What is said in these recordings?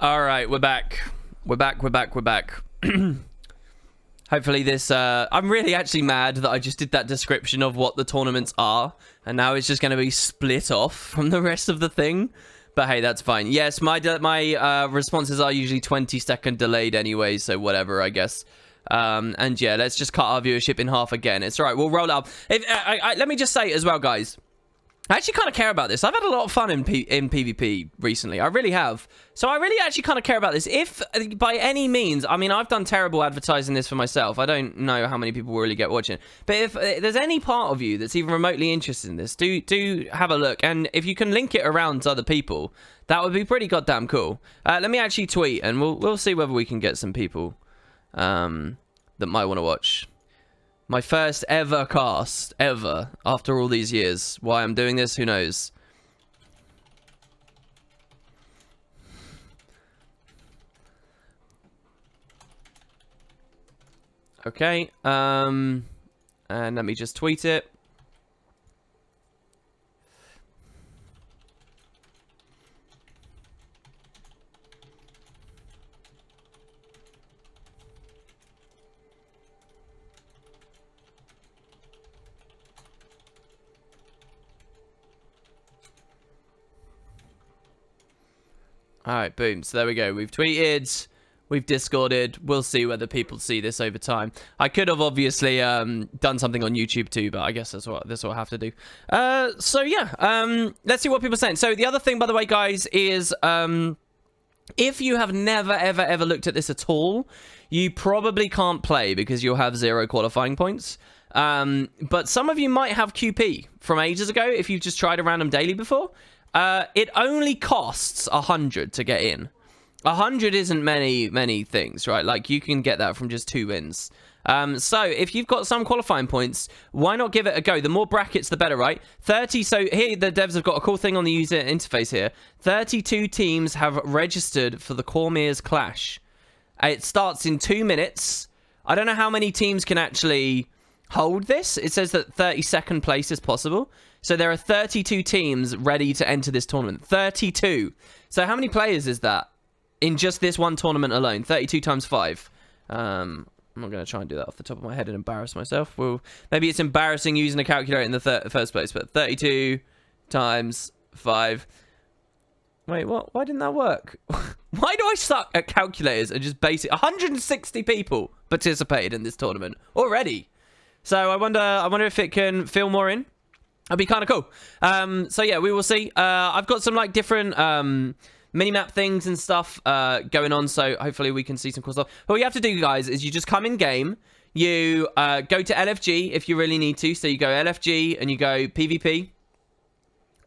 All right, we're back. We're back. Hopefully this... I'm really actually mad that I just did that description of what the tournaments are, and now it's just going to be split off from the rest of the thing. But hey, that's fine. Yes, my responses are usually 20-second delayed anyway, so whatever, I guess. And yeah, let's just cut our viewership in half again. It's all right, we'll roll up. Let me just say as well, guys. I actually kind of care about this. I've had a lot of fun in PvP recently. I really have. So I really actually kind of care about this. If, by any means, I mean, I've done terrible advertising this for myself. I don't know how many people will really get watching. But if there's any part of you that's even remotely interested in this, do have a look. And if you can link it around to other people, that would be pretty goddamn cool. Let me actually tweet, and we'll see whether we can get some people that might want to watch. My first ever cast, ever, after all these years. Why I'm doing this, who knows? Okay, and let me just tweet it. All right, boom. So there we go. We've tweeted, we've Discorded. We'll see whether people see this over time. I could have obviously done something on YouTube too, but I guess that's what I have to do. So yeah, let's see what people are saying. So the other thing, by the way, guys, is if you have never, ever looked at this at all, you probably can't play because you'll have 0 qualifying points. But some of you might have QP from ages ago if you've just tried a random daily before. It only costs 100 to get in. 100 isn't many things, right? Like, you can get that from just 2 wins. So if you've got some qualifying points, why not give it a go? The more brackets, the better, right? 30, so here the devs have got a cool thing on the user interface here. 32 teams have registered for the Cormier's Clash. It starts in 2 minutes. I don't know how many teams can actually hold this. It says that 32nd place is possible. So there are 32 teams ready to enter this tournament. 32. So how many players is that in just this one tournament alone? 32 times 5. I'm not going to try and do that off the top of my head and embarrass myself. Well, maybe it's embarrassing using a calculator in the first place, but 32 times 5. Wait, what? Why didn't that work? Why do I suck at calculators and just basic? 160 people participated in this tournament already. So I wonder if it can fill more in. That'd be kind of cool. So yeah, we will see. I've got some like different minimap things and stuff going on, so hopefully we can see some cool stuff. What you have to do, guys, is you just come in game. You go to LFG if you really need to. So you go LFG and you go PvP,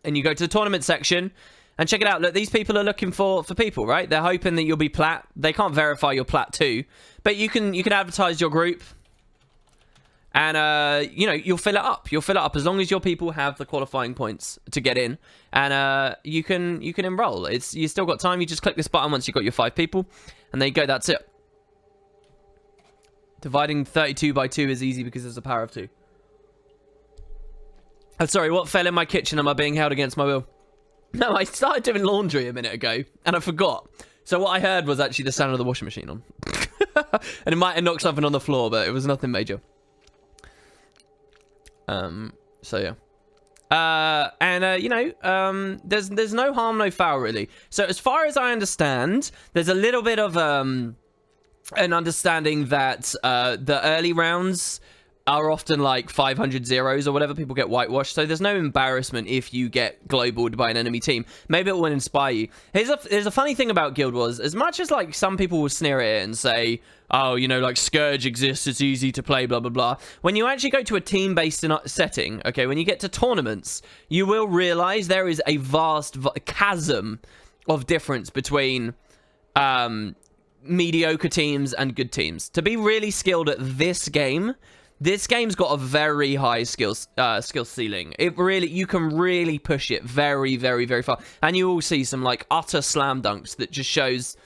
and you go to the tournament section and check it out. Look, these people are looking for people, right? They're hoping that you'll be plat. They can't verify your plat too, but you can advertise your group. And, you know, you'll fill it up. You'll fill it up as long as your people have the qualifying points to get in. And you can enroll. You still got time. You just click this button once you've got your 5 people. And there you go. That's it. Dividing 32 by 2 is easy because there's a power of 2. I'm sorry, what fell in my kitchen? Am I being held against my will? No, I started doing laundry a minute ago. And I forgot. So what I heard was actually the sound of the washing machine on. And it might have knocked something on the floor, but it was nothing major. So yeah. You know, there's no harm, no foul, really. So as far as I understand, there's a little bit of, an understanding that, the early rounds are often like 500 zeros or whatever. People get whitewashed, so there's no embarrassment if you get globaled by an enemy team. Maybe it will inspire you. There's a funny thing about Guild Wars. As much as like some people will sneer at it and say, oh, you know, like Scourge exists, it's easy to play, blah blah blah. When you actually go to a team-based setting, okay, when you get to tournaments, you will realize there is a vast chasm of difference between mediocre teams and good teams. To be really skilled at this game's got a very high skill ceiling. You can really push it very, very, very far. And you will see some like utter slam dunks that just shows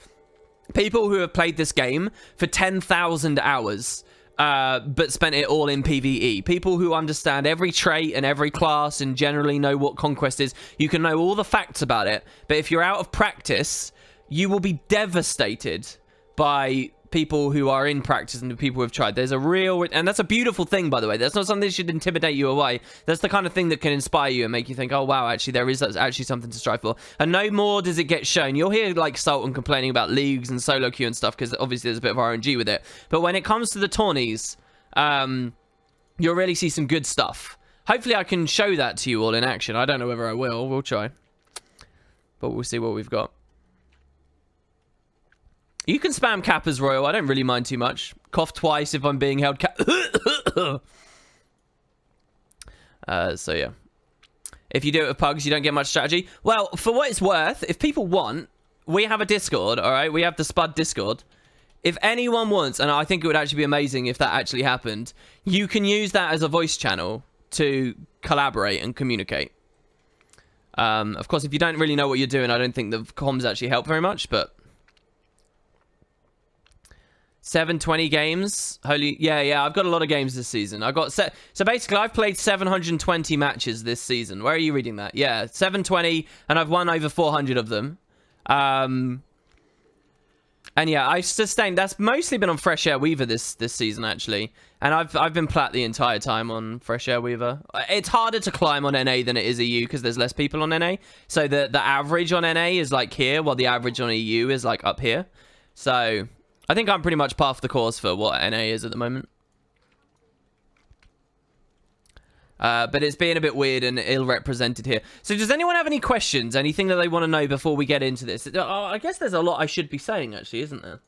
people who have played this game for 10,000 hours, but spent it all in PvE. People who understand every trait and every class and generally know what Conquest is. You can know all the facts about it, but if you're out of practice, you will be devastated by people who are in practice and the people who have tried. There's a real, and that's a beautiful thing, by the way. That's not something that should intimidate you away. That's the kind of thing that can inspire you and make you think, oh wow, actually there is actually something to strive for. And no more does it get shown. You'll hear like Sultan complaining about leagues and solo queue and stuff, because obviously there's a bit of RNG with it. But when it comes to the tourneys, you'll really see some good stuff. Hopefully I can show that to you all in action. I don't know whether I will. We'll try. But we'll see what we've got. You can spam Kappa's Royal. I don't really mind too much. Cough twice if I'm being held so, yeah. If you do it with pugs, you don't get much strategy. Well, for what it's worth, if people want, we have a Discord, all right? We have the Spud Discord. If anyone wants, and I think it would actually be amazing if that actually happened, you can use that as a voice channel to collaborate and communicate. Of course, if you don't really know what you're doing, I don't think the comms actually help very much, but... 720 games. Holy, yeah, I've got a lot of games this season. So basically I've played 720 matches this season. Where are you reading that? Yeah, 720, and I've won over 400 of them. And yeah, I've sustained. That's mostly been on Fresh Air Weaver this season actually, and I've been plat the entire time on Fresh Air Weaver. It's harder to climb on NA than it is EU because there's less people on NA. So the average on NA is like here, while the average on EU is like up here. So I think I'm pretty much par for the course for what NA is at the moment. But it's being a bit weird and ill-represented here. So does anyone have any questions? Anything that they want to know before we get into this? I guess there's a lot I should be saying, actually, isn't there?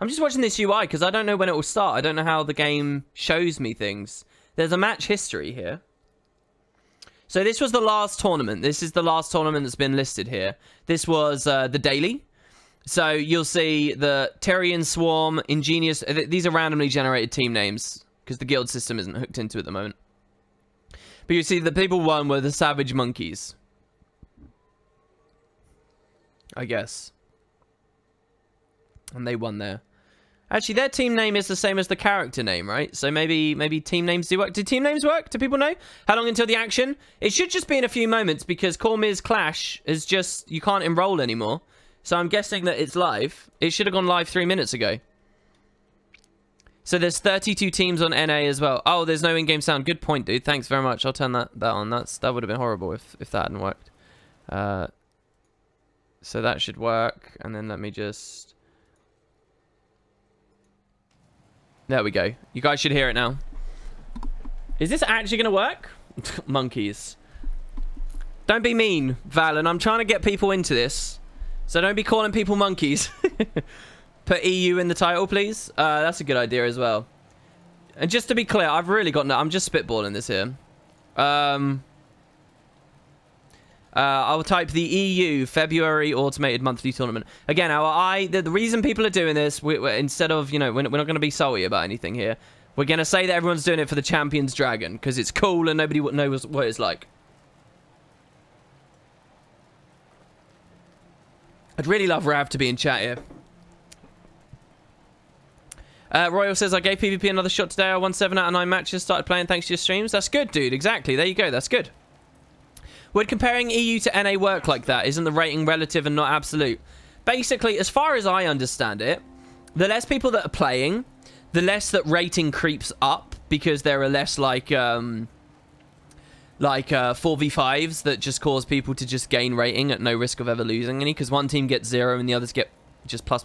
I'm just watching this UI because I don't know when it will start. I don't know how the game shows me things. There's a match history here. So this was the last tournament. This is the last tournament that's been listed here. This was the daily. So you'll see the Terrian Swarm, Ingenious... These are randomly generated team names because the guild system isn't hooked into it at the moment. But you see the people won were the Savage Monkeys. I guess. And they won there. Actually, their team name is the same as the character name, right? So maybe team names do work. Do team names work? Do people know? How long until the action? It should just be in a few moments because Cormier's Clash is just... You can't enroll anymore. So I'm guessing that it's live. It should have gone live 3 minutes ago. So there's 32 teams on NA as well. Oh, there's no in-game sound. Good point, dude. Thanks very much. I'll turn that on. That would have been horrible if that hadn't worked. So that should work. And then let me just... There we go. You guys should hear it now. Is this actually going to work? Monkeys. Don't be mean, Valen. I'm trying to get people into this. So don't be calling people monkeys. Put EU in the title, please. That's a good idea as well. And just to be clear, I've really got no... I'm just spitballing this here. I'll type the EU February automated monthly tournament. Again, the reason people are doing this, instead of, you know, we're not going to be salty about anything here. We're going to say that everyone's doing it for the Champions Dragon because it's cool and nobody knows what it's like. I'd really love Rav to be in chat here. Royal says, I gave PvP another shot today. I won 7 out of 9 matches. Started playing thanks to your streams. That's good, dude. Exactly. There you go. That's good. Would comparing EU to NA work like that? Isn't the rating relative and not absolute? Basically, as far as I understand it, the less people that are playing, the less that rating creeps up because there are less like 4v5s that just cause people to just gain rating at no risk of ever losing any because one team gets 0 and the others get just plus.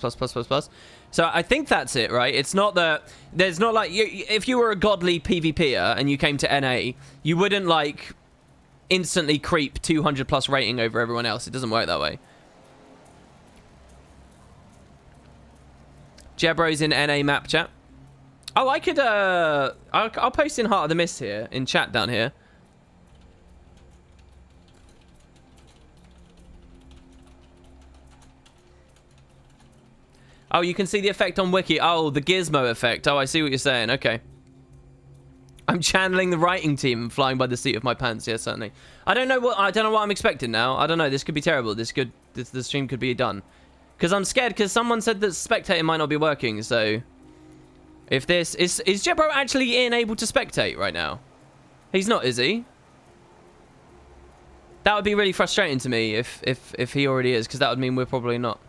So I think that's it, right? It's not that there's not like if you were a godly PvPer and you came to NA, you wouldn't like instantly creep 200 plus rating over everyone else. It doesn't work that way. Jebro's in NA map chat. Oh, I could I'll post in Heart of the Mist here in chat down here. Oh, you can see the effect on Wiki. Oh, the Gizmo effect. Oh, I see what you're saying. Okay. I'm channeling the writing team and flying by the seat of my pants. Yeah, certainly. I don't know what I'm expecting now. I don't know. This could be terrible. The stream could be done. Because I'm scared because someone said that spectating might not be working. So if this is Jebro actually able to spectate right now? He's not, is he? That would be really frustrating to me if he already is, because that would mean we're probably not.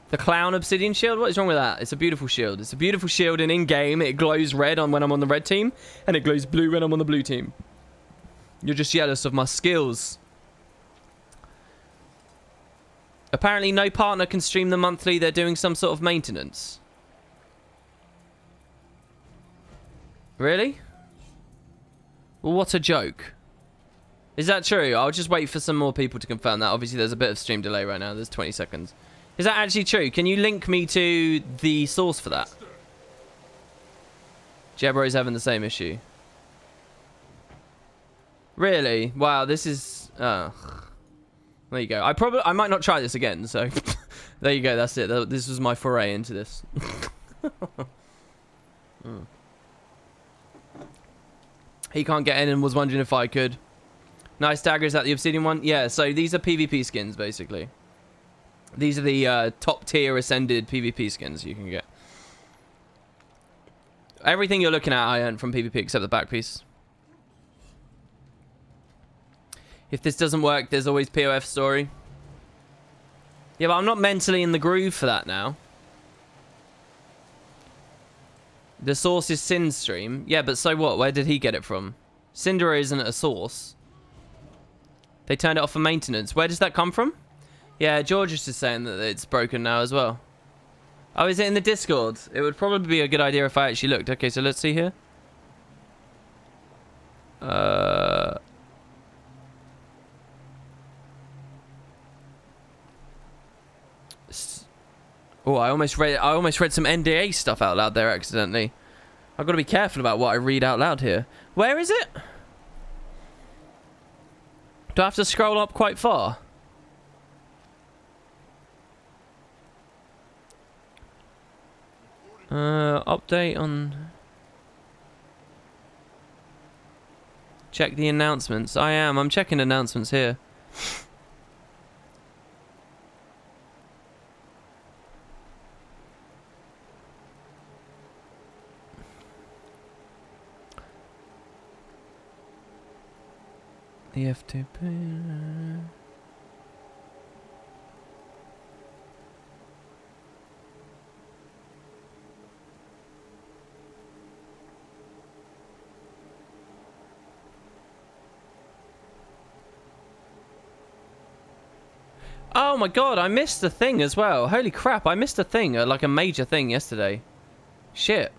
The clown obsidian shield? What is wrong with that? It's a beautiful shield. It's a beautiful shield, and in-game, it glows red on when I'm on the red team, and it glows blue when I'm on the blue team. You're just jealous of my skills. Apparently, no partner can stream them monthly. They're doing some sort of maintenance. Really? Well, what a joke. Is that true? I'll just wait for some more people to confirm that. Obviously, there's a bit of stream delay right now. There's 20 seconds. Is that actually true? Can you link me to the source for that? Jebro's having the same issue. Really? Wow, this is... there you go. I might not try this again, so... there you go, that's it. This was my foray into this. He can't get in and was wondering if I could. Nice dagger, is that the obsidian one? Yeah, so these are PvP skins, basically. These are the top tier ascended PvP skins you can get. Everything you're looking at I earned from PvP except the back piece. If this doesn't work, there's always POF story. Yeah, but I'm not mentally in the groove for that now. The source is Sin's stream. Yeah, but so what? Where did he get it from? Cinder isn't a source. They turned it off for maintenance. Where does that come from? Yeah, George is just saying that it's broken now as well. Oh, is it in the Discord? It would probably be a good idea if I actually looked. Okay, so let's see here. Oh, I almost read some NDA stuff out loud there accidentally. I've got to be careful about what I read out loud here. Where is it? Do I have to scroll up quite far? Update on... Check the announcements. I'm checking announcements here. The FTP... Oh my god, I missed the thing as well. Holy crap, I missed a thing, like a major thing yesterday. Shit.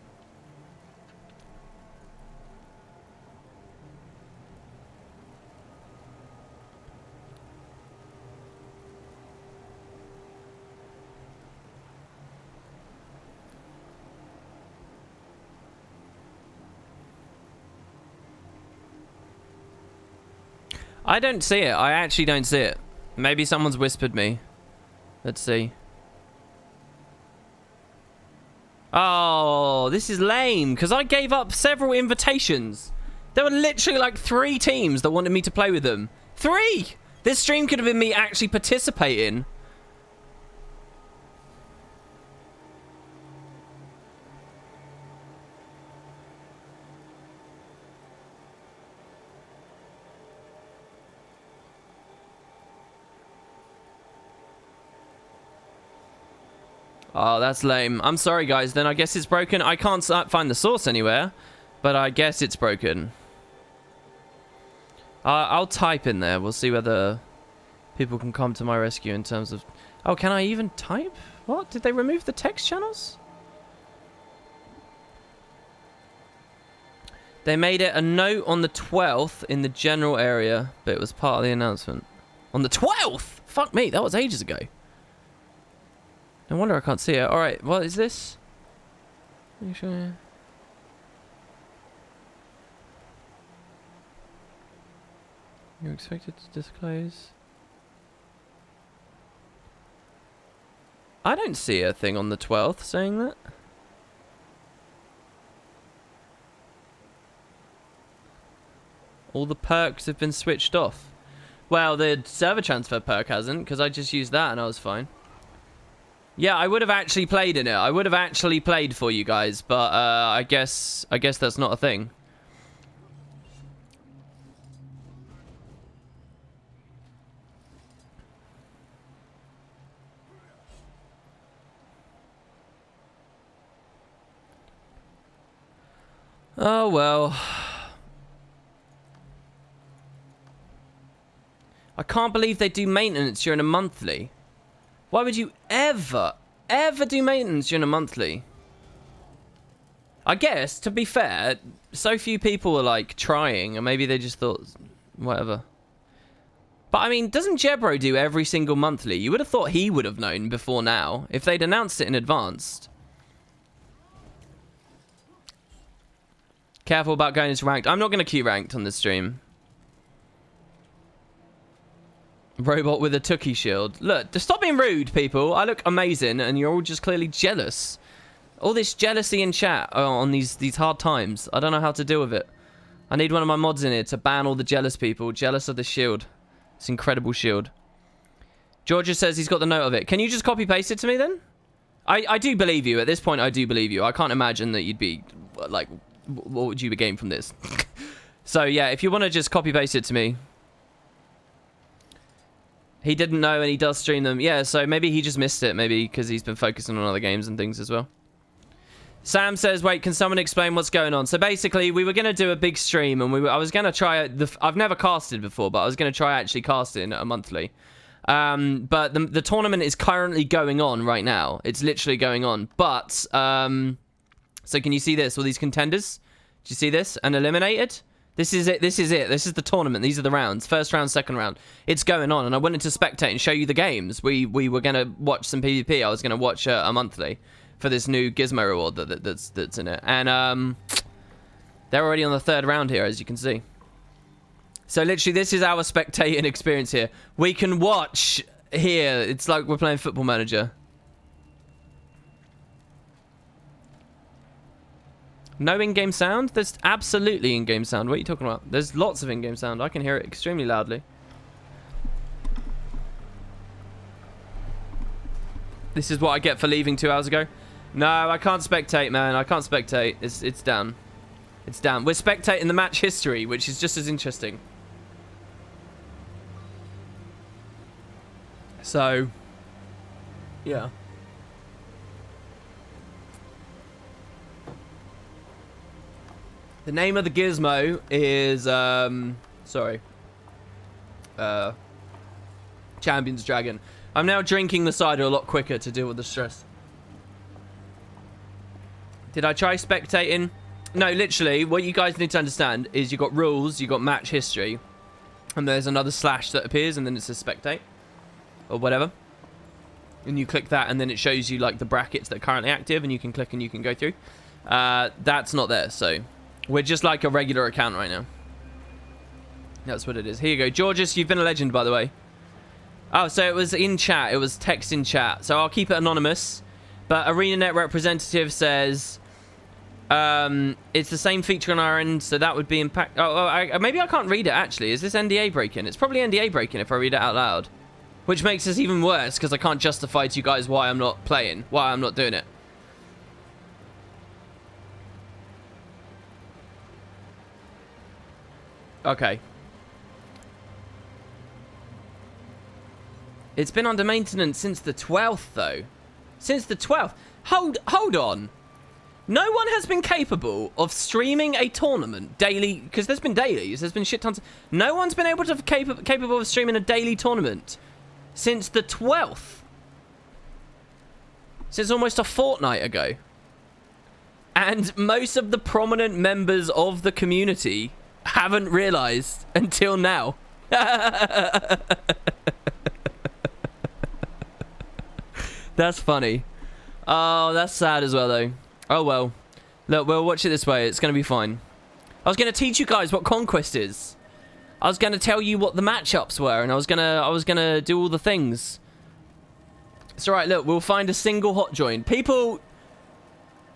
I don't see it. I actually don't see it. Maybe someone's whispered me. Let's see. Oh, this is lame, because I gave up several invitations. There were literally like 3 teams that wanted me to play with them. 3! This stream could have been me actually participating. Oh, that's lame. I'm sorry, guys. Then I guess it's broken. I can't find the source anywhere, but I guess it's broken. I'll type in there. We'll see whether people can come to my rescue in terms of... Oh, can I even type? What? Did they remove the text channels? They made it a note on the 12th in the general area, but it was part of the announcement. On the 12th? Fuck me, that was ages ago. No wonder I can't see it. Alright, what is this? Make sure. You're expected to disclose. I don't see a thing on the 12th saying that. All the perks have been switched off. Well, the server transfer perk hasn't, because I just used that and I was fine. Yeah, I would have actually played in it. I would have actually played for you guys, but I guess that's not a thing. Oh, well. I can't believe they do maintenance during a monthly. Why would you ever do maintenance during a monthly? I guess, to be fair, so few people are, like, trying, and maybe they just thought, whatever. But, I mean, doesn't Jebro do every single monthly? You would have thought he would have known before now, if they'd announced it in advance. Careful about going into ranked. I'm not going to queue ranked on this stream. Robot with a Tookie shield. Look, just stop being rude, people. I look amazing, and you're all just clearly jealous. All this jealousy in chat on these hard times. I don't know how to deal with it. I need one of my mods in here to ban all the jealous people. Jealous of the shield. It's incredible shield. Georgia says he's got the note of it. Can you just copy-paste it to me, then? I do believe you. At this point, I do believe you. I can't imagine that you'd be, like, what would you gain from this? So, yeah, if you want to just copy-paste it to me. He didn't know, and he does stream them. Yeah, so maybe he just missed it. Maybe because he's been focusing on other games and things as well. Sam says, wait, can someone explain what's going on? So basically, we were going to do a big stream, and I was going to try... I've never casted before, but I was going to try actually casting a monthly. But the tournament is currently going on right now. It's literally going on. But, so can you see this? All these contenders? Do you see this? And eliminated? This is it. This is it. This is the tournament. These are the rounds. First round, second round. It's going on, and I wanted to spectate and show you the games. We were going to watch some PvP. I was going to watch a monthly for this new Gizmo reward that's in it. And they're already on the third round here, as you can see. So literally, this is our spectating experience here. We can watch here. It's like we're playing Football Manager. No in-game sound? There's absolutely in-game sound. What are you talking about? There's lots of in-game sound. I can hear it extremely loudly. This is what I get for leaving 2 hours ago. No, I can't spectate, man. I can't spectate. It's down. It's down. We're spectating the match history, which is just as interesting. So, yeah. The name of the gizmo is, Champion's Dragon. I'm now drinking the cider a lot quicker to deal with the stress. Did I try spectating? No, literally, what you guys need to understand is you've got rules, you've got match history, and there's another slash that appears, and then it says spectate, or whatever. And you click that, and then it shows you, like, the brackets that are currently active, and you can click and you can go through. That's not there, so we're just like a regular account right now. That's what it is. Here you go. Georges, you've been a legend, by the way. Oh, so it was in chat. It was text in chat. So I'll keep it anonymous. But ArenaNet representative says it's the same feature on our end, so that would be impact. Maybe I can't read it, actually. Is this NDA breaking? It's probably NDA breaking if I read it out loud. Which makes this even worse, because I can't justify to you guys why I'm not playing, why I'm not doing it. Okay. It's been under maintenance since the 12th, though. Since the 12th. Hold on. No one has been capable of streaming a tournament daily, because there's been dailies, there's been shit tons. No one's been able to capable of streaming a daily tournament since the 12th. Since almost a fortnight ago. And most of the prominent members of the community haven't realized until now. That's funny. Oh, that's sad as well, though. Oh, well. Look, we'll watch it this way. It's going to be fine. I was going to teach you guys what Conquest is. I was going to tell you what the matchups were, and I was gonna do all the things. It's alright, look, we'll find a single hot join. People...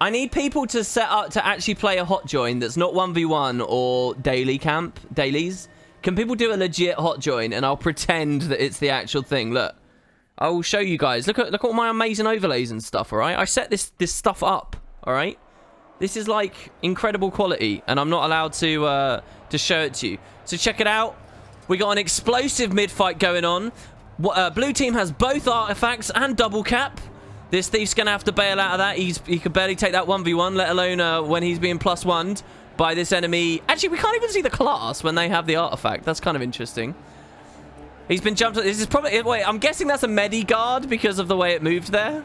I need people to set up to actually play a hot join that's not 1v1 or daily camp, dailies. Can people do a legit hot join, and I'll pretend that it's the actual thing. Look. I will show you guys. Look at all my amazing overlays and stuff, alright? I set this stuff up, alright? This is, like, incredible quality, and I'm not allowed to show it to you. So check it out. We got an explosive mid-fight going on. Blue team has both artifacts and double cap. This thief's going to have to bail out of that. He could barely take that 1v1, let alone when he's being +1'd. by this enemy. Actually, we can't even see the class when they have the artifact. That's kind of interesting. He's been jumped. This is probably... Wait, I'm guessing that's a Medi-Guard because of the way it moved there.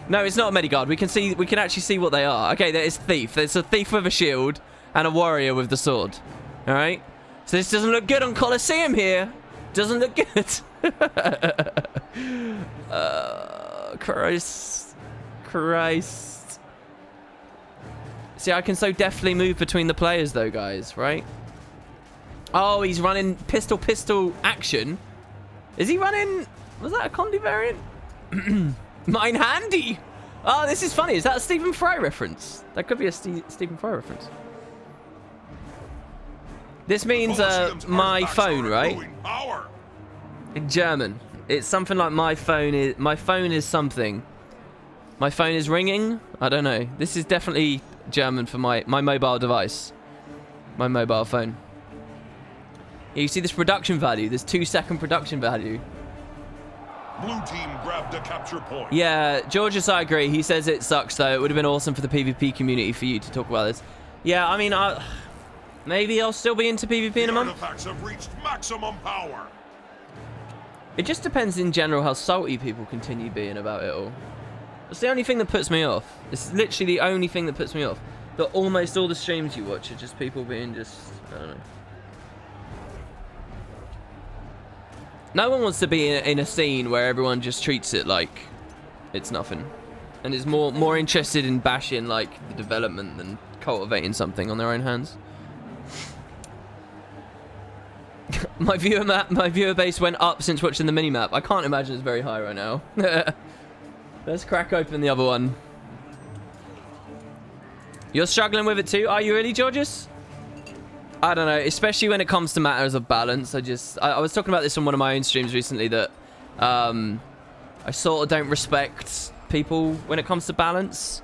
No, it's not a Medi-Guard. We can actually see what they are. Okay, there is Thief. There's a Thief with a shield and a Warrior with the sword. All right? So this doesn't look good on Colosseum here. Doesn't look good. Christ. See, I can so deftly move between the players though, guys, right? Oh, he's running pistol action. Is he running... Was that a Condi variant? Mine handy. Oh, this is funny. Is that a Stephen Fry reference? That could be a Stephen Fry reference. This means my phone, right? In German. It's something like my phone is something. My phone is ringing? I don't know. This is definitely German for my mobile device. My mobile phone. You see this production value, this 2-second production value. Blue team grabbed a capture point. Yeah, Georges, I agree. He says it sucks though. It would have been awesome for the PvP community for you to talk about this. Yeah, I mean, maybe I'll still be into PvP in a month. Artifacts have reached maximum power. It just depends in general how salty people continue being about it all. It's the only thing that puts me off. It's literally the only thing that puts me off. That almost all the streams you watch are just people being just, I don't know. No one wants to be in a scene where everyone just treats it like it's nothing. And is more interested in bashing like the development than cultivating something on their own hands. My viewer base went up since watching the minimap. I can't imagine it's very high right now. Let's crack open the other one. You're struggling with it too? Are you really, Georges? I don't know, especially when it comes to matters of balance. I was talking about this on one of my own streams recently that I sort of don't respect people when it comes to balance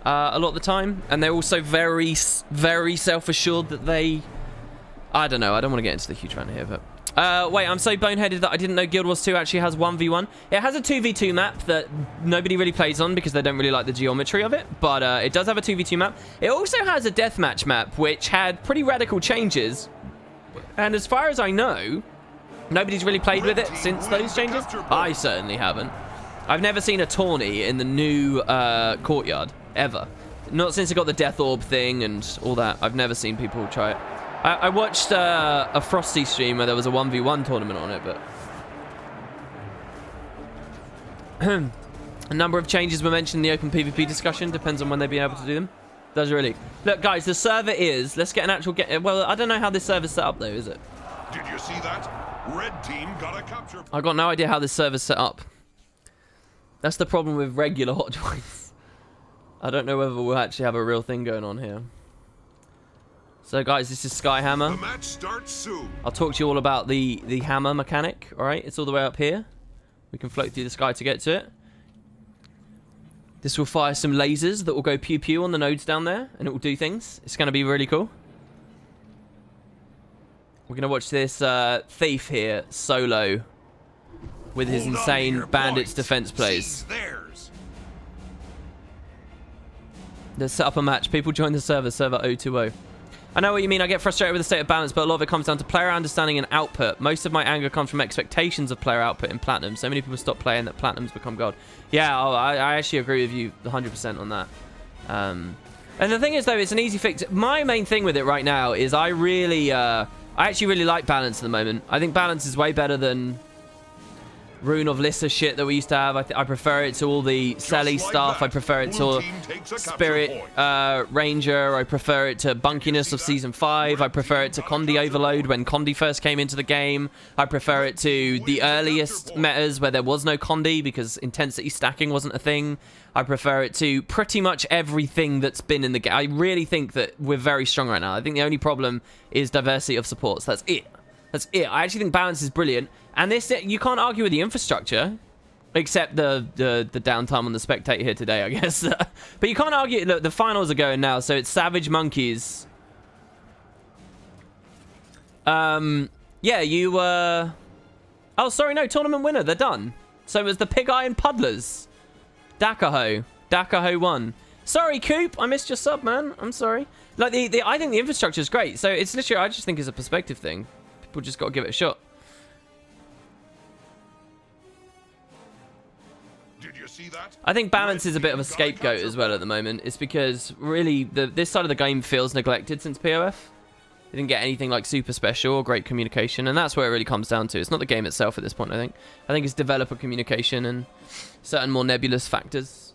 a lot of the time. And they're also very, very self-assured that they... I don't know, I don't want to get into the huge rant here, but... wait, I'm so boneheaded that I didn't know Guild Wars 2 actually has 1v1. It has a 2v2 map that nobody really plays on because they don't really like the geometry of it, but it does have a 2v2 map. It also has a deathmatch map, which had pretty radical changes, and as far as I know, nobody's really played with it since those changes. I certainly haven't. I've never seen a tourney in the new courtyard, ever. Not since it got the Death Orb thing and all that. I've never seen people try it. I watched a Frosty stream where there was a 1v1 tournament on it, but... A number of changes were mentioned in the open PvP discussion. Depends on when they've been able to do them. Does really. Look, guys, the server is... Let's get an actual... Well, I don't know how this server's set up, though, is it? Did you see that? Red team got a capture... I've got no idea how this server's set up. That's the problem with regular hot joins. I don't know whether we'll actually have a real thing going on here. So guys, this is Skyhammer. The match starts soon. I'll talk to you all about the hammer mechanic. All right, it's all the way up here. We can float through the sky to get to it. This will fire some lasers that will go pew pew on the nodes down there, and it will do things. It's going to be really cool. We're going to watch this thief here solo with his insane bandits defense plays. Let's set up a match. People join the server 020. I know what you mean. I get frustrated with the state of balance, but a lot of it comes down to player understanding and output. Most of my anger comes from expectations of player output in Platinum. So many people stop playing that Platinums become gold. Yeah, I actually agree with you 100% on that. And the thing is, though, it's an easy fix. My main thing with it right now is I actually really like balance at the moment. I think balance is way better than Rune of Lissa shit that we used to have. I prefer it to all the Selly stuff. I prefer it to Spirit Ranger. I prefer it to Bunkiness of Season 5. I prefer it to Condi Overload when Condi first came into the game. I prefer it to the earliest metas where there was no Condi because intensity stacking wasn't a thing. I prefer it to pretty much everything that's been in the game. I really think that we're very strong right now. I think the only problem is diversity of supports. That's it. That's it. I actually think balance is brilliant. And this, you can't argue with the infrastructure, except the downtime on the spectator here today, I guess. But you can't argue. Look, the finals are going now, so it's Savage Monkeys. Yeah, you oh, sorry, no, tournament winner. They're done. So it was the Pig Eye and Puddlers. Dakaho won. Sorry, Coop. I missed your sub, man. I'm sorry. Like, I think the infrastructure is great. So it's literally, I just think it's a perspective thing. People just got to give it a shot. Did you see that? I think balance is a bit of a scapegoat as well at the moment. It's because really this side of the game feels neglected since POF. They didn't get anything like super special or great communication, and that's where it really comes down to. It's not the game itself at this point, I think. I think it's developer communication and certain more nebulous factors.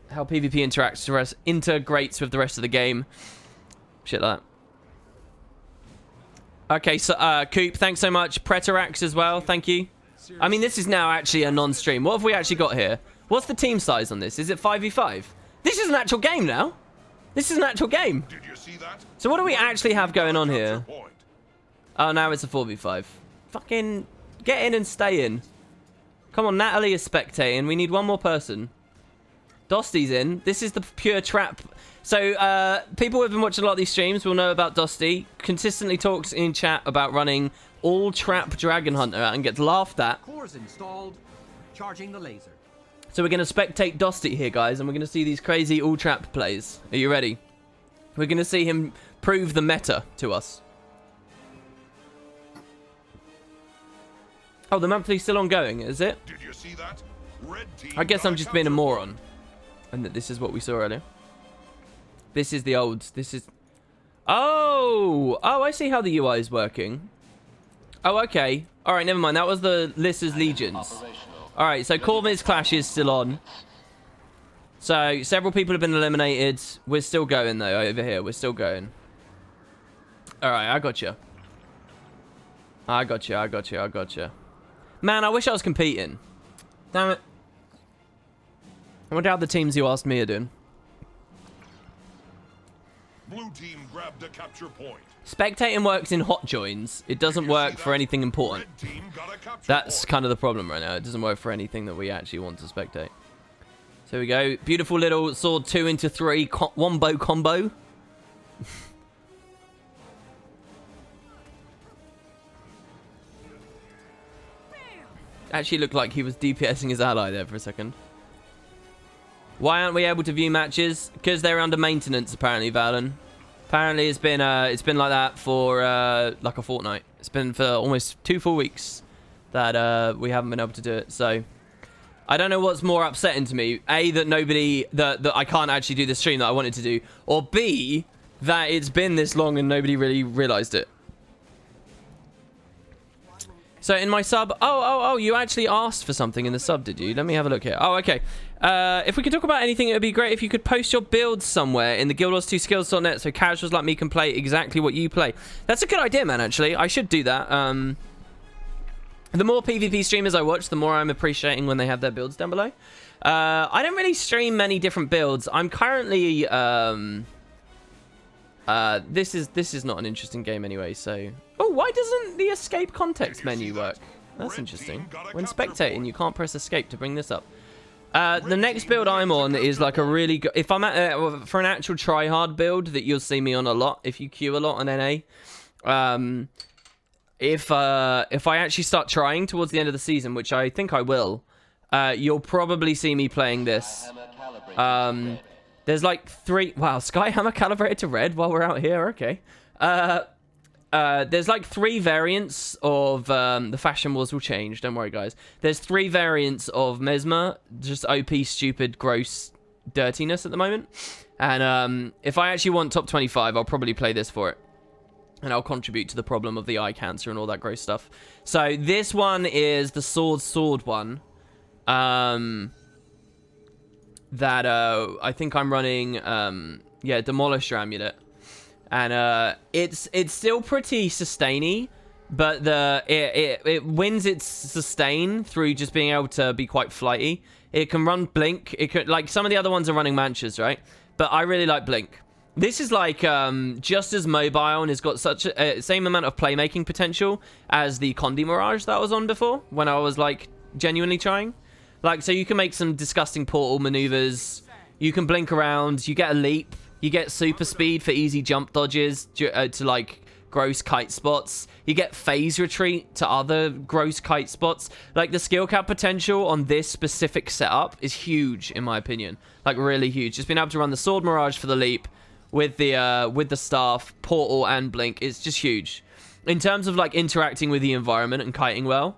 How PvP integrates with the rest of the game. Shit like that. Okay, so Coop, thanks so much. Preterax as well, thank you. I mean, this is now actually a non-stream. What have we actually got here? What's the team size on this? Is it 5v5? This is an actual game now. This is an actual game. Did you see that? So what do we actually have going on here? Oh, now it's a 4v5. Fucking get in and stay in. Come on, Natalie is spectating. We need one more person. Dosty's in. This is the pure trap. So people who have been watching a lot of these streams will know about Dosty. Consistently talks in chat about running all trap Dragon Hunter and gets laughed at. Cores installed. Charging the laser. So we're going to spectate Dosty here, guys, and we're going to see these crazy all-trap plays. Are you ready? We're going to see him prove the meta to us. Oh, the monthly's still ongoing, is it? Did you see that? Red team I guess I'm just being a counter moron. And that this is what we saw earlier. This is the old... This is... Oh! Oh, I see how the UI is working. Oh, okay. Alright, never mind. That was the Lissa's Legions. Alright, so Corvus Clash is still on. So, several people have been eliminated. We're still going, though, over here. We're still going. Alright, I got you. I got you, I got you, I got you. Man, I wish I was competing. Damn it. I wonder how the teams you asked me are doing. Blue team grabbed a capture point. Spectating works in hot joins. It doesn't work for anything important. Red team got a capture That's point. kind of the problem right now. It doesn't work for anything that we actually want to spectate. So we go. Beautiful little sword 2 into 3 wombo combo. Actually looked like he was DPSing his ally there for a second. Why aren't we able to view matches? Because they're under maintenance, apparently, Valen. Apparently, it's been like that for like a fortnight. It's been for almost 2 full weeks that we haven't been able to do it. So I don't know what's more upsetting to me: A, that that I can't actually do the stream that I wanted to do, or B, that it's been this long and nobody really realized it. So in my sub, oh, you actually asked for something in the sub, did you? Let me have a look here. Oh, okay. If we could talk about anything, it would be great if you could post your builds somewhere in the Guild Wars 2 skills.net so casuals like me can play exactly what you play. That's a good idea, man, actually. I should do that. The more PvP streamers I watch, the more I'm appreciating when they have their builds down below. I don't really stream many different builds. I'm currently... this is not an interesting game anyway, so... Oh, why doesn't the escape context menu work? That's interesting. When spectating, you can't press escape to bring this up. The next build I'm on is like a really good... If I'm at... for an actual try-hard build that you'll see me on a lot, if you queue a lot on NA. If I actually start trying towards the end of the season, which I think I will, you'll probably see me playing this. There's like 3... Wow, Skyhammer calibrated to red while we're out here. Okay. There's like 3 variants of... the fashion wars will change. Don't worry, guys. There's 3 variants of Mesmer. Just OP, stupid, gross dirtiness at the moment. And if I actually want top 25, I'll probably play this for it. And I'll contribute to the problem of the eye cancer and all that gross stuff. So this one is the sword one. That I think I'm running yeah, Demolisher Amulet, and it's still pretty sustainy, but it wins its sustain through just being able to be quite flighty. It can run Blink. It could, like some of the other ones are running Manchas, right? But I really like Blink. This is like just as mobile and has got such a same amount of playmaking potential as the Condi Mirage that I was on before when I was like genuinely trying. Like, so you can make some disgusting portal maneuvers. You can blink around. You get a leap. You get super speed for easy jump dodges to like gross kite spots. You get phase retreat to other gross kite spots. Like, the skill cap potential on this specific setup is huge, in my opinion. Like, really huge. Just being able to run the Sword Mirage for the leap with the staff, portal, and blink is just huge. In terms of, like, interacting with the environment and kiting well,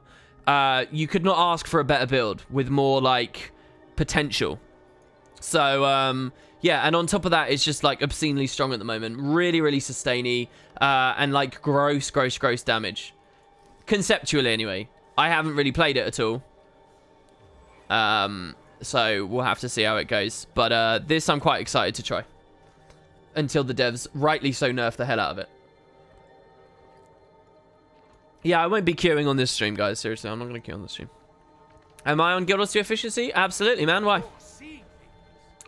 you could not ask for a better build with more, like, potential. So, yeah, and on top of that, it's just, like, obscenely strong at the moment. Really, really sustainy, and, like, gross damage. Conceptually, anyway. I haven't really played it at all. So, we'll have to see how it goes. But, this I'm quite excited to try. Until the devs, rightly so, nerf the hell out of it. Yeah, I won't be queuing on this stream, guys. Seriously, I'm not going to queue on this stream. Am I on Guild Wars 2 efficiency? Absolutely, man. Why?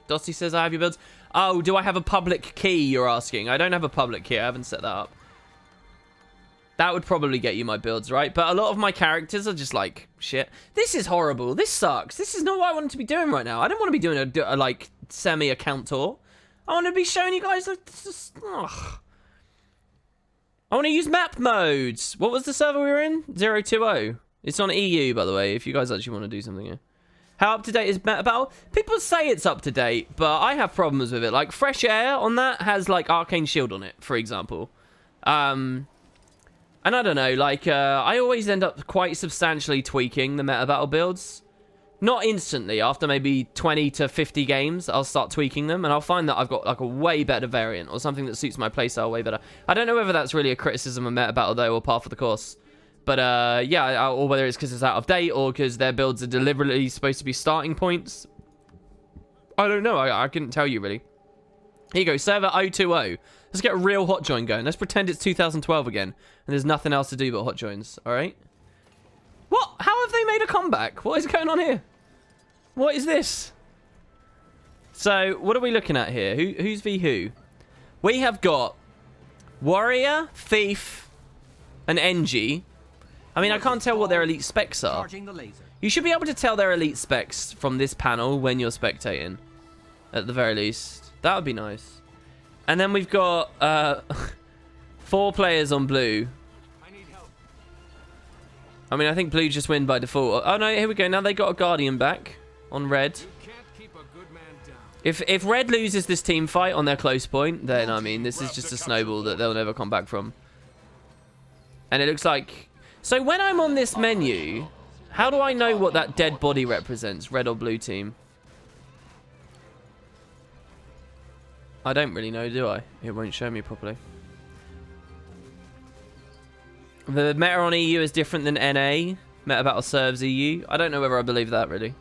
Dusty says I have your builds. Oh, do I have a public key, you're asking? I don't have a public key. I haven't set that up. That would probably get you my builds, right? But a lot of my characters are just like, shit. This is horrible. This sucks. This is not what I want to be doing right now. I don't want to be doing a like, semi-account tour. I want to be showing you guys... ugh. I want to use map modes. What was the server we were in? 020. It's on EU, by the way, if you guys actually want to do something here. How up-to-date is Meta Battle? People say it's up-to-date, but I have problems with it. Like, Fresh Air on that has, like, Arcane Shield on it, for example. And I don't know, like, I always end up quite substantially tweaking the Meta Battle builds. Not instantly. After maybe 20 to 50 games, I'll start tweaking them, and I'll find that I've got, like, a way better variant, or something that suits my playstyle way better. I don't know whether that's really a criticism of Meta Battle, though, or par for the course. But, yeah, or whether it's because it's out of date or because their builds are deliberately supposed to be starting points. I don't know. I couldn't tell you, really. Here you go. Server 020. Let's get a real hot join going. Let's pretend it's 2012 again. And there's nothing else to do but hot joins. All right? What? How have they made a comeback? What is going on here? What is this? So, what are we looking at here? Who's v who? We have got Warrior, Thief, and Engie. I mean, I can't tell what their elite specs are. You should be able to tell their elite specs from this panel when you're spectating. At the very least. That would be nice. And then we've got 4 players on blue. I mean, I think blue just win by default. Oh, no, here we go. Now they got a Guardian back on red. If red loses this team fight on their close point, then, I mean, this is just a snowball that they'll never come back from. And it looks like... So when I'm on this menu, how do I know what that dead body represents, red or blue team? I don't really know, do I? It won't show me properly. The meta on EU is different than NA. Meta Battle serves EU. I don't know whether I believe that, really.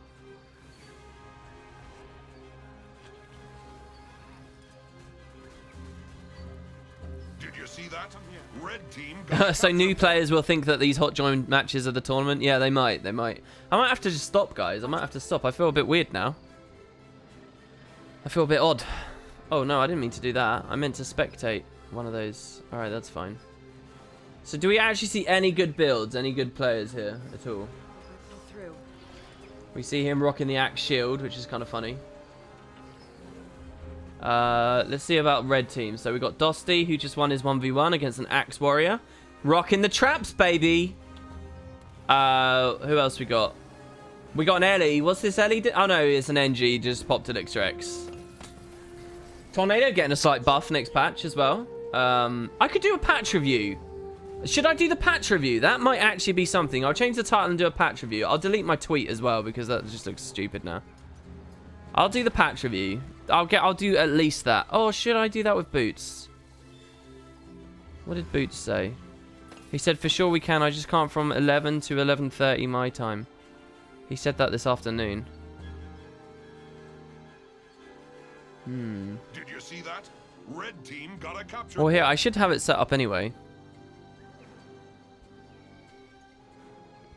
Did you see that? Red team so new players will think that these hot join matches are the tournament. Yeah, they might. They might. I might have to just stop, guys. I might have to stop. I feel a bit weird now. I feel a bit odd. Oh, no, I didn't mean to do that. I meant to spectate one of those. All right, that's fine. So do we actually see any good builds, any good players here at all? We see him rocking the axe shield, which is kind of funny. Let's see about red team. So we got Dosty, who just won his 1v1 against an axe warrior. Rocking the traps, baby. Who else we got? We got an Ellie. What's this Ellie? Oh, no, it's an NG. Just popped an extra X. Tornado getting a slight buff next patch as well. I could do a patch review. Should I do the patch review? That might actually be something. I'll change the title and do a patch review. I'll delete my tweet as well because that just looks stupid now. I'll do the patch review. I'll do at least that. Oh, should I do that with Boots? What did Boots say? He said, for sure we can. I just can't from 11 to 11:30 my time. He said that this afternoon. Did you see that? Red team got a capture. Well, here, I should have it set up anyway.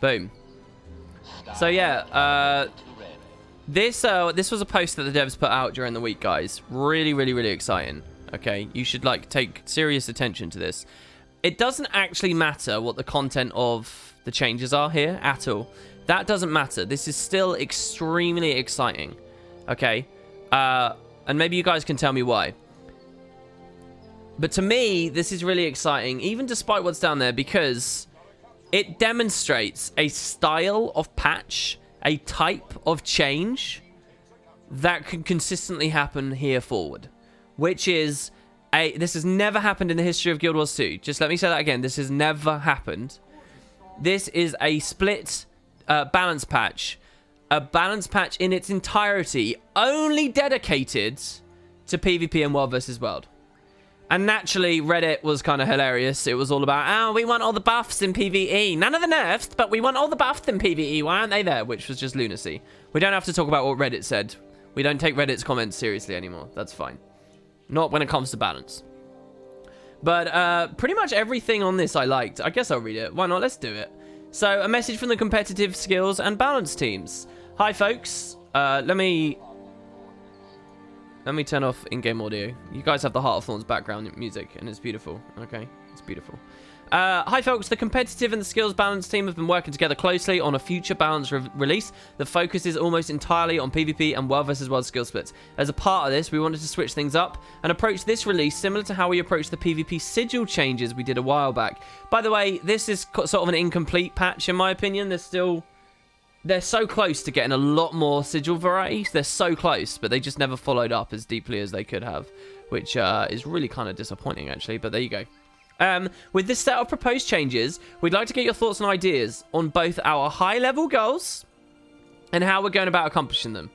Boom. So yeah, this was a post that the devs put out during the week, guys. Really, really, really exciting. Okay, you should like take serious attention to this. It doesn't actually matter what the content of the changes are here at all. That doesn't matter. This is still extremely exciting. Okay, and maybe you guys can tell me why. But to me, this is really exciting, even despite what's down there, because it demonstrates a style of patch, a type of change that can consistently happen here forward, which is this has never happened in the history of Guild Wars 2. Just let me say that again. This has never happened. This is a split balance patch. A balance patch in its entirety, only dedicated to PvP and World versus World. And naturally, Reddit was kind of hilarious. It was all about, oh, we want all the buffs in PvE. None of the nerfs, but we want all the buffs in PvE. Why aren't they there? Which was just lunacy. We don't have to talk about what Reddit said. We don't take Reddit's comments seriously anymore. That's fine. Not when it comes to balance. But pretty much everything on this I liked. I guess I'll read it. Why not? Let's do it. So, a message from the competitive skills and balance teams. Hi, folks. Let me turn off in-game audio. You guys have the Heart of Thorns background music, and it's beautiful. Okay, it's beautiful. Hi, folks. The competitive and the skills balance team have been working together closely on a future balance release that focuses almost entirely on PvP and World vs. World skill splits. As a part of this, we wanted to switch things up and approach this release similar to how we approached the PvP sigil changes we did a while back. By the way, this is sort of an incomplete patch, in my opinion. They're so close to getting a lot more sigil variety. They're so close, but they just never followed up as deeply as they could have, which is really kind of disappointing, actually. But there you go. With this set of proposed changes, we'd like to get your thoughts and ideas on both our high-level goals and how we're going about accomplishing them.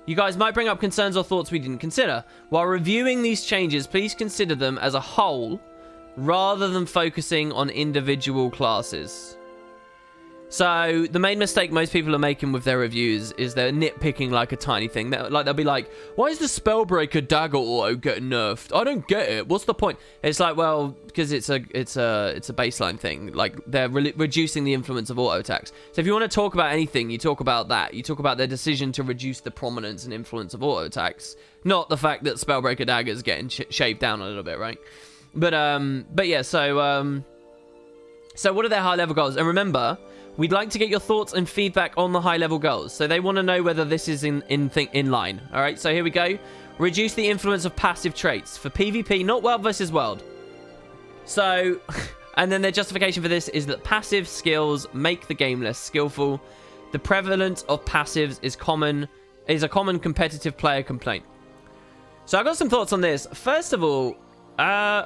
You guys might bring up concerns or thoughts we didn't consider. While reviewing these changes, please consider them as a whole rather than focusing on individual classes. So, the main mistake most people are making with their reviews is they're nitpicking like a tiny thing. They'll be like, why is the Spellbreaker dagger auto getting nerfed? I don't get it. What's the point? It's like, well, because it's a baseline thing. Like, they're reducing the influence of auto attacks. So if you want to talk about anything, you talk about that. You talk about their decision to reduce the prominence and influence of auto attacks, not the fact that Spellbreaker dagger is getting shaved down a little bit, right? But yeah, so what are their high level goals? And remember, we'd like to get your thoughts and feedback on the high-level goals. So they want to know whether this is in line. All right, so here we go. Reduce the influence of passive traits for PvP, not World versus World. So, and then their justification for this is that passive skills make the game less skillful. The prevalence of passives is a common competitive player complaint. So I got some thoughts on this. First of all, yeah,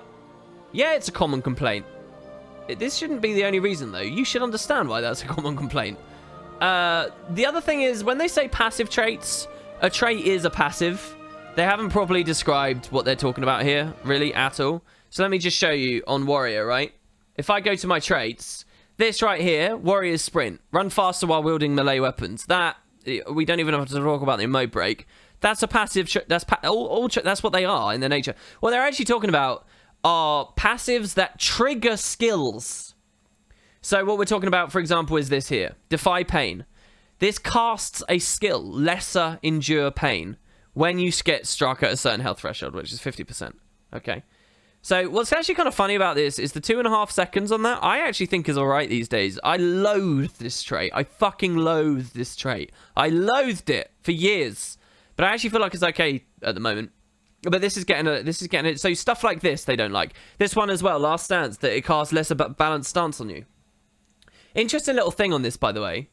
it's a common complaint. This shouldn't be the only reason, though. You should understand why that's a common complaint. The other thing is, when they say passive traits, a trait is a passive. They haven't properly described what they're talking about here, really, at all. So let me just show you on Warrior, right? If I go to my traits, this right here, Warrior's Sprint. Run faster while wielding melee weapons. That, we don't even have to talk about the mode break. That's a passive that's what they are in their nature. What they're actually talking about are passives that trigger skills. So what we're talking about, for example, is this here. Defy Pain. This casts a skill, Lesser Endure Pain, when you get struck at a certain health threshold, which is 50%. Okay. So what's actually kind of funny about this is the 2.5 seconds on that, I actually think is alright these days. I loathe this trait. I fucking loathe this trait. I loathed it for years. But I actually feel like it's okay at the moment. But this is getting it. So stuff like this, they don't like. This one as well, Last Stance, that it casts less balanced stance on you. Interesting little thing on this, by the way,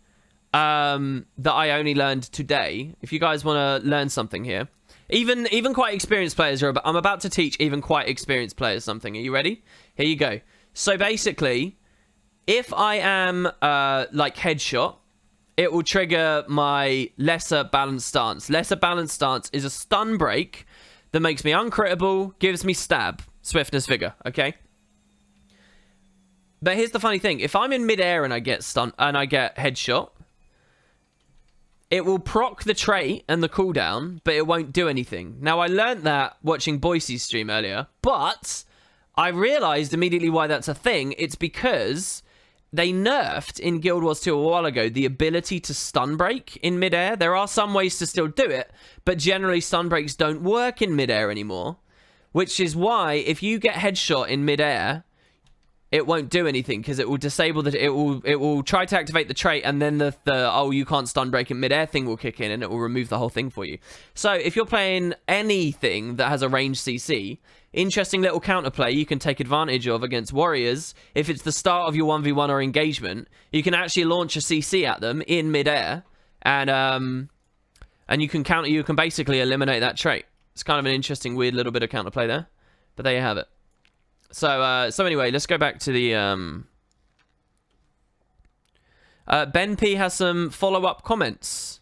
that I only learned today. If you guys want to learn something here, even quite experienced players are. I'm about to teach even quite experienced players something. Are you ready? Here you go. So basically, if I am like headshot, it will trigger my lesser balanced stance. Lesser balanced stance is a stun break that makes me uncrittable, gives me stab, swiftness, vigor, okay? But here's the funny thing. If I'm in midair and I get stunned and I get headshot, it will proc the trait and the cooldown, but it won't do anything. Now, I learned that watching Boise's stream earlier, but I realized immediately why that's a thing. It's because they nerfed in Guild Wars 2 a while ago the ability to stun break in midair. There are some ways to still do it, but generally stun breaks don't work in midair anymore, which is why if you get headshot in midair, it won't do anything because it will disable the it will try to activate the trait, and then the oh, you can't stun break in midair thing will kick in, and it will remove the whole thing for you. So if you're playing anything that has a ranged CC, interesting little counterplay you can take advantage of against warriors. If it's the start of your 1v1 or engagement, you can actually launch a CC at them in midair, and you can basically eliminate that trait. It's kind of an interesting, weird little bit of counterplay there, but there you have it. So anyway, let's go back to the Ben P has some follow-up comments.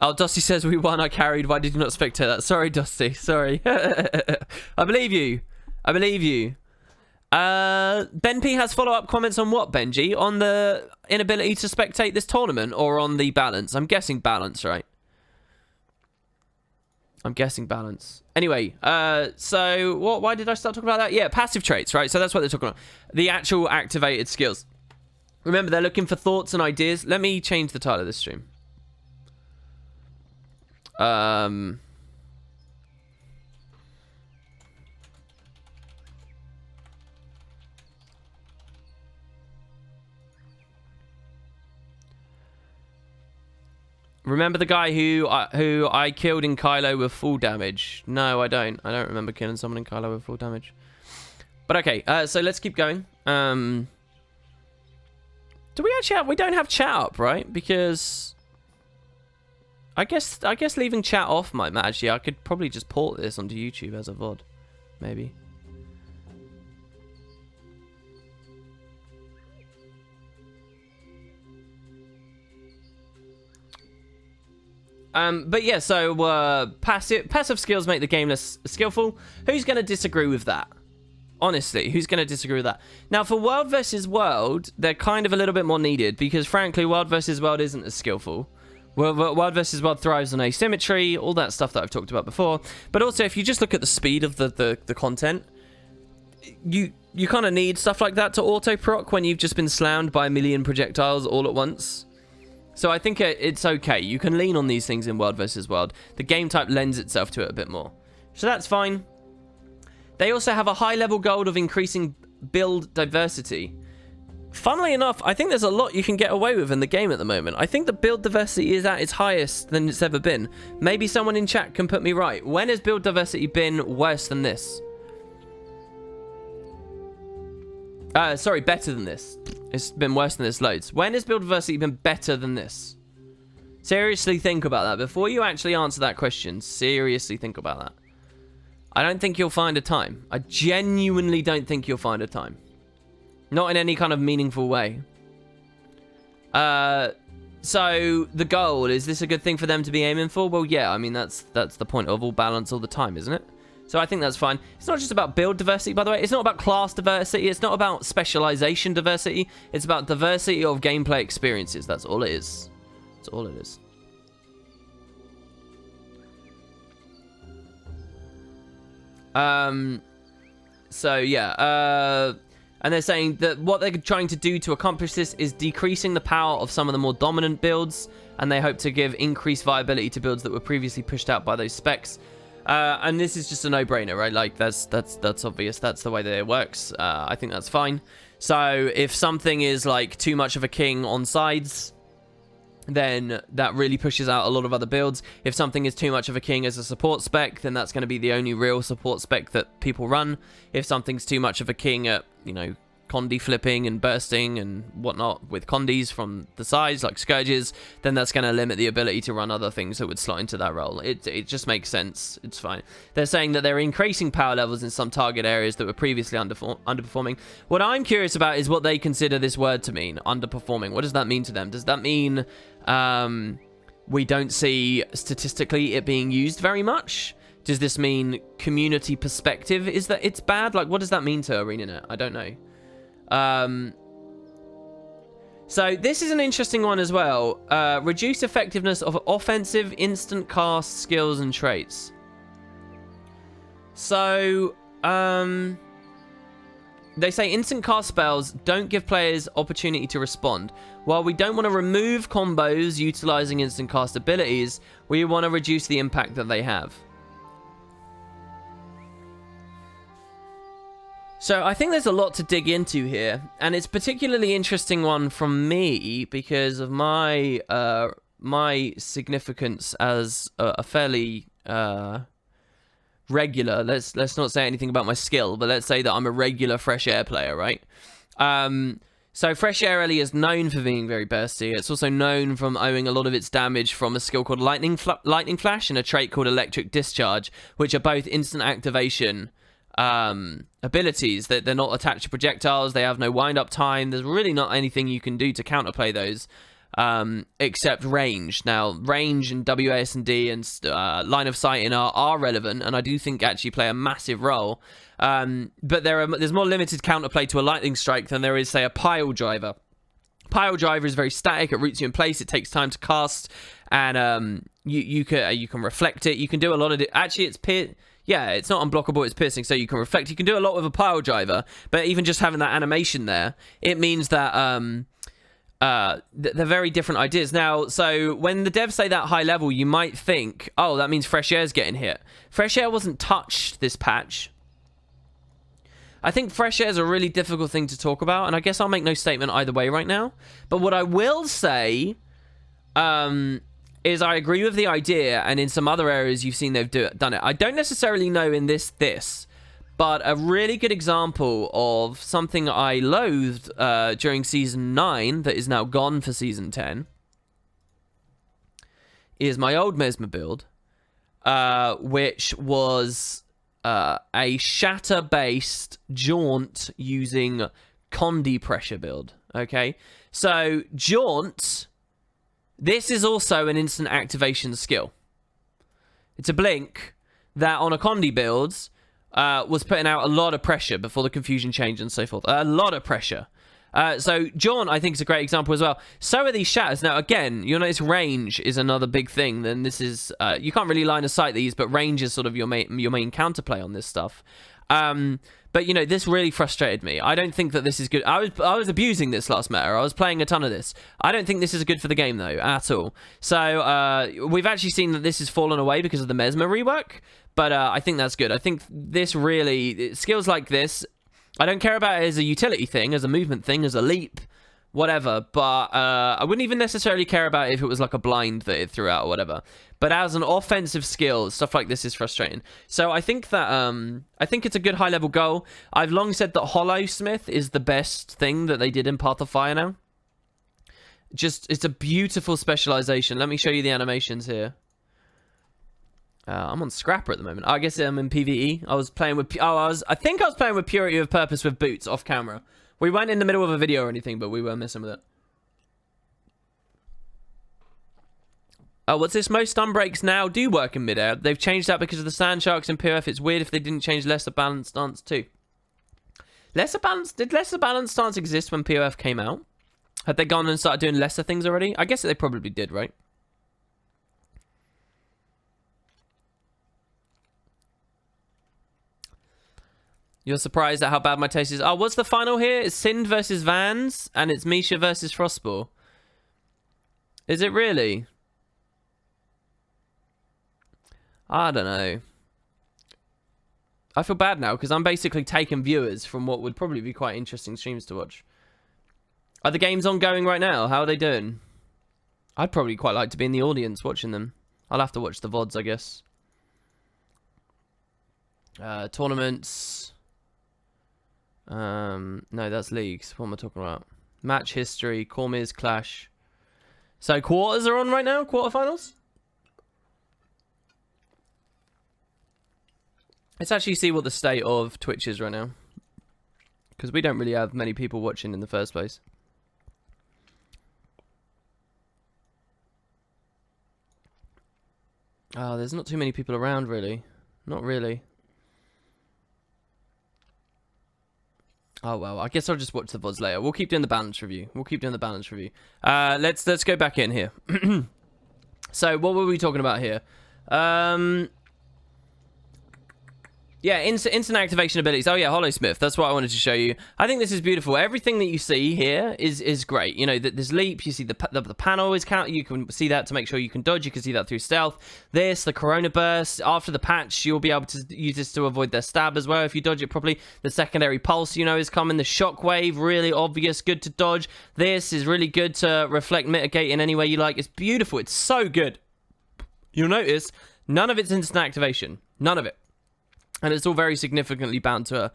Oh, Dusty says we won, I carried. Why did you not spectate that? Sorry, Dusty. Sorry. I believe you. I believe you. Ben P has follow-up comments on what, Benji? On the inability to spectate this tournament, or on the balance? I'm guessing balance, right? I'm guessing balance. Anyway, so why did I start talking about that? Yeah, passive traits, right? So that's what they're talking about. The actual activated skills. Remember, they're looking for thoughts and ideas. Let me change the title of this stream. Remember the guy who I killed in Kylo with full damage? No, I don't. I don't remember killing someone in Kylo with full damage. But okay, so let's keep going. Do we actually have... We don't have chat up, right? Because... I guess leaving chat off might matter. Actually, I could probably just port this onto YouTube as a VOD. Maybe. But yeah, so passive skills make the game less skillful. Who's going to disagree with that? Honestly, who's going to disagree with that? Now, for World versus World, they're kind of a little bit more needed because, frankly, World versus World isn't as skillful. World versus World thrives on asymmetry, all that stuff that I've talked about before. But also, if you just look at the speed of the content, you kind of need stuff like that to auto-proc when you've just been slammed by a million projectiles all at once. So I think it's okay. You can lean on these things in World versus World. The game type lends itself to it a bit more. So that's fine. They also have a high-level goal of increasing build diversity. Funnily enough, I think there's a lot you can get away with in the game at the moment. I think the build diversity is at its highest than it's ever been. Maybe someone in chat can put me right. When has build diversity been worse than this? Sorry, better than this. It's been worse than this loads. When has build diversity been better than this? Seriously think about that. Before you actually answer that question, seriously think about that. I don't think you'll find a time. I genuinely don't think you'll find a time. Not in any kind of meaningful way. So, the goal, is this a good thing for them to be aiming for? Well, yeah, I mean, that's the point of all balance all the time, isn't it? So I think that's fine. It's not just about build diversity, by the way. It's not about class diversity. It's not about specialization diversity. It's about diversity of gameplay experiences. That's all it is. That's all it is. So, yeah. And they're saying that what they're trying to do to accomplish this is decreasing the power of some of the more dominant builds, and they hope to give increased viability to builds that were previously pushed out by those specs. And this is just a no-brainer, right? Like, that's obvious. That's the way that it works. I think that's fine. So if something is, like, too much of a king on sides, then that really pushes out a lot of other builds. If something is too much of a king as a support spec, then that's going to be the only real support spec that people run. If something's too much of a king at, you know, Condi flipping and bursting and whatnot with Condis from the sides, like Scourges, then that's going to limit the ability to run other things that would slot into that role. It just makes sense. It's fine. They're saying that they're increasing power levels in some target areas that were previously underperforming. What I'm curious about is what they consider this word to mean, underperforming. What does that mean to them? Does that mean we don't see statistically it being used very much? Does this mean community perspective is that it's bad? Like, what does that mean to ArenaNet? I don't know. So this is an interesting one as well. Reduce effectiveness of offensive instant cast skills and traits. So, they say instant cast spells don't give players opportunity to respond. While we don't want to remove combos utilizing instant cast abilities, we want to reduce the impact that they have. So I think there's a lot to dig into here, and it's a particularly interesting one from me because of my my significance as a fairly regular. Let's not say anything about my skill, but let's say that I'm a regular Fresh Air player, right? So Fresh Air Ellie is known for being very bursty. It's also known from owing a lot of its damage from a skill called Lightning Flash and a trait called Electric Discharge, which are both instant activation abilities. That they're not attached to projectiles. They have no wind-up time. There's really not anything you can do to counterplay those except range. Now, range and WASD and line of sight in are relevant, and I do think actually play a massive role. But there's more limited counterplay to a lightning strike than there is, say, a pile driver. Pile driver is very static. It roots you in place. It takes time to cast, and you can reflect it. You can do a lot of it. Actually, it's not unblockable, it's piercing, so you can reflect. You can do a lot with a pile driver, but even just having that animation there, it means that they're very different ideas. Now, so when the devs say that high level, you might think, oh, that means Fresh Air's getting hit. Fresh Air wasn't touched this patch. I think Fresh Air is a really difficult thing to talk about, and I guess I'll make no statement either way right now. But what I will say is I agree with the idea, and in some other areas you've seen they've done it. I don't necessarily know in this, but a really good example of something I loathed during Season 9 that is now gone for Season 10 is my old Mesmer build, which was a shatter-based jaunt using Condi pressure build, okay? So, jaunt... This is also an instant activation skill. It's a blink that on a Condi builds was putting out a lot of pressure before the confusion change and so forth. A lot of pressure. So Jaunt, I think, is a great example as well. So are these shatters. Now, again, you'll notice range is another big thing. Then this is you can't really line of sight these, but range is sort of your main counterplay on this stuff. But, you know, this really frustrated me. I don't think that this is good. I was abusing this last meta. I was playing a ton of this. I don't think this is good for the game, though, at all. So, we've actually seen that this has fallen away because of the Mesmer rework. But I think that's good. I think this really... Skills like this, I don't care about it as a utility thing, as a movement thing, as a leap, whatever. But I wouldn't even necessarily care about it if it was like a blind that it threw out or whatever. But as an offensive skill, stuff like this is frustrating. So I think that I think it's a good high-level goal. I've long said that Hollow Smith is the best thing that they did in Path of Fire now. Just, it's a beautiful specialization. Let me show you the animations here. I'm on Scrapper at the moment. I guess I'm in PvE. I was playing with... I think I was playing with Purity of Purpose with boots off camera. We weren't in the middle of a video or anything, but we were messing with it. What's this? Most stun breaks now do work in midair. They've changed that because of the sand sharks in POF. It's weird if they didn't change lesser balanced stance too. Did lesser balanced stance exist when POF came out? Had they gone and started doing lesser things already? I guess they probably did, right? You're surprised at how bad my taste is. Oh, what's the final here? It's Sind versus Vans, and it's Misha versus Frostball. Is it really? I don't know. I feel bad now, because I'm basically taking viewers from what would probably be quite interesting streams to watch. Are the games ongoing right now? How are they doing? I'd probably quite like to be in the audience watching them. I'll have to watch the VODs, I guess. Tournaments... no, that's leagues. What am I talking about? Match history, Cormiers, Clash. So quarters are on right now? Quarterfinals? Let's actually see what the state of Twitch is right now. Because we don't really have many people watching in the first place. Oh, there's not too many people around, really. Not really. Oh, well, I guess I'll just watch the VODs later. We'll keep doing the balance review. Let's go back in here. So, what were we talking about here? Yeah, instant activation abilities. Oh yeah, Hollowsmith. That's what I wanted to show you. I think this is beautiful. Everything that you see here is great. You know, there's leap. You see the panel is count. You can see that to make sure you can dodge. You can see that through stealth. The Corona Burst. After the patch, you'll be able to use this to avoid their stab as well if you dodge it properly. The secondary pulse, you know, is coming. The shockwave, really obvious, good to dodge. This is really good to reflect, mitigate in any way you like. It's beautiful. It's so good. You'll notice none of it's instant activation. None of it. And it's all very significantly bound to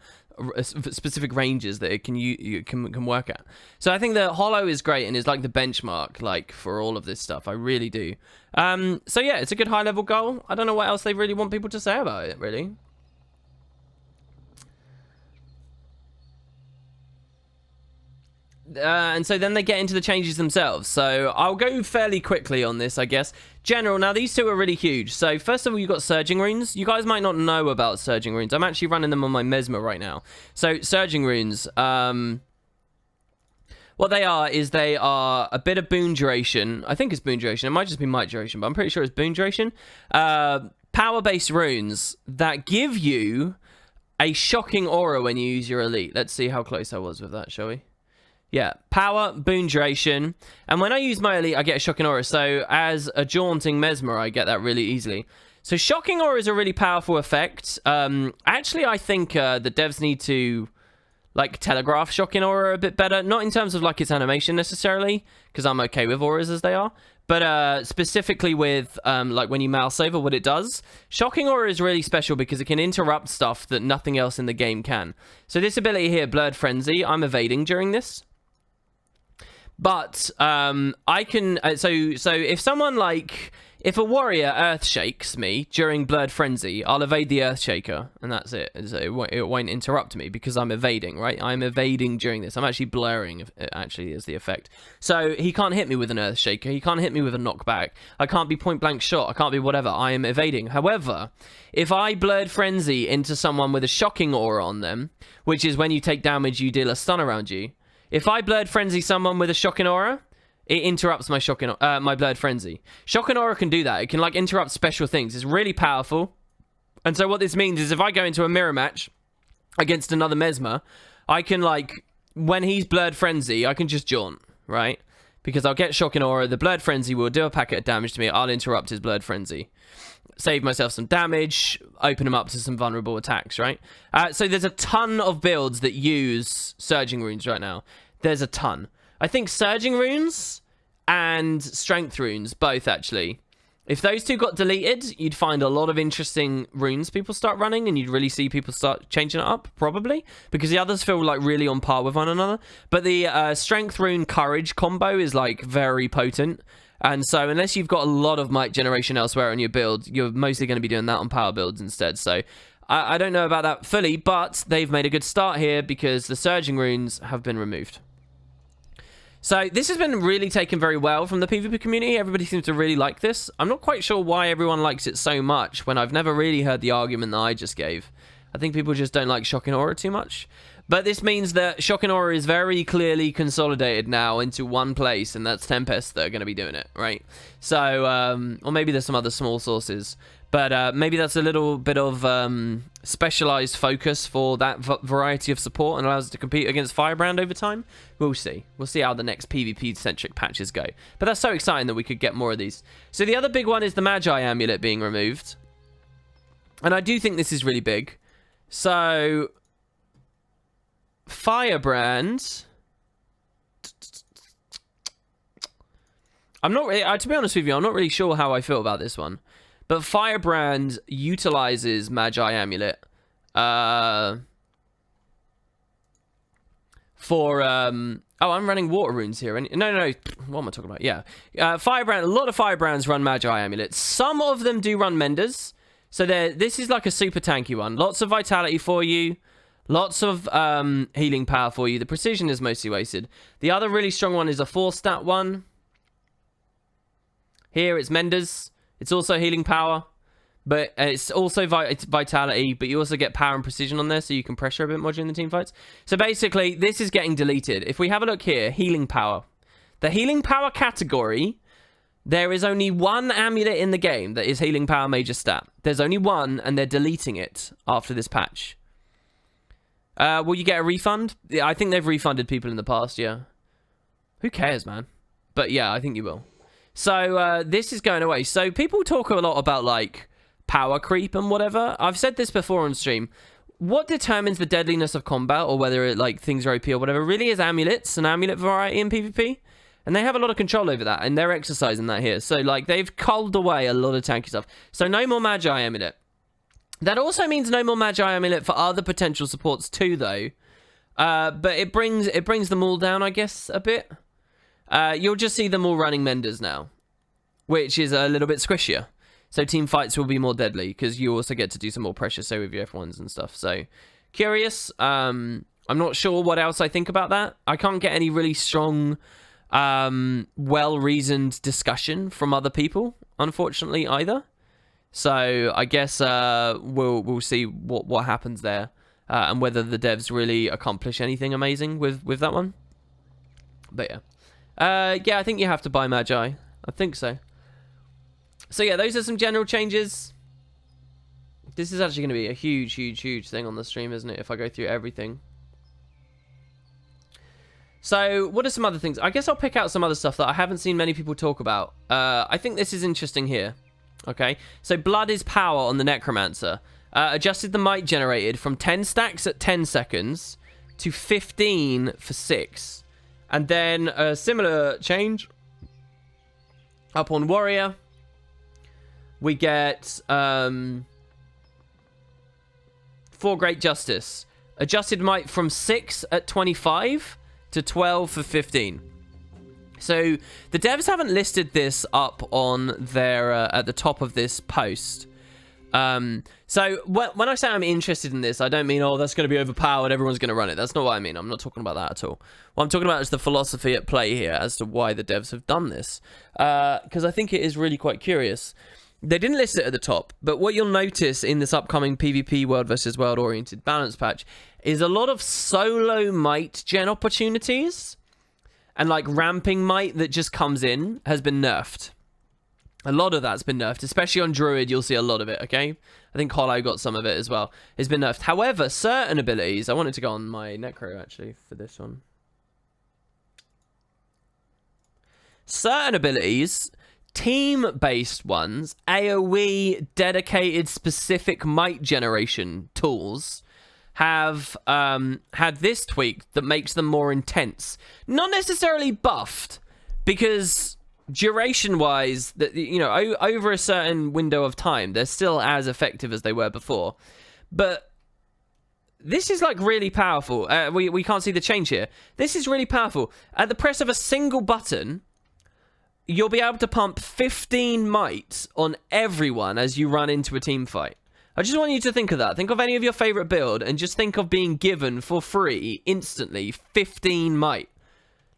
specific ranges that it can work at. So I think that Hollow is great and is like the benchmark, like, for all of this stuff. I really do. So yeah, it's a good high-level goal. I don't know what else they really want people to say about it, really. And so then they get into the changes themselves. So I'll go fairly quickly on this, I guess. General, now these two are really huge. So first of all, you've got Surging Runes. You guys might not know about Surging Runes. I'm actually running them on my Mesmer right now. So Surging Runes, what they are is they are a bit of boon duration. I think it's boon duration. It might just be might duration, but I'm pretty sure it's boon duration. Power-based runes that give you a shocking aura when you use your elite. Let's see how close I was with that, shall we? Yeah, power, boon duration, and when I use my elite, I get a shocking aura. So as a jaunting Mesmer, I get that really easily. So shocking aura is a really powerful effect. Actually, I think the devs need to like telegraph shocking aura a bit better. Not in terms of like its animation necessarily, because I'm okay with auras as they are, but specifically with like when you mouse over what it does. Shocking aura is really special because it can interrupt stuff that nothing else in the game can. So this ability here, Blurred Frenzy, I'm evading during this. But I can so if someone like if a warrior earth shakes me during Blurred Frenzy, I'll evade the earth shaker, and that's it. So it won't interrupt me because I'm evading, right? I'm evading during this. I'm actually blurring. Actually, is the effect. So he can't hit me with an earth shaker. He can't hit me with a knockback. I can't be point blank shot. I can't be whatever. I am evading. However, if I Blurred Frenzy into someone with a shocking aura on them, which is when you take damage, you deal a stun around you. If I Blurred Frenzy someone with a shocking aura, it interrupts my my Blurred Frenzy. Shocking aura can do that. It can like interrupt special things. It's really powerful. And so what this means is if I go into a mirror match against another Mesmer, I can like, when he's Blurred Frenzy, I can just jaunt, right? Because I'll get shocking aura, the Blurred Frenzy will do a packet of damage to me, I'll interrupt his Blurred Frenzy. Save myself some damage, open him up to some vulnerable attacks, right? So there's a ton of builds that use Surging Runes right now. There's a ton. I think Surging Runes and Strength Runes, both actually. If those two got deleted, you'd find a lot of interesting runes people start running, and you'd really see people start changing it up, probably, because the others feel like really on par with one another. But the Strength Rune Courage combo is like very potent. And so unless you've got a lot of might generation elsewhere in your build, you're mostly going to be doing that on power builds instead. So I don't know about that fully, but they've made a good start here because the Surging Runes have been removed. So this has been really taken very well from the PvP community. Everybody seems to really like this. I'm not quite sure why everyone likes it so much when I've never really heard the argument that I just gave. I think people just don't like Shocking Aura too much. But this means that Shocking Aura is very clearly consolidated now into one place, and that's Tempest that are going to be doing it, right? So, or maybe there's some other small sources. But maybe that's a little bit of specialized focus for that variety of support and allows us to compete against Firebrand over time. We'll see. We'll see how the next PvP-centric patches go. But that's so exciting that we could get more of these. So the other big one is the Magi Amulet being removed. And I do think this is really big. So Firebrand, I'm not really, to be honest with you, I'm not really sure how I feel about this one. But Firebrand utilizes Magi Amulet for oh, I'm running water runes here. No, what am I talking about? Yeah, Firebrand. A lot of Firebrands run Magi Amulets. Some of them do run Menders. So this is like a super tanky one. Lots of vitality for you. Lots of healing power for you. The precision is mostly wasted. The other really strong one is a 4-stat one. Here it's Menders. It's also healing power, but it's also it's vitality, but you also get power and precision on there, so you can pressure a bit more during the team fights. So basically, this is getting deleted. If we have a look here, healing power. The healing power category There is only one amulet in the game that is healing power major stat. There's only one, and they're deleting it after this patch. Will you get a refund? Yeah, I think they've refunded people in the past, yeah. Who cares, man? But yeah, I think you will. So this is going away. So people talk a lot about like power creep and whatever. I've said this before on stream. What determines the deadliness of combat, or whether it, like things are OP or whatever, really is amulets and amulet variety in PvP. And they have a lot of control over that, and they're exercising that here. So like they've culled away a lot of tanky stuff. So no more Magi amulet. That also means no more Magi amulet for other potential supports too, though. But it brings them all down, I guess, a bit. You'll just see them all running Menders now, which is a little bit squishier. So team fights will be more deadly, because you also get to do some more pressure, so with your F1s and stuff. So, curious. I'm not sure what else I think about that. I can't get any really strong, well-reasoned discussion from other people, unfortunately, either. So, I guess we'll see what happens there, and whether the devs really accomplish anything amazing with that one. But yeah. Yeah, I think you have to buy Magi. I think so. So yeah, those are some general changes. This is actually going to be a huge, huge, huge thing on the stream, isn't it? If I go through everything. So what are some other things? I guess I'll pick out some other stuff that I haven't seen many people talk about. I think this is interesting here. Okay, so Blood is power on the Necromancer. Adjusted the might generated from 10 stacks at 10 seconds to 15 for 6. And then a similar change up on Warrior. We get 4 Great Justice. Adjusted might from 6 at 25 to 12 for 15. So the devs haven't listed this up on their at the top of this post. So when I say I'm interested in this, I don't mean, oh, that's going to be overpowered, everyone's going to run it. That's not what I mean. I'm not talking about that at all. What I'm talking about is the philosophy at play here as to why the devs have done this. Because I think it is really quite curious. They didn't list it at the top, but what you'll notice in this upcoming PvP world versus world oriented balance patch is a lot of solo might gen opportunities, and like ramping might that just comes in has been nerfed. A lot of that's been nerfed, especially on Druid. You'll see a lot of it, okay? I think Hollow got some of it as well. It's been nerfed. However, certain abilities... I wanted to go on my Necro, actually, for this one. Certain abilities, team-based ones, AoE, dedicated, specific might generation tools, have had this tweak that makes them more intense. Not necessarily buffed, because... duration-wise, that, you know, over a certain window of time, they're still as effective as they were before. But this is, like, really powerful. We can't see the change here. This is really powerful. At the press of a single button, you'll be able to pump 15 might on everyone as you run into a team fight. I just want you to think of that. Think of any of your favorite build, and just think of being given for free, instantly, 15 might.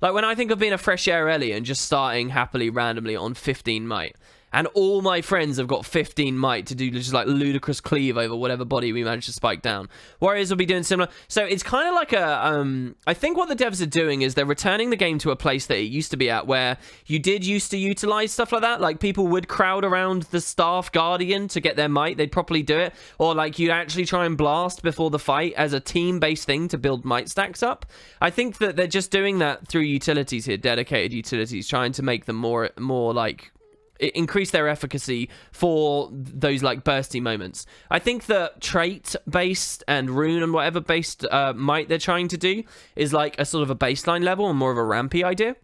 Like, when I think of being a fresh air Ellie and just starting happily randomly on 15 might, and all my friends have got 15 might to do just like ludicrous cleave over whatever body we manage to spike down. Warriors will be doing similar. So it's kind of like a, I think what the devs are doing is they're returning the game to a place that it used to be at, where you did used to utilize stuff like that. Like, people would crowd around the staff guardian to get their might. They'd properly do it. Or like, you'd actually try and blast before the fight as a team-based thing to build might stacks up. I think that they're just doing that through utilities here, dedicated utilities, trying to make them more like, increase their efficacy for those like bursty moments. I think the trait based and rune and whatever based might they're trying to do is like a sort of a baseline level and more of a rampy idea.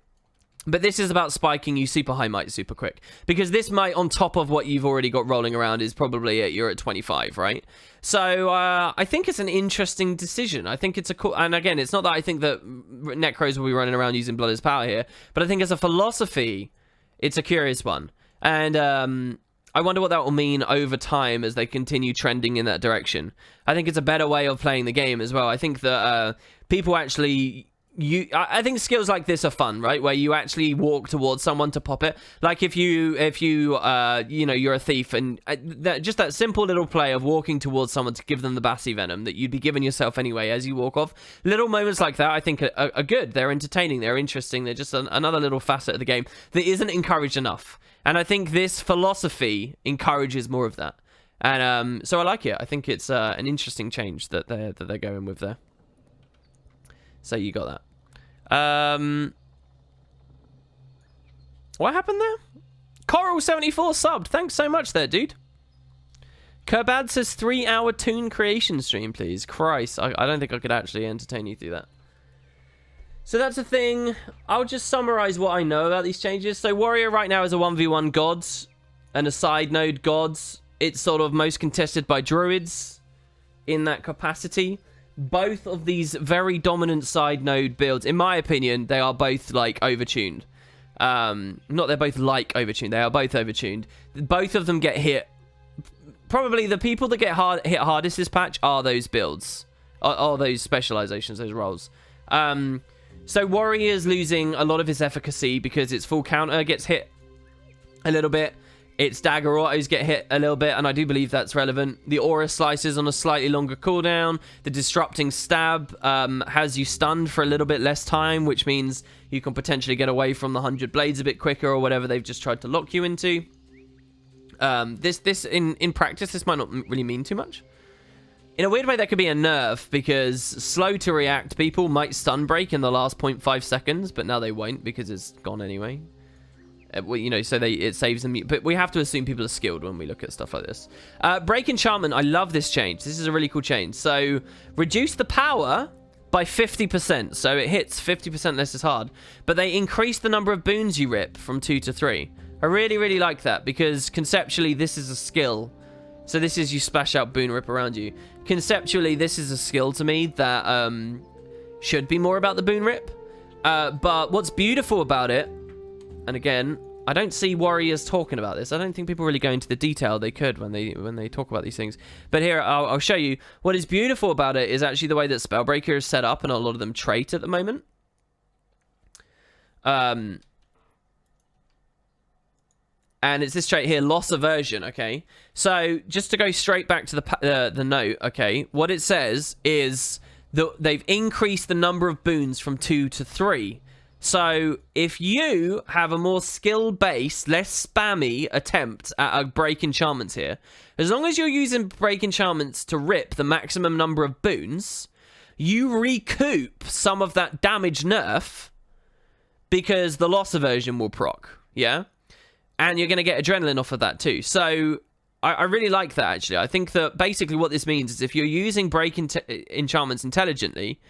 But this is about spiking you super high might super quick, because this might on top of what you've already got rolling around is probably you're at 25, right? So I think it's an interesting decision. I think it's a cool, and again, it's not that I think that Necros will be running around using blood as power here, but I think as a philosophy, it's a curious one. And I wonder what that will mean over time as they continue trending in that direction. I think it's a better way of playing the game as well. I think that people actually I think skills like this are fun, right? Where you actually walk towards someone to pop it. Like if you you're a thief and just that simple little play of walking towards someone to give them the Bassy Venom that you'd be giving yourself anyway as you walk off. Little moments like that I think are good. They're entertaining. They're interesting. They're just another little facet of the game that isn't encouraged enough. And I think this philosophy encourages more of that. And so I like it. I think it's an interesting change that they're going with there. So you got that. What happened there? Coral74 subbed. Thanks so much there, dude. Kerbad says 3-hour toon creation stream, please. Christ, I don't think I could actually entertain you through that. So that's a thing. I'll just summarize what I know about these changes. So Warrior right now is a 1v1 gods and a side node gods. It's sort of most contested by Druids in that capacity. Both of these very dominant side node builds, in my opinion, they are both like overtuned. They're both like overtuned. They are both overtuned. Both of them get hit. Probably the people that get hit hardest this patch are those builds, or those specializations, those roles. So Warrior's losing a lot of his efficacy because its full counter gets hit a little bit. Its dagger autos get hit a little bit, and I do believe that's relevant. The aura slices on a slightly longer cooldown. The disrupting stab has you stunned for a little bit less time, which means you can potentially get away from the 100 blades a bit quicker or whatever they've just tried to lock you into. This in practice, this might not really mean too much. In a weird way, that could be a nerf, because slow to react people might stun break in the last 0.5 seconds, but now they won't because it's gone anyway. So it saves them. But we have to assume people are skilled when we look at stuff like this. Break Enchantment, I love this change. This is a really cool change. So reduce the power by 50%. So it hits 50% less as hard. But they increase the number of boons you rip from 2 to 3. I really, really like that, because conceptually this is a skill. So this is you splash out boon rip around you. Conceptually, this is a skill to me that should be more about the boon rip. But what's beautiful about it, and again, I don't see Warriors talking about this. I don't think people really go into the detail they could when they talk about these things. But here, I'll show you. What is beautiful about it is actually the way that Spellbreaker is set up, and a lot of them trait at the moment. And it's this trait here, Loss Aversion, okay? So, just to go straight back to the note, okay? What it says is that they've increased the number of boons from 2 to 3. So, if you have a more skill-based, less spammy attempt at a break enchantments here, as long as you're using break enchantments to rip the maximum number of boons, you recoup some of that damage nerf because the loss aversion will proc, yeah? And you're going to get adrenaline off of that too. So, I really like that, actually. I think that basically what this means is if you're using break enchantments intelligently,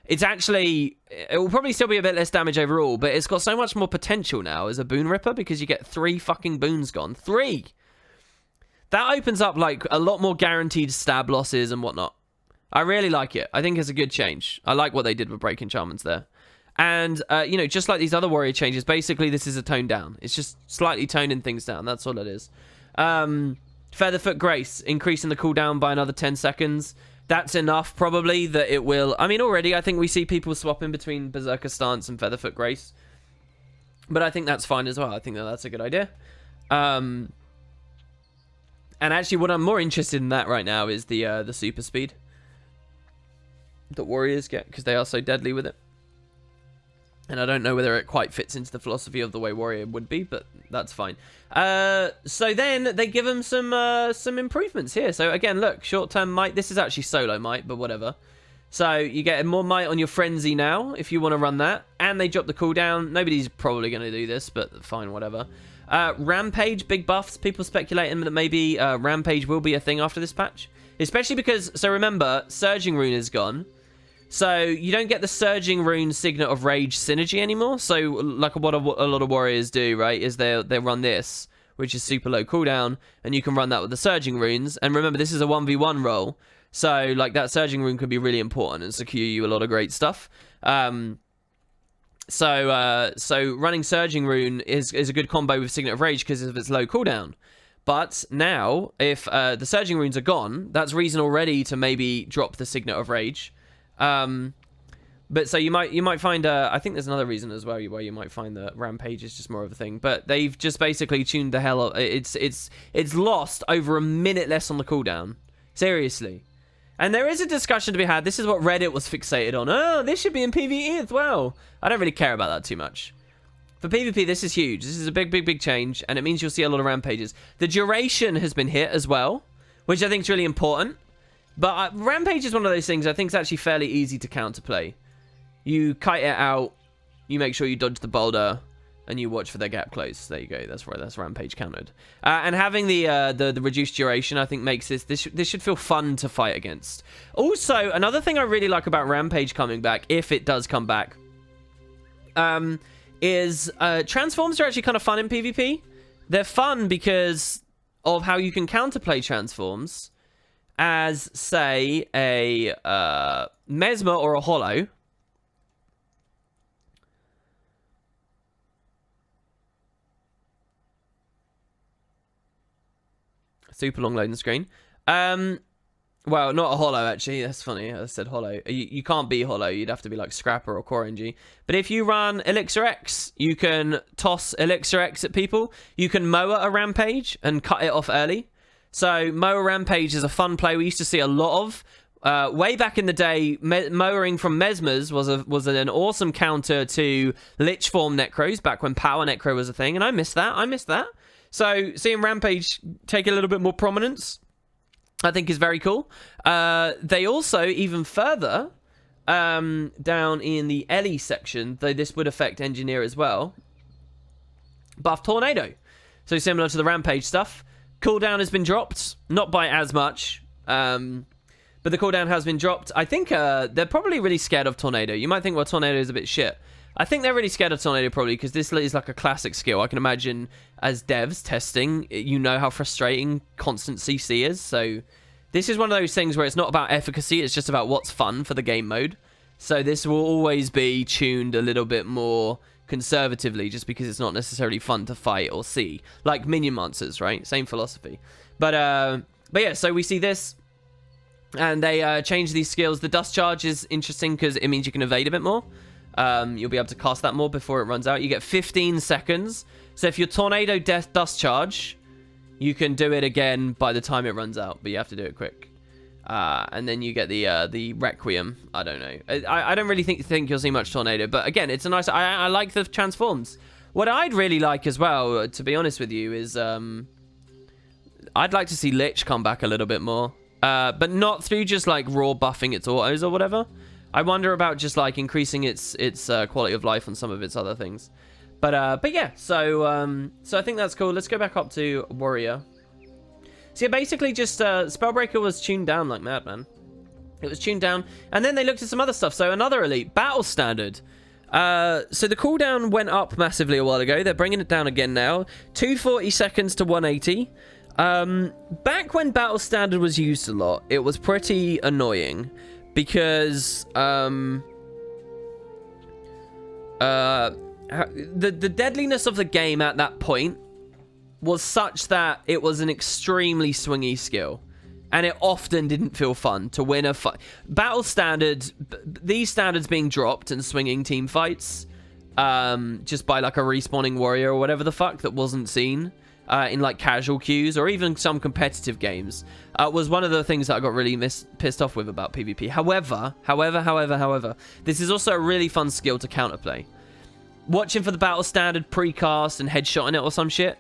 it's actually, it will probably still be a bit less damage overall, but it's got so much more potential now as a boon ripper because you get 3 fucking boons gone. 3! That opens up, like, a lot more guaranteed stab losses and whatnot. I really like it. I think it's a good change. I like what they did with break enchantments there. And, just like these other warrior changes, basically this is a tone down. It's just slightly toning things down. That's all it is. Featherfoot Grace, increasing the cooldown by another 10 seconds. That's enough, probably, that it will... I mean, already, I think we see people swapping between Berserker Stance and Featherfoot Grace. But I think that's fine as well. I think that that's a good idea. And actually, what I'm more interested in that right now is the super speed that warriors get, because they are so deadly with it. And I don't know whether it quite fits into the philosophy of the way warrior would be, but that's fine. So then they give them some improvements here. So again, look, short-term might. This is actually solo might, but whatever. So you get more might on your frenzy now if you want to run that, and they drop the cooldown. Nobody's probably going to do this, but fine, whatever. Rampage, big buffs. People speculating that maybe Rampage will be a thing after this patch, especially because, so remember, Surging Rune is gone. So you don't get the Surging Rune Signet of Rage synergy anymore. So like what a lot of warriors do, right, is they run this, which is super low cooldown, and you can run that with the Surging Runes. And remember, this is a 1v1 role, so like that Surging Rune could be really important and secure you a lot of great stuff. So running Surging Rune is a good combo with Signet of Rage because of its low cooldown. But now, if the Surging Runes are gone, that's reason already to maybe drop the Signet of Rage. But so you might find I think there's another reason as well where you might find that Rampage is just more of a thing. But they've just basically tuned the hell up. It's lost over a minute less on the cooldown. Seriously. And there is a discussion to be had. This is what Reddit was fixated on. Oh, this should be in PvE as well. I don't really care about that too much. For PvP, this is huge. This is a big change, and it means you'll see a lot of Rampages. The duration has been hit as well, which I think is really important. But Rampage is one of those things I think is actually fairly easy to counterplay. You kite it out, you make sure you dodge the boulder, and you watch for their gap close. There you go. That's right. That's Rampage countered. And having the reduced duration, I think, makes this should feel fun to fight against. Also, another thing I really like about Rampage coming back, if it does come back, is transforms are actually kind of fun in PvP. They're fun because of how you can counterplay transforms as, say, a Mesmer or a Hollow. Super long loading screen. Well, not a Hollow, actually. That's funny. I said Hollow. You can't be Hollow. You'd have to be like Scrapper or Core NG. But if you run Elixir X, you can toss Elixir X at people. You can mower a Rampage and cut it off early. So mower Rampage is a fun play we used to see a lot of. Way back in the day, mowering from Mesmers was an awesome counter to Lich Form Necros, back when Power Necro was a thing. And I missed that. So seeing Rampage take a little bit more prominence, I think, is very cool. They also, even further, down in the Ellie section, though this would affect Engineer as well, buff Tornado. So similar to the Rampage stuff. Cooldown has been dropped, not by as much, but the cooldown has been dropped. I think they're probably really scared of Tornado. You might think, well, Tornado is a bit shit. I think they're really scared of Tornado probably because this is like a classic skill. I can imagine as devs testing, you know how frustrating constant CC is. So this is one of those things where it's not about efficacy. It's just about what's fun for the game mode. So this will always be tuned a little bit more conservatively just because it's not necessarily fun to fight or see. Like minion monsters, right? Same philosophy. But yeah, so we see this. And they change these skills. The dust charge is interesting because it means you can evade a bit more. You'll be able to cast that more before it runs out. You get 15 seconds. So if your Tornado Dust Charge, you can do it again by the time it runs out. But you have to do it quick. And then you get the Requiem. I don't know. I don't really think you'll see much Tornado. But again, it's a nice... I like the transforms. What I'd really like as well, to be honest with you, is... I'd like to see Lich come back a little bit more. But not through just like raw buffing its autos or whatever. I wonder about just like increasing its quality of life on some of its other things. But yeah, so I think that's cool. Let's go back up to Warrior. So yeah, basically just Spellbreaker was tuned down like mad, man. It was tuned down, and then they looked at some other stuff. So another elite, Battle Standard. So the cooldown went up massively a while ago. They're bringing it down again now. 240 seconds to 180. Back when Battle Standard was used a lot, it was pretty annoying. Because the deadliness of the game at that point was such that it was an extremely swingy skill, and it often didn't feel fun to win a fight. Battle standard, these standards being dropped and swinging team fights, just by like a respawning warrior or whatever the fuck that wasn't seen. In like casual queues or even some competitive games, was one of the things that I got really pissed off with about PvP. However, this is also a really fun skill to counterplay. Watching for the battle standard precast and headshotting it or some shit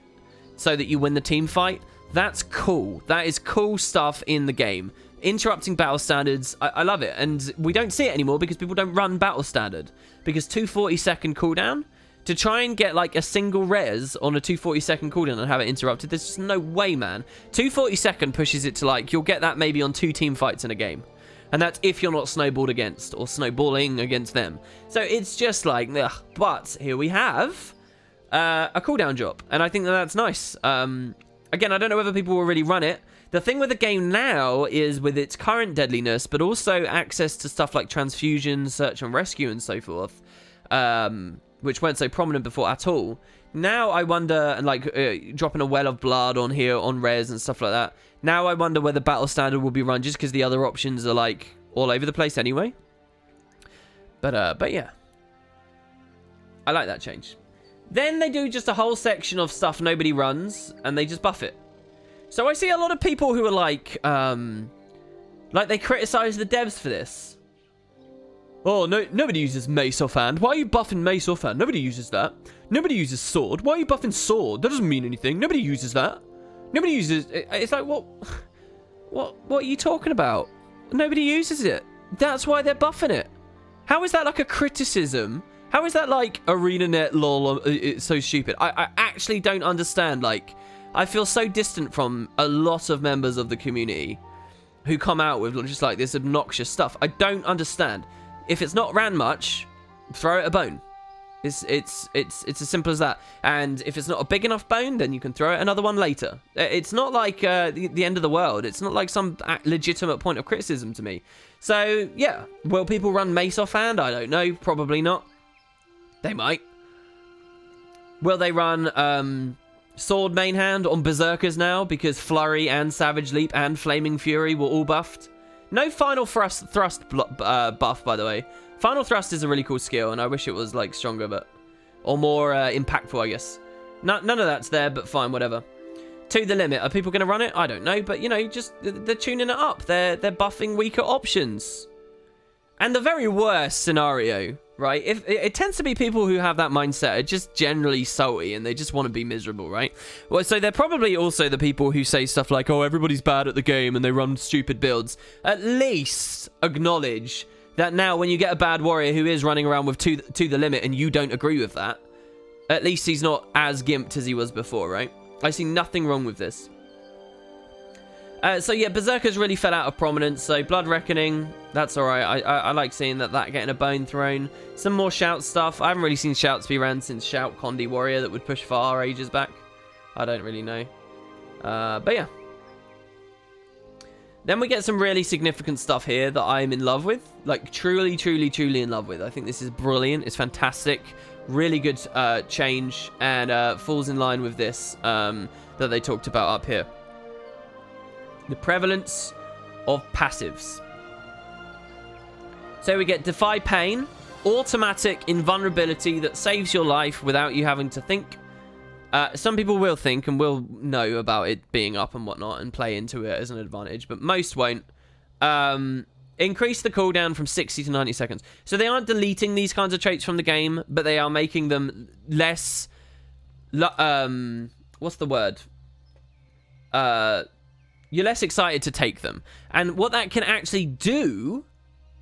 so that you win the team fight, that's cool. That is cool stuff in the game. Interrupting battle standards, I love it. And we don't see it anymore because people don't run battle standard. Because 240-second cooldown, to try and get like a single res on a 240-second cooldown and have it interrupted, there's just no way, man. 240-second pushes it to like, you'll get that maybe on 2 team fights in a game. And that's if you're not snowballed against or snowballing against them. So it's just like, ugh. But here we have a cooldown drop. And I think that that's nice. Again, I don't know whether people will really run it. The thing with the game now is with its current deadliness, but also access to stuff like transfusion, search and rescue and so forth, which weren't so prominent before at all. Now I wonder, like, dropping a well of blood on here, on res and stuff like that. Now I wonder whether battle standard will be run just because the other options are, like, all over the place anyway. But yeah. I like that change. Then they do just a whole section of stuff nobody runs, and they just buff it. So I see a lot of people who are like they criticize the devs for this. Oh, no, nobody uses Mace Offhand. Why are you buffing Mace Offhand? Nobody uses that. Nobody uses Sword. Why are you buffing Sword? That doesn't mean anything. Nobody uses that. Nobody uses... It's like, what are you talking about? Nobody uses it. That's why they're buffing it. How is that like a criticism? How is that like ArenaNet lol? It's so stupid. I actually don't understand. Like, I feel so distant from a lot of members of the community who come out with just like this obnoxious stuff. I don't understand. If it's not ran much, throw it a bone. It's as simple as that. And if it's not a big enough bone, then you can throw it another one later. It's not like the end of the world. It's not like some legitimate point of criticism to me. So yeah, will people run Mace Offhand? I don't know. Probably not. They might. Will they run Sword main hand on Berserkers now because Flurry and Savage Leap and Flaming Fury were all buffed? No Final Thrust buff, by the way. Final Thrust is a really cool skill, and I wish it was like stronger, or more impactful, I guess. None of that's there, but fine, whatever. To the limit. Are people going to run it? I don't know, but you know, just they're tuning it up. They're buffing weaker options. And the very worst scenario, right? If it tends to be people who have that mindset are just generally salty and they just want to be miserable, right? Well, so they're probably also the people who say stuff like, oh, everybody's bad at the game and they run stupid builds. At least acknowledge that now when you get a bad warrior who is running around with to the limit and you don't agree with that, at least he's not as gimped as he was before, right? I see nothing wrong with this. So yeah, Berserkers really fell out of prominence, so Blood Reckoning, that's alright. I like seeing that getting a bone thrown. Some more Shout stuff. I haven't really seen Shouts be ran since Shout Condi Warrior that would push far ages back. I don't really know. But yeah. Then we get some really significant stuff here that I'm in love with. Like, truly, truly, truly in love with. I think this is brilliant. It's fantastic. Really good change, and falls in line with this that they talked about up here. The prevalence of passives. So we get Defy Pain, automatic invulnerability that saves your life without you having to think. Some people will think and will know about it being up and whatnot and play into it as an advantage, but most won't. Increase the cooldown from 60 to 90 seconds. So they aren't deleting these kinds of traits from the game, but they are making them less... what's the word? You're less excited to take them. And what that can actually do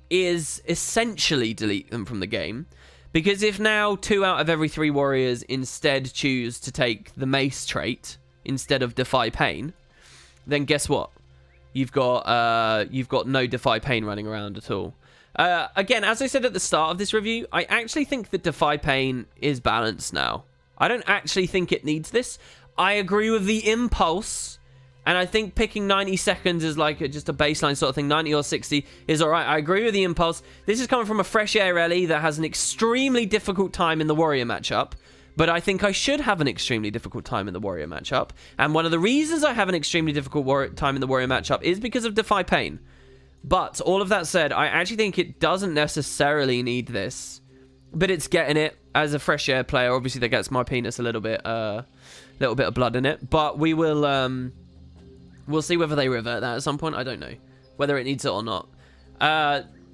is essentially delete them from the game. Because if now 2 out of every 3 warriors instead choose to take the Mace trait instead of Defy Pain, then guess what? You've got no Defy Pain running around at all. Again, as I said at the start of this review, I actually think that Defy Pain is balanced now. I don't actually think it needs this. I agree with the impulse. And I think picking 90 seconds is like just a baseline sort of thing. 90 or 60 is alright. I agree with the impulse. This is coming from a Fresh Air Ellie that has an extremely difficult time in the warrior matchup. But I think I should have an extremely difficult time in the warrior matchup. And one of the reasons I have an extremely difficult time in the warrior matchup is because of Defy Pain. But all of that said, I actually think it doesn't necessarily need this. But it's getting it as a Fresh Air player. Obviously, that gets my penis a little bit of blood in it. But we will... We'll see whether they revert that at some point. I don't know whether it needs it or not.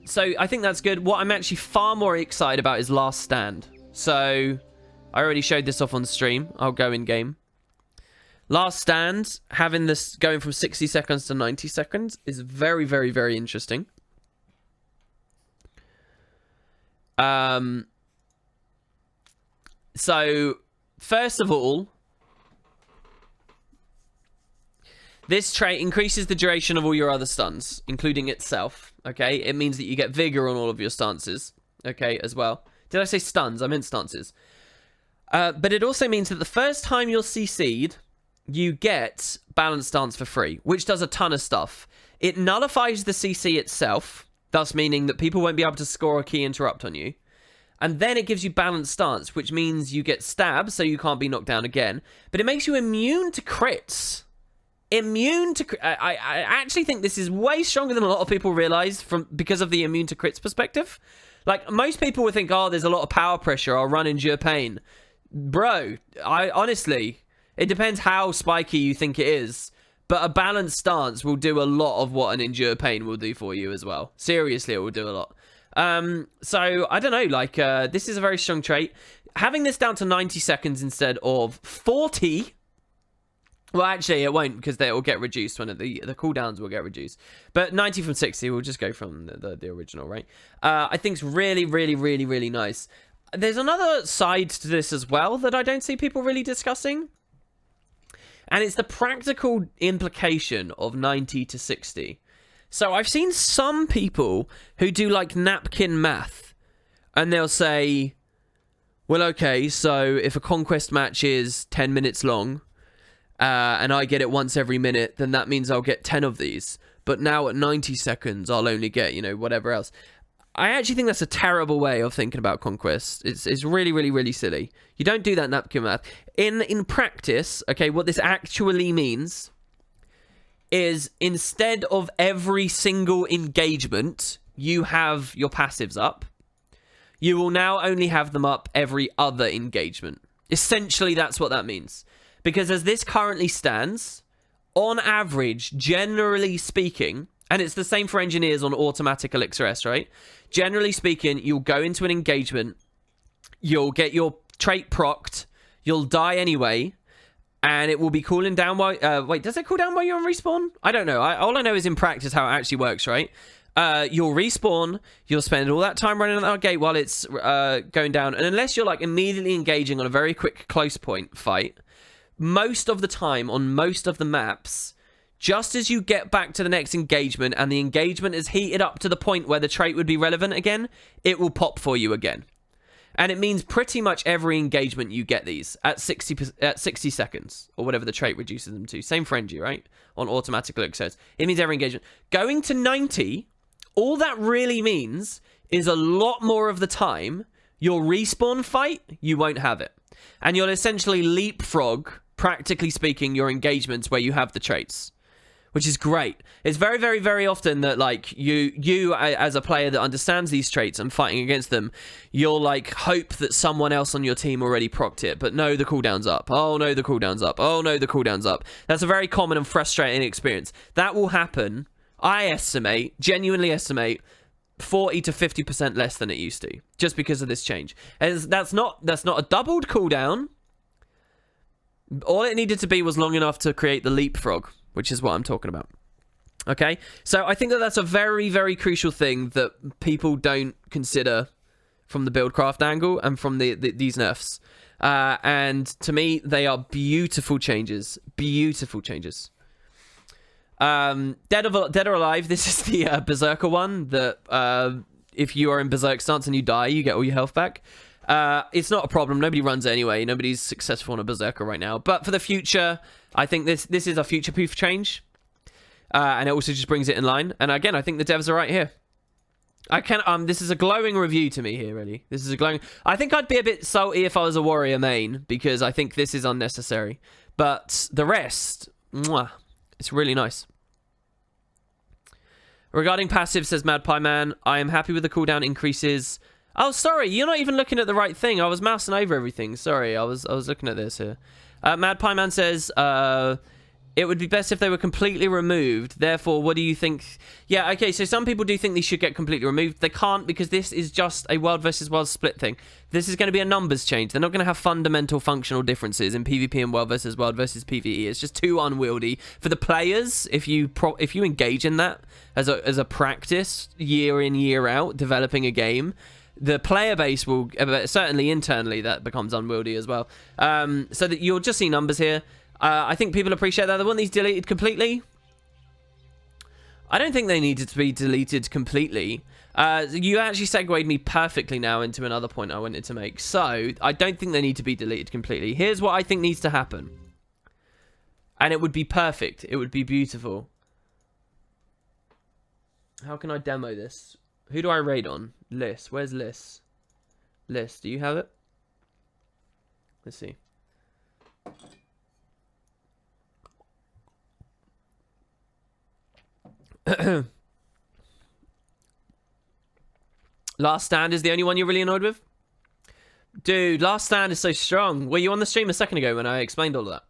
So I think that's good. What I'm actually far more excited about is Last Stand. So I already showed this off on stream. I'll go in game. Last Stand, having this going from 60 seconds to 90 seconds is very, very, very interesting. So first of all, this trait increases the duration of all your other stuns, including itself, okay? It means that you get vigor on all of your stances, okay, as well. Did I say stuns? I meant stances. But it also means that the first time you're CC'd, you get Balanced Stance for free, which does a ton of stuff. It nullifies the CC itself, thus meaning that people won't be able to score a key interrupt on you. And then it gives you Balanced Stance, which means you get stabbed, so you can't be knocked down again. But it makes you immune to crits. Immune to... I actually think this is way stronger than a lot of people realize because of the immune to crits perspective. Like, most people would think, oh, there's a lot of power pressure, I'll run Endure Pain. Bro, I honestly, it depends how spiky you think it is. But a balanced stance will do a lot of what an Endure Pain will do for you as well. Seriously, it will do a lot. So, I don't know, like, this is a very strong trait. Having this down to 90 seconds instead of 40... Well, actually, it won't, because they will get reduced when the cooldowns will get reduced. But 90 from 60, we'll just go from the original, right? I think it's really, really, really, really nice. There's another side to this as well that I don't see people really discussing. And it's the practical implication of 90 to 60. So I've seen some people who do like napkin math. And they'll say, well, okay, so if a conquest match is 10 minutes long, and I get it once every minute, then that means I'll get 10 of these. But now at 90 seconds, I'll only get, you know, whatever else. I actually think that's a terrible way of thinking about conquest. It's really, really, really silly. You don't do that napkin math. In practice, okay, what this actually means is instead of every single engagement, you have your passives up. You will now only have them up every other engagement. Essentially, that's what that means. Because as this currently stands, on average, generally speaking, and it's the same for engineers on automatic Elixir S, right? Generally speaking, you'll go into an engagement, you'll get your trait procced, you'll die anyway, and it will be cooling down while... wait, does it cool down while you're on respawn? I don't know. All I know is in practice how it actually works, right? You'll respawn, you'll spend all that time running at that gate while it's going down, and unless you're like immediately engaging on a very quick close point fight, most of the time on most of the maps, just as you get back to the next engagement and the engagement is heated up to the point where the trait would be relevant again, it will pop for you again. And it means pretty much every engagement you get these at 60 seconds, or whatever the trait reduces them to. Same for Engie, right? On automatic elixirs. It means every engagement. Going to 90, all that really means is a lot more of the time, your respawn fight, you won't have it. And you'll essentially leapfrog, practically speaking, your engagements where you have the traits. Which is great. It's very, very, very often that, like, you as a player that understands these traits and fighting against them, you'll, like, hope that someone else on your team already procced it. But no, the cooldown's up. Oh, no, the cooldown's up. Oh, no, the cooldown's up. That's a very common and frustrating experience. That will happen, I estimate, genuinely estimate, 40 to 50% less than it used to. Just because of this change. And that's not a doubled cooldown. All it needed to be was long enough to create the leapfrog, which is what I'm talking about. Okay? So I think that that's a very, very crucial thing that people don't consider from the buildcraft angle and from these nerfs. And to me, they are beautiful changes. Beautiful changes. Dead or Alive, this is the Berserker one that if you are in Berserk stance and you die, you get all your health back. It's not a problem. Nobody runs it anyway. Nobody's successful on a Berserker right now. But for the future, I think this is a future-proof change. And it also just brings it in line. And again, I think the devs are right here. This is a glowing review to me here, really. This is a glowing... I think I'd be a bit salty if I was a warrior main, because I think this is unnecessary. But the rest, mwah, it's really nice. Regarding passive, says Mad Pie Man, I am happy with the cooldown increases... Oh, sorry, you're not even looking at the right thing. I was mousing over everything. Sorry, I was looking at this here. Mad Pie Man says, it would be best if they were completely removed. Therefore, what do you think? Yeah, okay, so some people do think they should get completely removed. They can't, because this is just a world versus world split thing. This is going to be a numbers change. They're not going to have fundamental functional differences in PvP and world versus PvE. It's just too unwieldy. For the players, if you engage in that as a practice, year in, year out, developing a game... The player base will, certainly internally, that becomes unwieldy as well. So that you'll just see numbers here. I think people appreciate that. They want these deleted completely. I don't think they needed to be deleted completely. You actually segued me perfectly now into another point I wanted to make. So, I don't think they need to be deleted completely. Here's what I think needs to happen. And it would be perfect. It would be beautiful. How can I demo this? Who do I raid on? Liss. Where's Liss? Liss, do you have it? Let's see. Last Stand is the only one you're really annoyed with? Dude, Last Stand is so strong. Were you on the stream a second ago when I explained all of that?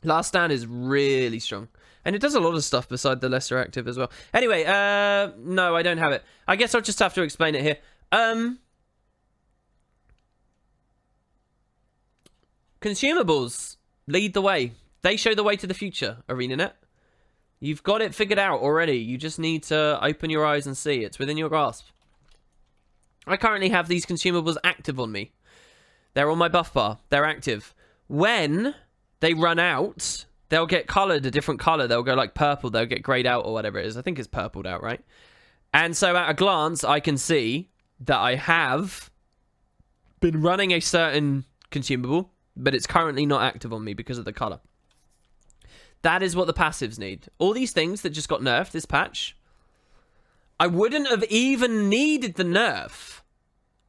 Last Stand is really strong. And it does a lot of stuff beside the lesser active as well. Anyway, no, I don't have it. I guess I'll just have to explain it here. Consumables lead the way. They show the way to the future, ArenaNet. You've got it figured out already. You just need to open your eyes and see. It's within your grasp. I currently have these consumables active on me. They're on my buff bar. They're active. When they run out, they'll get colored a different color. They'll go like purple. They'll get grayed out or whatever it is. I think it's purpled out, right? And so at a glance, I can see that I have been running a certain consumable, but it's currently not active on me because of the color. That is what the passives need. All these things that just got nerfed this patch, I wouldn't have even needed the nerf.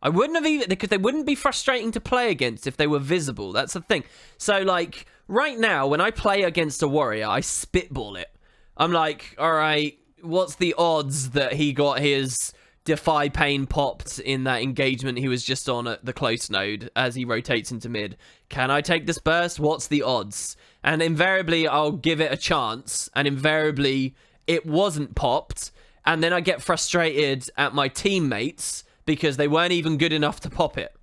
I wouldn't have even, because they wouldn't be frustrating to play against if they were visible. That's the thing. So, like, right now, when I play against a warrior, I spitball it. I'm like, all right, what's the odds that he got his Defy Pain popped in that engagement he was just on at the close node as he rotates into mid? Can I take this burst? What's the odds? And invariably, I'll give it a chance, and invariably, it wasn't popped, and then I get frustrated at my teammates because they weren't even good enough to pop it.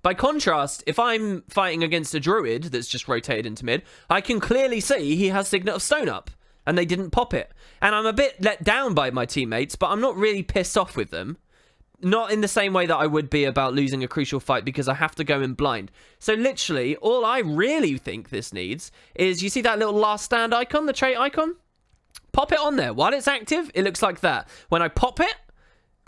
By contrast, if I'm fighting against a Druid that's just rotated into mid, I can clearly see he has Signet of Stone up, and they didn't pop it. And I'm a bit let down by my teammates, but I'm not really pissed off with them. Not in the same way that I would be about losing a crucial fight because I have to go in blind. So literally, all I really think this needs is, you see that little Last Stand icon, the trait icon? Pop it on there. While it's active, it looks like that. When I pop it,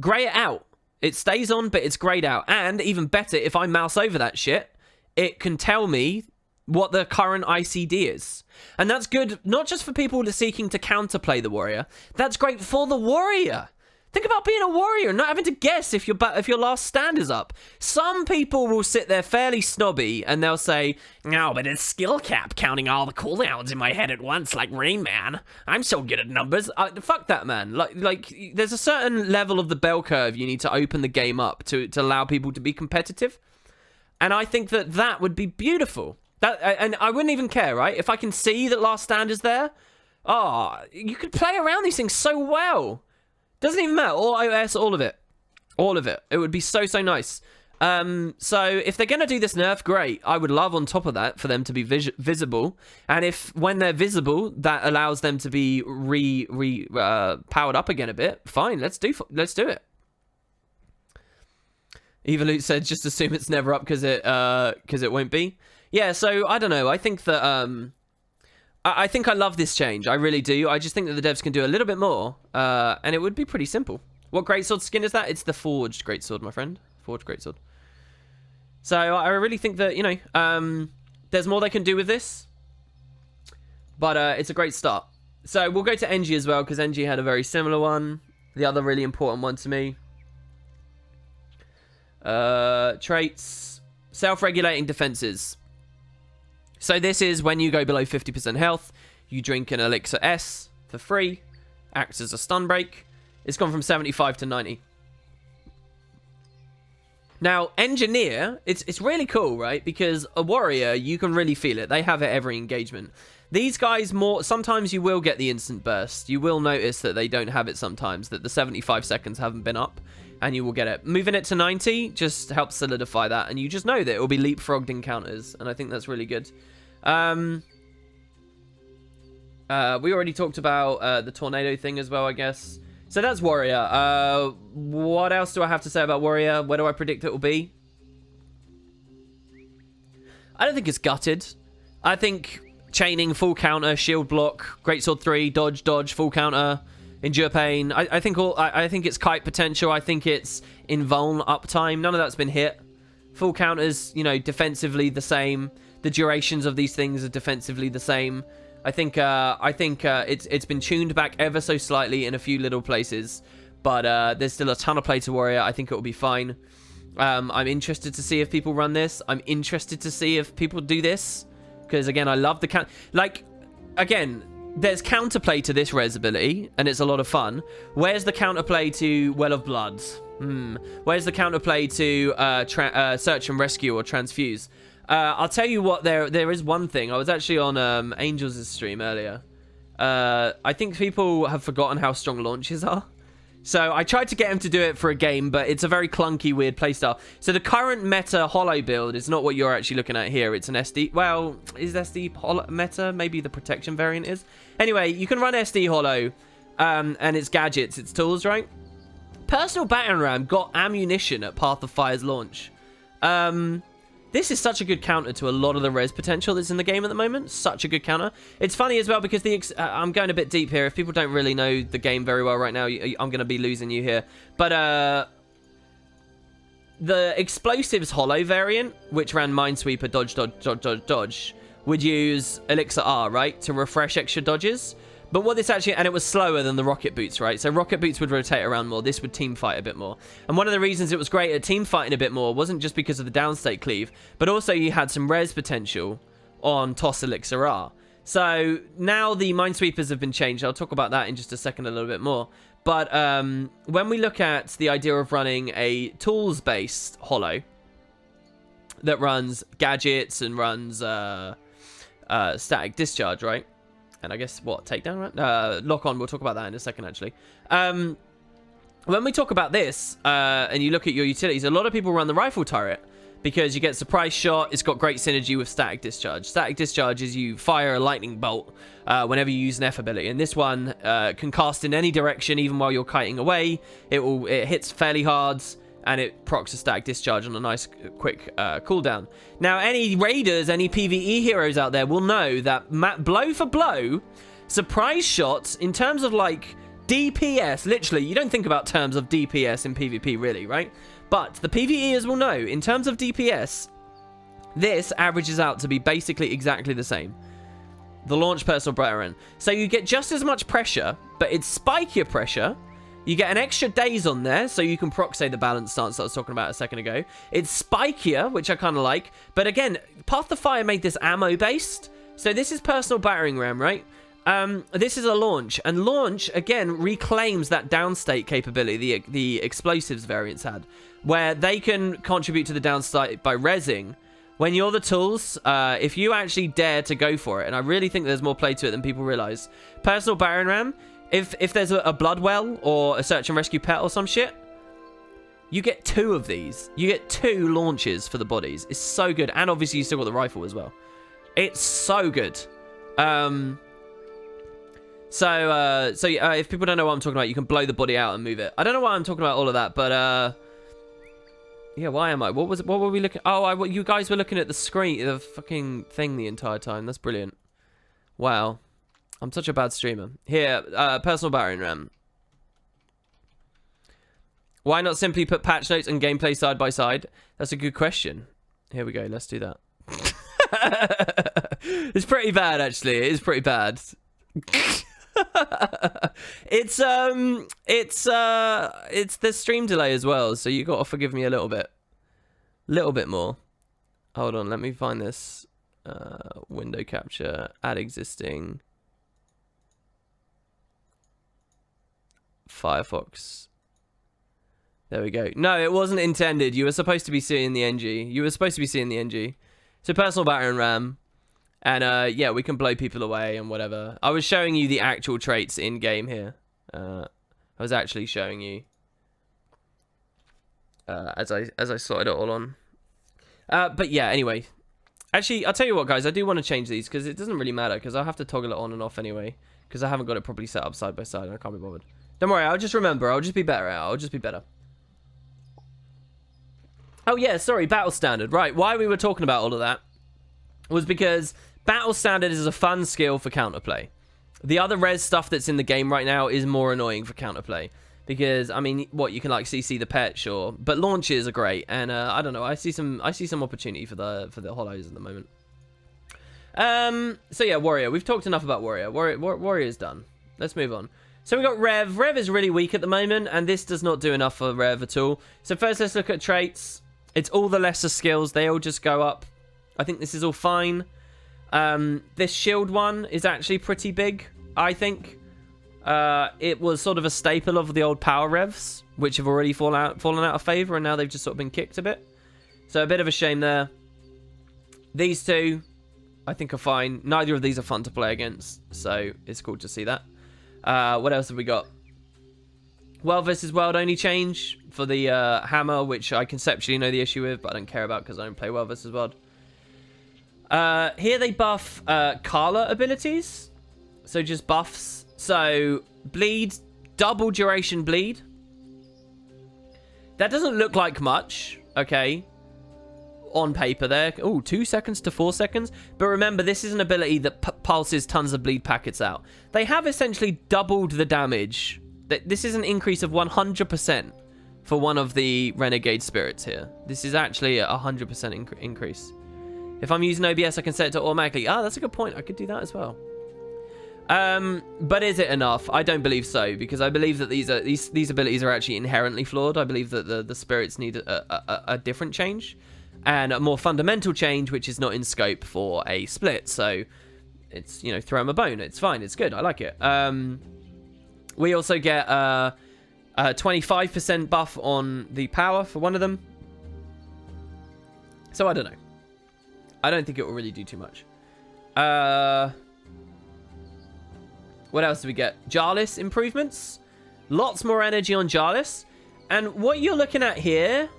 grey it out. It stays on, but it's greyed out. And even better, if I mouse over that shit, it can tell me what the current ICD is. And that's good, not just for people seeking to counterplay the warrior. That's great for the warrior. Think about being a warrior and not having to guess if your Last Stand is up. Some people will sit there fairly snobby and they'll say, no, but it's skill cap counting all the cooldowns in my head at once like Rain Man. I'm so good at numbers. Fuck that, man. Like, there's a certain level of the bell curve you need to open the game up to allow people to be competitive. And I think that would be beautiful. And I wouldn't even care, right? If I can see that Last Stand is there, you could play around these things so well. Doesn't even matter. All OS, all of it. All of it. It would be so, so nice. So if they're going to do this nerf, great. I would love on top of that for them to be visible. And if when they're visible, that allows them to be powered up again a bit, fine. Let's do it. Evolute said, just assume it's never up because it won't be. Yeah, so I don't know. I think that I think I love this change. I really do. I just think that the devs can do a little bit more, and it would be pretty simple. What greatsword skin is that? It's the Forged greatsword, my friend. Forged greatsword. So I really think that, you know, there's more they can do with this, but it's a great start. So we'll go to Engie as well, because Engie had a very similar one. The other really important one to me. Traits. Self-regulating defenses. So this is when you go below 50% health, you drink an Elixir S for free, acts as a stun break. It's gone from 75 to 90. Now, Engineer, it's really cool, right? Because a warrior, you can really feel it. They have it every engagement. These guys sometimes you will get the instant burst. You will notice that they don't have it sometimes, that the 75 seconds haven't been up, and you will get it. Moving it to 90 just helps solidify that, and you just know that it will be leapfrogged encounters, and I think that's really good. We already talked about the tornado thing as well, I guess. So that's warrior. What else do I have to say about warrior? Where do I predict it will be? I don't think it's gutted. I think chaining, full counter, shield block, greatsword 3, dodge, full counter, endure pain. I think it's kite potential. I think it's invuln uptime. None of that's been hit. Full counters, you know, defensively the same. The durations of these things are defensively the same. I think it's been tuned back ever so slightly in a few little places, but there's still a ton of play to warrior. I think it will be fine. I'm interested to see if people run this. I'm interested to see if people do this, because again, I love the count. Like, again, there's counterplay to this res ability, and it's a lot of fun. Where's the counterplay to Well of Bloods? Where's the counterplay to Search and Rescue or Transfuse? I'll tell you what, there is one thing. I was actually on Angels' stream earlier. I think people have forgotten how strong launches are. So I tried to get him to do it for a game, but it's a very clunky, weird playstyle. So the current meta Hollow build is not what you're actually looking at here. It's an SD. Well, is SD Hollow meta? Maybe the protection variant is. Anyway, you can run SD Hollow, and it's gadgets, it's tools, right? Personal Battering Ram got ammunition at Path of Fire's launch. This is such a good counter to a lot of the res potential that's in the game at the moment. Such a good counter. It's funny as well because I'm going a bit deep here. If people don't really know the game very well right now, I'm going to be losing you here. But the Explosives Hollow variant, which ran Minesweeper, dodge, dodge, dodge, dodge, dodge, would use Elixir R, right, to refresh extra dodges. But what this actually, and it was slower than the Rocket Boots, right? So Rocket Boots would rotate around more. This would team fight a bit more. And one of the reasons it was great at team fighting a bit more wasn't just because of the downstate cleave, but also you had some res potential on Toss Elixir R. So now the Minesweepers have been changed. I'll talk about that in just a second a little bit more. But when we look at the idea of running a tools-based Hollow that runs gadgets and runs static discharge, right? And I guess, what, takedown, right? Lock on, we'll talk about that in a second, actually. When we talk about this, and you look at your utilities, a lot of people run the rifle turret because you get surprise shot. It's got great synergy with static discharge. Static discharge is you fire a lightning bolt whenever you use an F ability. And this one can cast in any direction, even while you're kiting away. It hits fairly hard, and it procs a static discharge on a nice quick cooldown. Now, any raiders, any PvE heroes out there will know that blow for blow, surprise shots, in terms of like DPS, literally, you don't think about terms of DPS in PvP really, right? But the PvEers will know, in terms of DPS, this averages out to be basically exactly the same. The launch personal battering. So you get just as much pressure, but it's spikier pressure. You get an extra days on there, so you can proc, say, the balance stance that I was talking about a second ago. It's spikier, which I kind of like. But again, Path of Fire made this ammo-based. So this is personal battering ram, right? This is a launch. And launch, again, reclaims that downstate capability the explosives variants had, where they can contribute to the downstate by rezzing. When you're the tools, if you actually dare to go for it, and I really think there's more play to it than people realize, personal battering ram, if there's a blood well or a search and rescue pet or some shit, you get 2 of these. You get 2 launches for the bodies. It's so good. And obviously you still got the rifle as well. It's so good. So if people don't know what I'm talking about, you can blow the body out and move it. I don't know why I'm talking about all of that, but yeah, why am I? What were we looking? Oh, you guys were looking at the screen, the fucking thing the entire time. That's brilliant. Wow. I'm such a bad streamer. Here, personal battering ram. Why not simply put patch notes and gameplay side by side? That's a good question. Here we go. Let's do that. It's pretty bad, actually. It is pretty bad. It's the stream delay as well, so you got to forgive me a little bit more. Hold on, let me find this. Window capture, add existing. Firefox. There we go. No, it wasn't intended. You were supposed to be seeing the NG. So personal battering ram. And yeah, we can blow people away and whatever. I was showing you the actual traits in game here. I was actually showing you as I sorted it all on. But yeah, anyway. Actually, I'll tell you what, guys. I do want to change these because it doesn't really matter because I'll have to toggle it on and off anyway because I haven't got it properly set up side by side and I can't be bothered. Don't worry, I'll just remember. I'll just be better. Oh yeah, sorry, battle standard. Right, why we were talking about all of that was because battle standard is a fun skill for counterplay. The other res stuff that's in the game right now is more annoying for counterplay. Because, I mean, what, you can like CC the pet, sure. But launches are great. And I don't know, I see some opportunity for the hollows at the moment. So yeah, Warrior. We've talked enough about Warrior. Warrior's done. Let's move on. So we got Rev. Rev is really weak at the moment, and this does not do enough for Rev at all. So first let's look at traits. It's all the lesser skills. They all just go up. I think this is all fine. This shield one is actually pretty big. I think. It was sort of a staple of the old power revs, which have already fallen out of favor, and now they've just sort of been kicked a bit. So a bit of a shame there. These two, I think, are fine. Neither of these are fun to play against, so it's cool to see that. What else have we got? World versus world only change for the hammer, which I conceptually know the issue with, but I don't care about because I don't play world versus world. Here they buff Kala abilities, so just buffs. So bleed, double duration bleed. That doesn't look like much, okay, on paper there. Oh, 2 seconds to 4 seconds. But remember, this is an ability that pulses tons of bleed packets out. They have essentially doubled the damage. This is an increase of 100% for one of the Renegade Spirits here. This is actually a 100% increase. If I'm using OBS, I can set it to automatically. Ah, that's a good point. I could do that as well. But is it enough? I don't believe so, because I believe that these abilities are actually inherently flawed. I believe that the spirits need a different change and a more fundamental change, which is not in scope for a split. So it's, you know, throw them a bone. It's fine. It's good. I like it. We also get a 25% buff on the power for one of them. So I don't know. I don't think it will really do too much. What else do we get? Jarlis improvements. Lots more energy on Jarlis. And what you're looking at here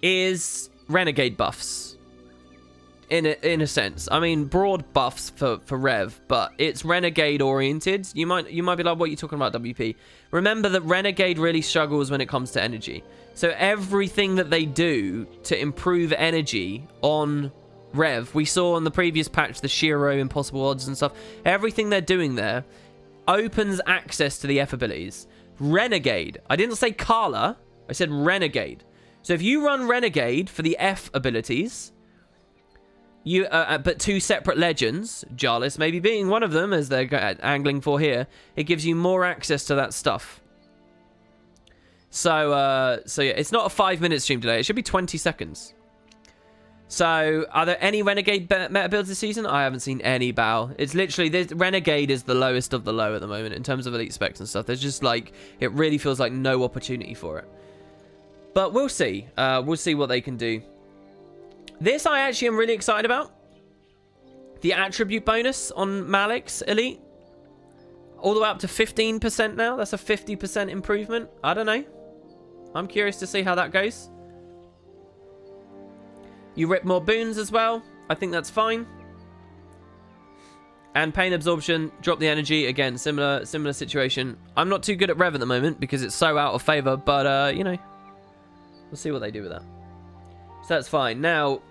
is Renegade buffs. In a sense. I mean, broad buffs for Rev, but it's Renegade oriented. You might be like, what are you talking about, WP? Remember that Renegade really struggles when it comes to energy. So everything that they do to improve energy on Rev, we saw on the previous patch the Shiro impossible odds and stuff. Everything they're doing there opens access to the F abilities. Renegade. I didn't say Kala. I said Renegade. So if you run Renegade for the F abilities, you but two separate legends, Jarlis maybe being one of them, as they're angling for here, it gives you more access to that stuff. So yeah, it's not a 5-minute stream delay. It should be 20 seconds. So, are there any Renegade meta builds this season? I haven't seen any bow. It's literally, this Renegade is the lowest of the low at the moment in terms of elite specs and stuff. There's just like, it really feels like no opportunity for it. But we'll see. We'll see what they can do. This I actually am really excited about. The attribute bonus on Malik's elite. All the way up to 15% now. That's a 50% improvement. I don't know. I'm curious to see how that goes. You rip more boons as well. I think that's fine. And pain absorption, drop the energy. Again, similar situation. I'm not too good at Rev at the moment because it's so out of favor, but you know, we'll see what they do with that. So that's fine. Now,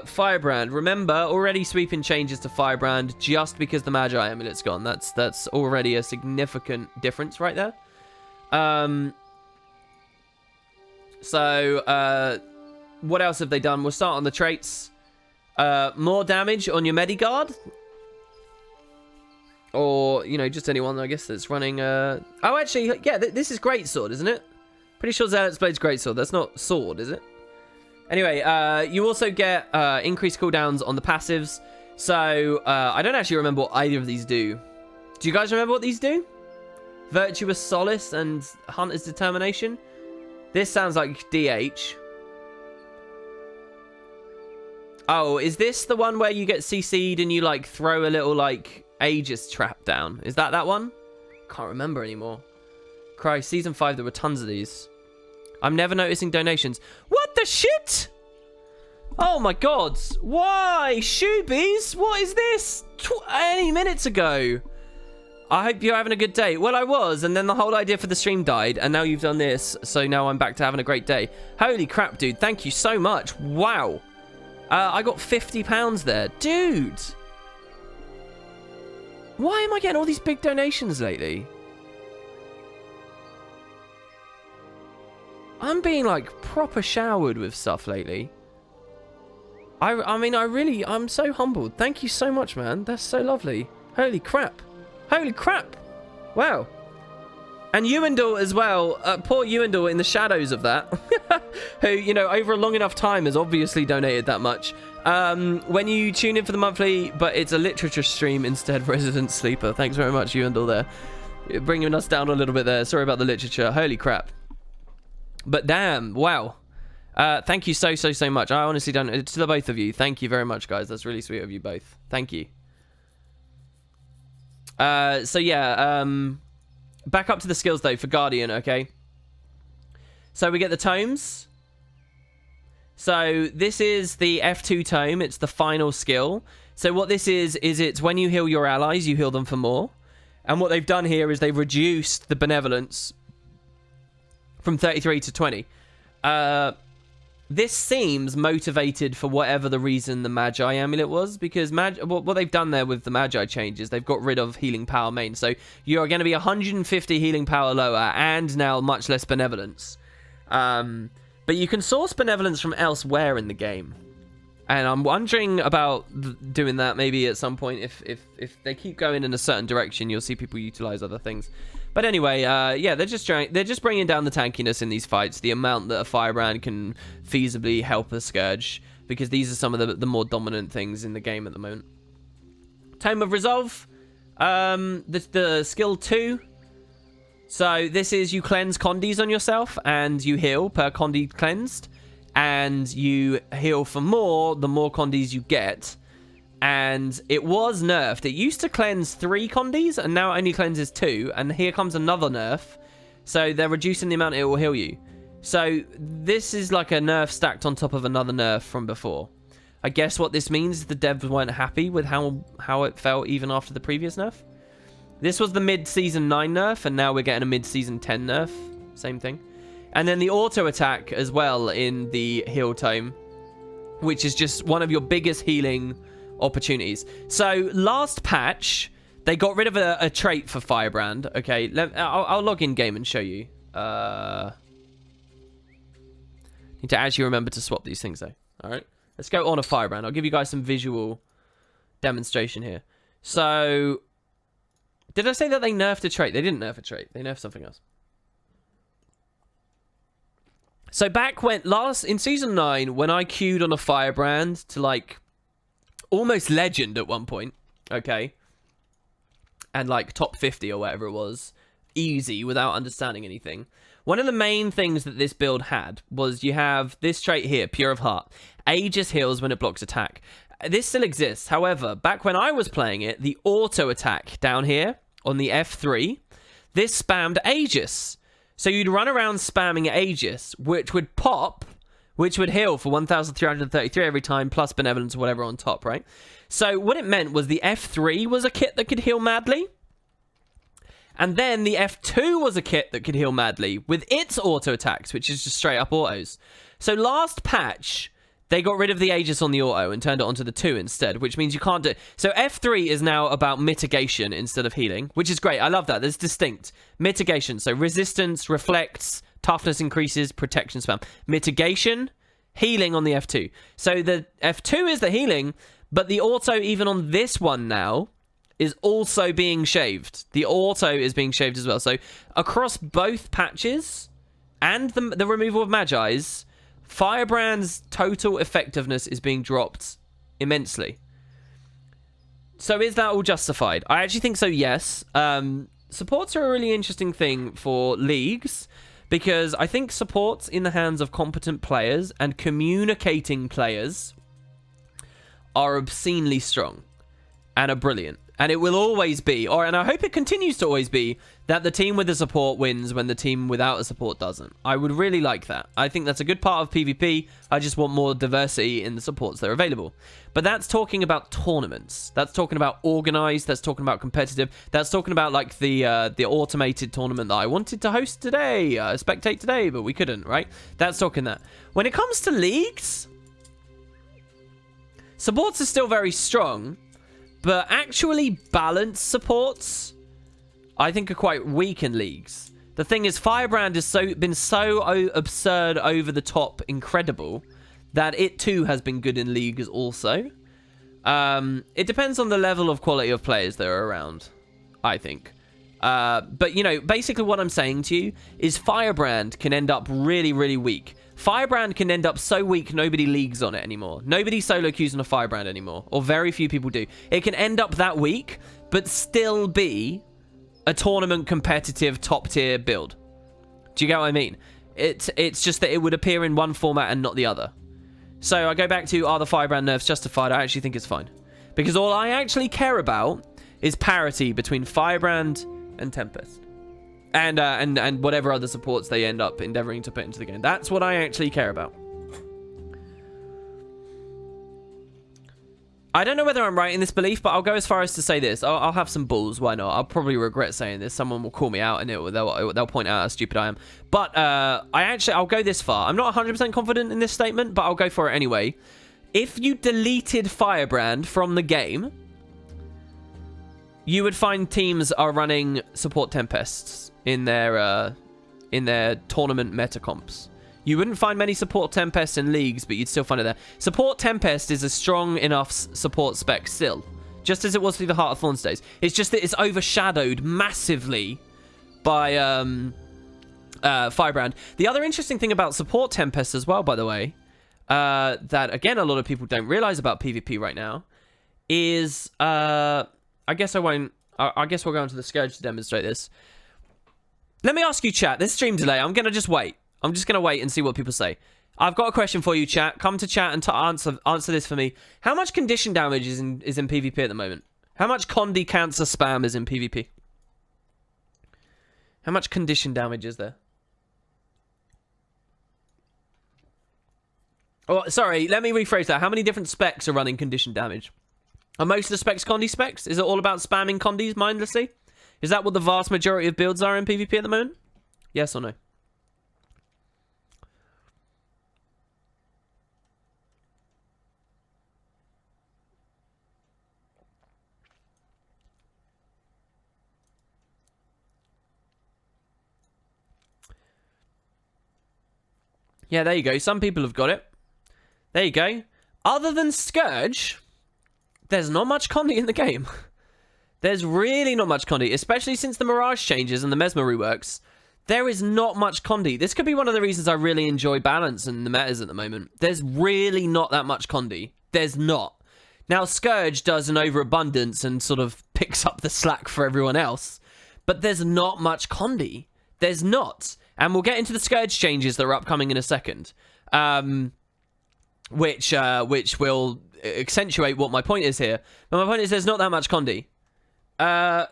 Firebrand. Remember, already sweeping changes to Firebrand just because the Magi Amulet's gone. That's already a significant difference right there. What else have they done? We'll start on the traits. More damage on your Medigard. Or, you know, just anyone, I guess, that's running... Oh, actually, yeah, this is Greatsword, isn't it? Pretty sure Zealot's Blade's Greatsword. That's not Sword, is it? Anyway, you also get increased cooldowns on the passives. So, I don't actually remember what either of these do. Do you guys remember what these do? Virtuous Solace and Hunter's Determination. This sounds like DH. Oh, is this the one where you get CC'd and you, like, throw a little, like, Aegis trap down? Is that one? Can't remember anymore. Christ, Season 5, there were tons of these. I'm never noticing donations. What the shit? Oh, my God. Why? Shoobies? What is this? 20 minutes ago. I hope you're having a good day. Well, I was, and then the whole idea for the stream died, and now you've done this, so now I'm back to having a great day. Holy crap, dude. Thank you so much. Wow. I got £50 there. Dude. Why am I getting all these big donations lately? I'm being, like, proper showered with stuff lately. I mean, I'm so humbled. Thank you so much, man. That's so lovely. Holy crap. Holy crap. Wow. And Ewendel as well. Poor Ewendel in the shadows of that. Who, you know, over a long enough time has obviously donated that much. When you tune in for the monthly, but it's a literature stream instead, Resident Sleeper. Thanks very much, Ewendel, there. You're bringing us down a little bit there. Sorry about the literature. Holy crap. But damn, wow. Thank you so much. I honestly don't... To the both of you, thank you very much, guys. That's really sweet of you both. Thank you. So yeah, back up to the skills though for Guardian, okay? So we get the tomes. So this is the F2 tome. It's the final skill. So what this is it's when you heal your allies, you heal them for more. And what they've done here is they've reduced the benevolence from 33 to 20. This seems motivated for whatever the reason the Magi amulet was, because what they've done there with the Magi changes, they've got rid of healing power main. So you're going to be 150 healing power lower and now much less benevolence. But you can source benevolence from elsewhere in the game. And I'm wondering about doing that maybe at some point. If they keep going in a certain direction, you'll see people utilize other things. But anyway, yeah, they're just bringing down the tankiness in these fights, the amount that a Firebrand can feasibly help a Scourge, because these are some of the more dominant things in the game at the moment. Tome of Resolve, the skill 2. So this is you cleanse condies on yourself, and you heal per condi cleansed, and you heal for more the more condies you get. And it was nerfed. It used to cleanse 3 condies, and now it only cleanses 2. And here comes another nerf. So they're reducing the amount it will heal you. So this is like a nerf stacked on top of another nerf from before. I guess what this means is the devs weren't happy with how it felt even after the previous nerf. This was the mid-season 9 nerf, and now we're getting a mid-season 10 nerf. Same thing. And then the auto attack as well in the heal tome, which is just one of your biggest healing opportunities. So last patch they got rid of a trait for Firebrand. Okay, I'll log in game and show you. Need to actually remember to swap these things though. All right, let's go on a Firebrand. I'll give you guys some visual demonstration here. So did I say that they nerfed a trait? They didn't nerf a trait. They nerfed something else. So back when in season 9, when I queued on a Firebrand to like almost legend at one point, okay, and like top 50 or whatever it was, easy without understanding anything, one of the main things that this build had was you have this trait here, Pure of Heart. Aegis heals when it blocks attack. This still exists. However, back when I was playing it, the auto attack down here on the F3, this spammed Aegis. So you'd run around spamming Aegis, which would pop, which would heal for 1,333 every time, plus benevolence or whatever on top, right? So what it meant was the F3 was a kit that could heal madly. And then the F2 was a kit that could heal madly with its auto attacks, which is just straight up autos. So last patch, they got rid of the Aegis on the auto and turned it onto the 2 instead, which means you can't do... So F3 is now about mitigation instead of healing, which is great. I love that. There's distinct. Mitigation. So resistance, reflects, toughness increases, protection spam. Mitigation, healing on the F2. So the F2 is the healing, but the auto, even on this one now, is also being shaved. The auto is being shaved as well. So across both patches and the removal of Magi's, Firebrand's total effectiveness is being dropped immensely. So is that all justified? I actually think so, yes. Supports are a really interesting thing for leagues, because I think supports in the hands of competent players and communicating players are obscenely strong and are brilliant. And it will always be, and I hope it continues to always be, that the team with the support wins when the team without a support doesn't. I would really like that. I think that's a good part of PvP. I just want more diversity in the supports that are available. But that's talking about tournaments. That's talking about organized. That's talking about competitive. That's talking about like the automated tournament that I wanted to host today, spectate today, but we couldn't, right? That's talking that. When it comes to leagues, supports are still very strong, but actually balanced supports, I think, are quite weak in leagues. The thing is, Firebrand has been so absurd, over the top, incredible, that it too has been good in leagues also. It depends on the level of quality of players that are around, I think. But, you know, basically what I'm saying to you is Firebrand can end up really, really weak. Firebrand can end up so weak nobody leagues on it anymore. Nobody solo queues on a Firebrand anymore, or very few people do. It can end up that weak, but still be a tournament competitive top tier build. Do you get what I mean? It's just that it would appear in one format and not the other. So I go back to, are the Firebrand nerfs justified? I actually think it's fine. Because all I actually care about is parity between Firebrand and Tempest. And whatever other supports they end up endeavoring to put into the game. That's what I actually care about. I don't know whether I'm right in this belief, but I'll go as far as to say this. I'll have some balls. Why not? I'll probably regret saying this. Someone will call me out and they'll point out how stupid I am. But I'll go this far. I'm not 100% confident in this statement, but I'll go for it anyway. If you deleted Firebrand from the game, you would find teams are running support Tempests in their tournament meta comps. You wouldn't find many support Tempests in leagues, but you'd still find it there. Support Tempest is a strong enough support spec still, just as it was through the Heart of Thorns days. It's just that it's overshadowed massively by Firebrand. The other interesting thing about support Tempest as well, by the way, that again a lot of people don't realize about PvP right now, is I guess I won't. I guess we'll go into the Scourge to demonstrate this. Let me ask you, chat. This stream delay. I'm gonna just wait. I'm just going to wait and see what people say. I've got a question for you, chat. Come to chat and answer this for me. How much condition damage is in PvP at the moment? How much Condi cancer spam is in PvP? How much condition damage is there? Oh, sorry. Let me rephrase that. How many different specs are running condition damage? Are most of the specs Condi specs? Is it all about spamming Condis mindlessly? Is that what the vast majority of builds are in PvP at the moment? Yes or no? Yeah, there you go. Some people have got it. There you go. Other than Scourge, there's not much Condi in the game. There's really not much Condi, especially since the Mirage changes and the Mesmer reworks. There is not much Condi. This could be one of the reasons I really enjoy balance in the metas at the moment. There's really not that much Condi. There's not. Now, Scourge does an overabundance and sort of picks up the slack for everyone else. But there's not much Condi. There's not. And we'll get into the Scourge changes that are upcoming in a second. Which will accentuate what my point is here. But my point is there's not that much Condi. Now,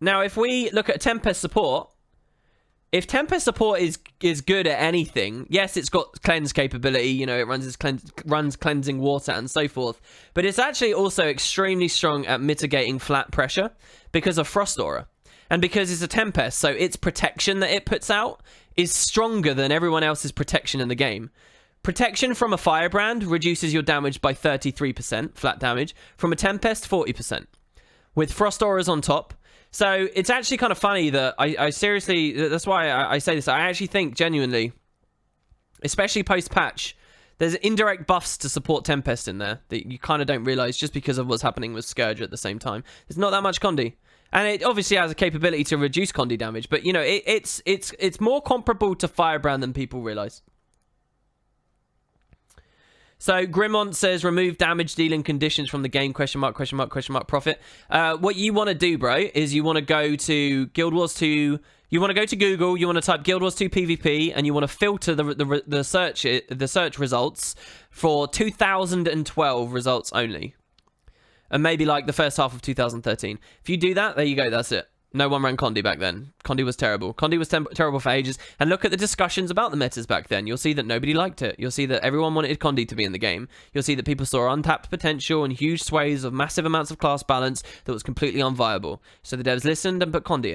if we look at Tempest support, if Tempest support is good at anything, yes, it's got cleanse capability, you know, it runs cleansing water and so forth, but it's actually also extremely strong at mitigating flat pressure because of Frost Aura. And because it's a Tempest, so its protection that it puts out is stronger than everyone else's protection in the game. Protection from a Firebrand reduces your damage by 33%, flat damage. From a Tempest, 40%. With Frost Auras on top. So it's actually kind of funny that I seriously... That's why I say this. I actually think, genuinely, especially post-patch, there's indirect buffs to support Tempest in there that you kind of don't realize just because of what's happening with Scourge at the same time. There's not that much Condi. And it obviously has a capability to reduce Condi damage, but, you know, it's more comparable to Firebrand than people realize. So Grimont says, remove damage dealing conditions from the game, question mark, profit. What you want to do, bro, is you want to go to Guild Wars 2, you want to go to Google, you want to type Guild Wars 2 PvP, and you want to filter the search results for 2012 results only. And maybe like the first half of 2013. If you do that, there you go, that's it. No one ran Condi back then. Condi was terrible. Condi was terrible for ages. And look at the discussions about the metas back then. You'll see that nobody liked it. You'll see that everyone wanted Condi to be in the game. You'll see that people saw untapped potential and huge swathes of massive amounts of class balance that was completely unviable. So the devs listened and put Condi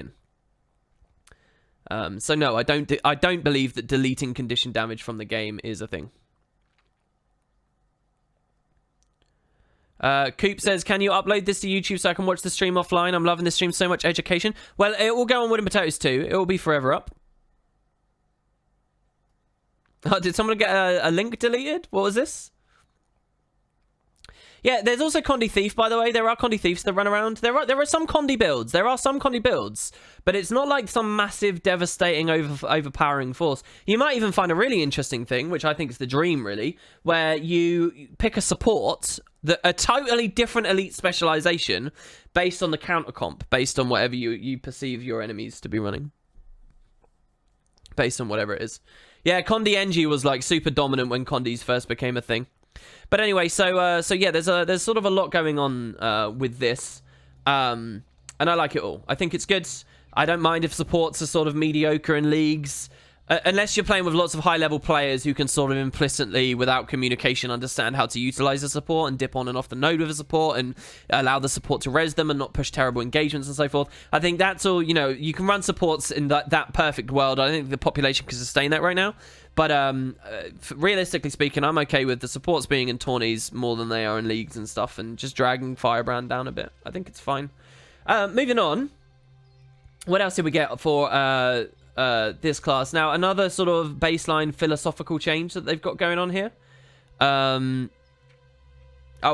in. So no, I don't believe that deleting condition damage from the game is a thing. Coop says, can you upload this to YouTube so I can watch the stream offline? I'm loving this stream so much. Education. Well, it will go on Wood and Potatoes too. It will be forever up. Oh, did someone get a link deleted? What was this? Yeah, there's also Condi Thief, by the way. There are Condi Thieves that run around. There are some Condi builds. There are some Condi builds, but it's not like some massive, devastating, overpowering force. You might even find a really interesting thing, which I think is the dream, really, where you pick a support, a totally different elite specialization based on the counter comp, based on whatever you perceive your enemies to be running. Based on whatever it is. Yeah, Condi Engi was like super dominant when Condis first became a thing. But anyway, so yeah, there's sort of a lot going on with this, and I like it all. I think it's good. I don't mind if supports are sort of mediocre in leagues, unless you're playing with lots of high-level players who can sort of implicitly, without communication, understand how to utilize the support and dip on and off the node with a support and allow the support to res them and not push terrible engagements and so forth. I think that's all, you know, you can run supports in that perfect world. I think the population can sustain that right now. But realistically speaking, I'm okay with the supports being in tourneys more than they are in leagues and stuff, and just dragging Firebrand down a bit. I think it's fine. Moving on. What else did we get for this class? Now, another sort of baseline philosophical change that they've got going on here. Oh,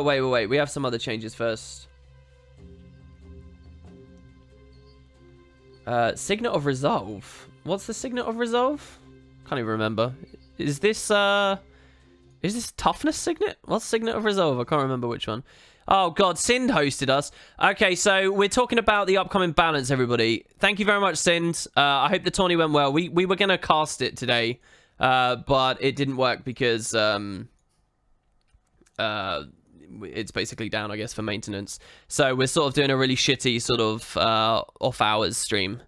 wait. We have some other changes first. Signet of Resolve. What's the Signet of Resolve? Can't even remember. Is this Toughness Signet? What's Signet of Resolve? I can't remember which one. Oh god, Sind hosted us. Okay, so we're talking about the upcoming balance, everybody. Thank you very much, Sind. I hope the tourney went well. We were gonna cast it today, but it didn't work because it's basically down, I guess, for maintenance. So we're sort of doing a really shitty sort of off hours stream.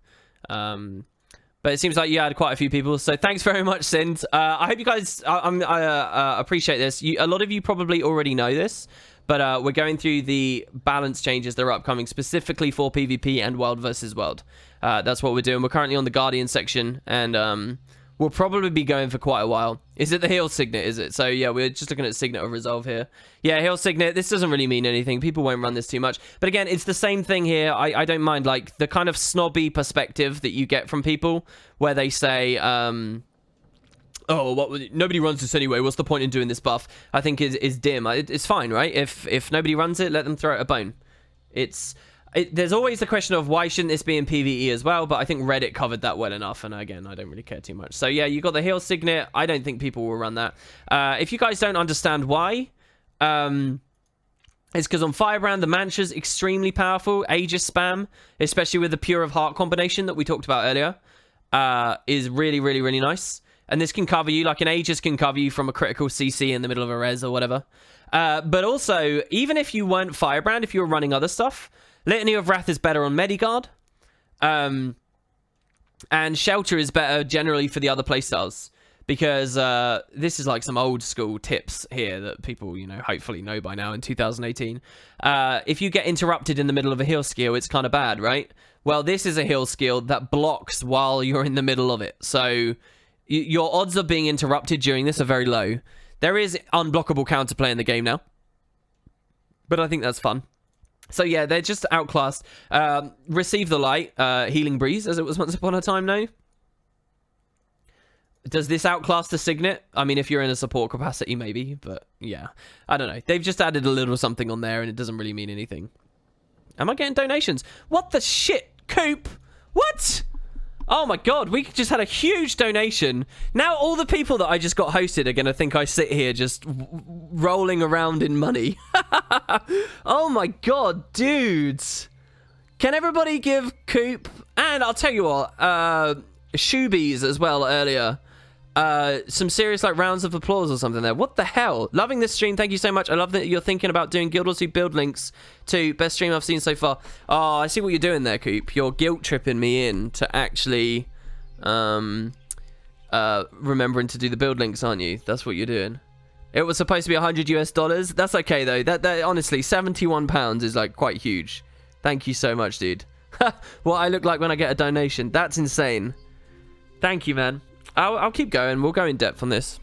But it seems like you had quite a few people, so thanks very much, Sind. I hope you guys I appreciate this. A lot of you probably already know this, but we're going through the balance changes that are upcoming specifically for PvP and World versus World. That's what we're doing. We're currently on the Guardian section, and we'll probably be going for quite a while. Is it the Heal Signet, is it? So yeah, we're just looking at Signet of Resolve here. Yeah, Heal Signet, this doesn't really mean anything. People won't run this too much. But again, it's the same thing here. I don't mind, like, the kind of snobby perspective that you get from people where they say, oh, nobody runs this anyway. What's the point in doing this buff? I think is dim. It's fine, right? If nobody runs it, let them throw it a bone. There's always the question of why shouldn't this be in PvE as well, but I think Reddit covered that well enough, and again, I don't really care too much. So yeah, you got the Heal Signet. I don't think people will run that. If you guys don't understand why, it's because on Firebrand, the Mantra's extremely powerful. Aegis spam, especially with the Pure of Heart combination that we talked about earlier, is really, really, really nice. And this can cover you, like an Aegis can cover you from a critical CC in the middle of a res or whatever. But also, even if you weren't Firebrand, if you were running other stuff, Litany of Wrath is better on Medigard. And Shelter is better generally for the other playstyles. Because this is like some old school tips here that people, you know, hopefully know by now in 2018. If you get interrupted in the middle of a heal skill, it's kind of bad, right? Well, this is a heal skill that blocks while you're in the middle of it. So your odds of being interrupted during this are very low. There is unblockable counterplay in the game now. But I think that's fun. So yeah, they're just outclassed. Receive the Light, Healing Breeze, as it was once upon a time now. Does this outclass the Signet? I mean, if you're in a support capacity, maybe. But yeah, I don't know. They've just added a little something on there, and it doesn't really mean anything. Am I getting donations? What the shit? Coop? What? Oh my god, we just had a huge donation. Now all the people that I just got hosted are going to think I sit here just rolling around in money. Oh my god, dudes. Can everybody give Coop, and I'll tell you what, Shoobies as well earlier, some serious like rounds of applause or something there. What the hell? Loving this stream. Thank you so much. I love that you're thinking about doing Guild Wars 2 build links to best stream I've seen so far. Oh, I see what you're doing there, Coop. You're guilt tripping me in to actually remembering to do the build links, aren't you? That's what you're doing. It was supposed to be $100 US. That's okay though. That honestly, £71 is like quite huge. Thank you so much, dude. What I look like when I get a donation. That's insane. Thank you, man. I'll keep going. We'll go in depth on this.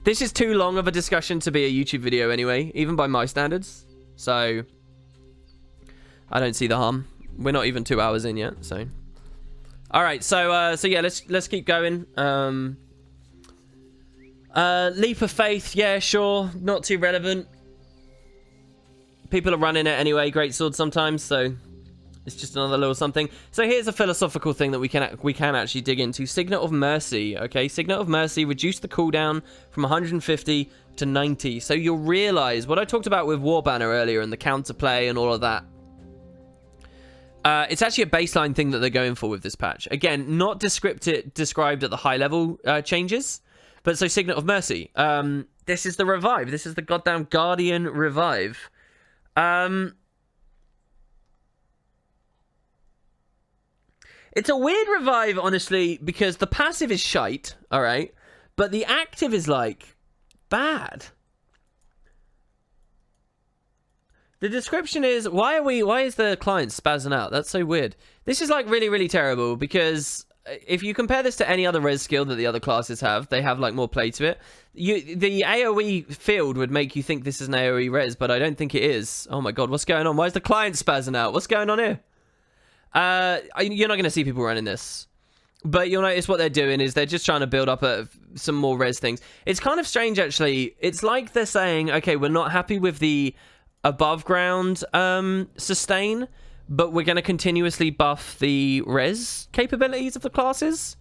This is too long of a discussion to be a YouTube video anyway, even by my standards. So I don't see the harm. We're not even 2 hours in yet, so. All right, so yeah, let's keep going. Leap of Faith, yeah, sure, not too relevant. People are running it anyway, greatsword sometimes, so it's just another little something. So here's a philosophical thing that we can actually dig into. Signet of Mercy, okay? Signet of Mercy, reduce the cooldown from 150 to 90. So you'll realize what I talked about with War Banner earlier and the counterplay and all of that. It's actually a baseline thing that they're going for with this patch. Again, not described at the high level changes, but so Signet of Mercy. This is the revive. This is the goddamn Guardian revive. It's a weird revive, honestly, because the passive is shite, all right, but the active is like bad. The description is, why is the client spazzing out? That's so weird. This is like really, really terrible because if you compare this to any other res skill that the other classes have, they have like more play to it. The AoE field would make you think this is an AoE res, but I don't think it is. Oh my god, what's going on? Why is the client spazzing out? What's going on here? You're not going to see people running this, but you'll notice what they're doing is they're just trying to build up some more res things. It's kind of strange, actually. It's like they're saying, okay, we're not happy with the above ground sustain, but we're going to continuously buff the res capabilities of the classes.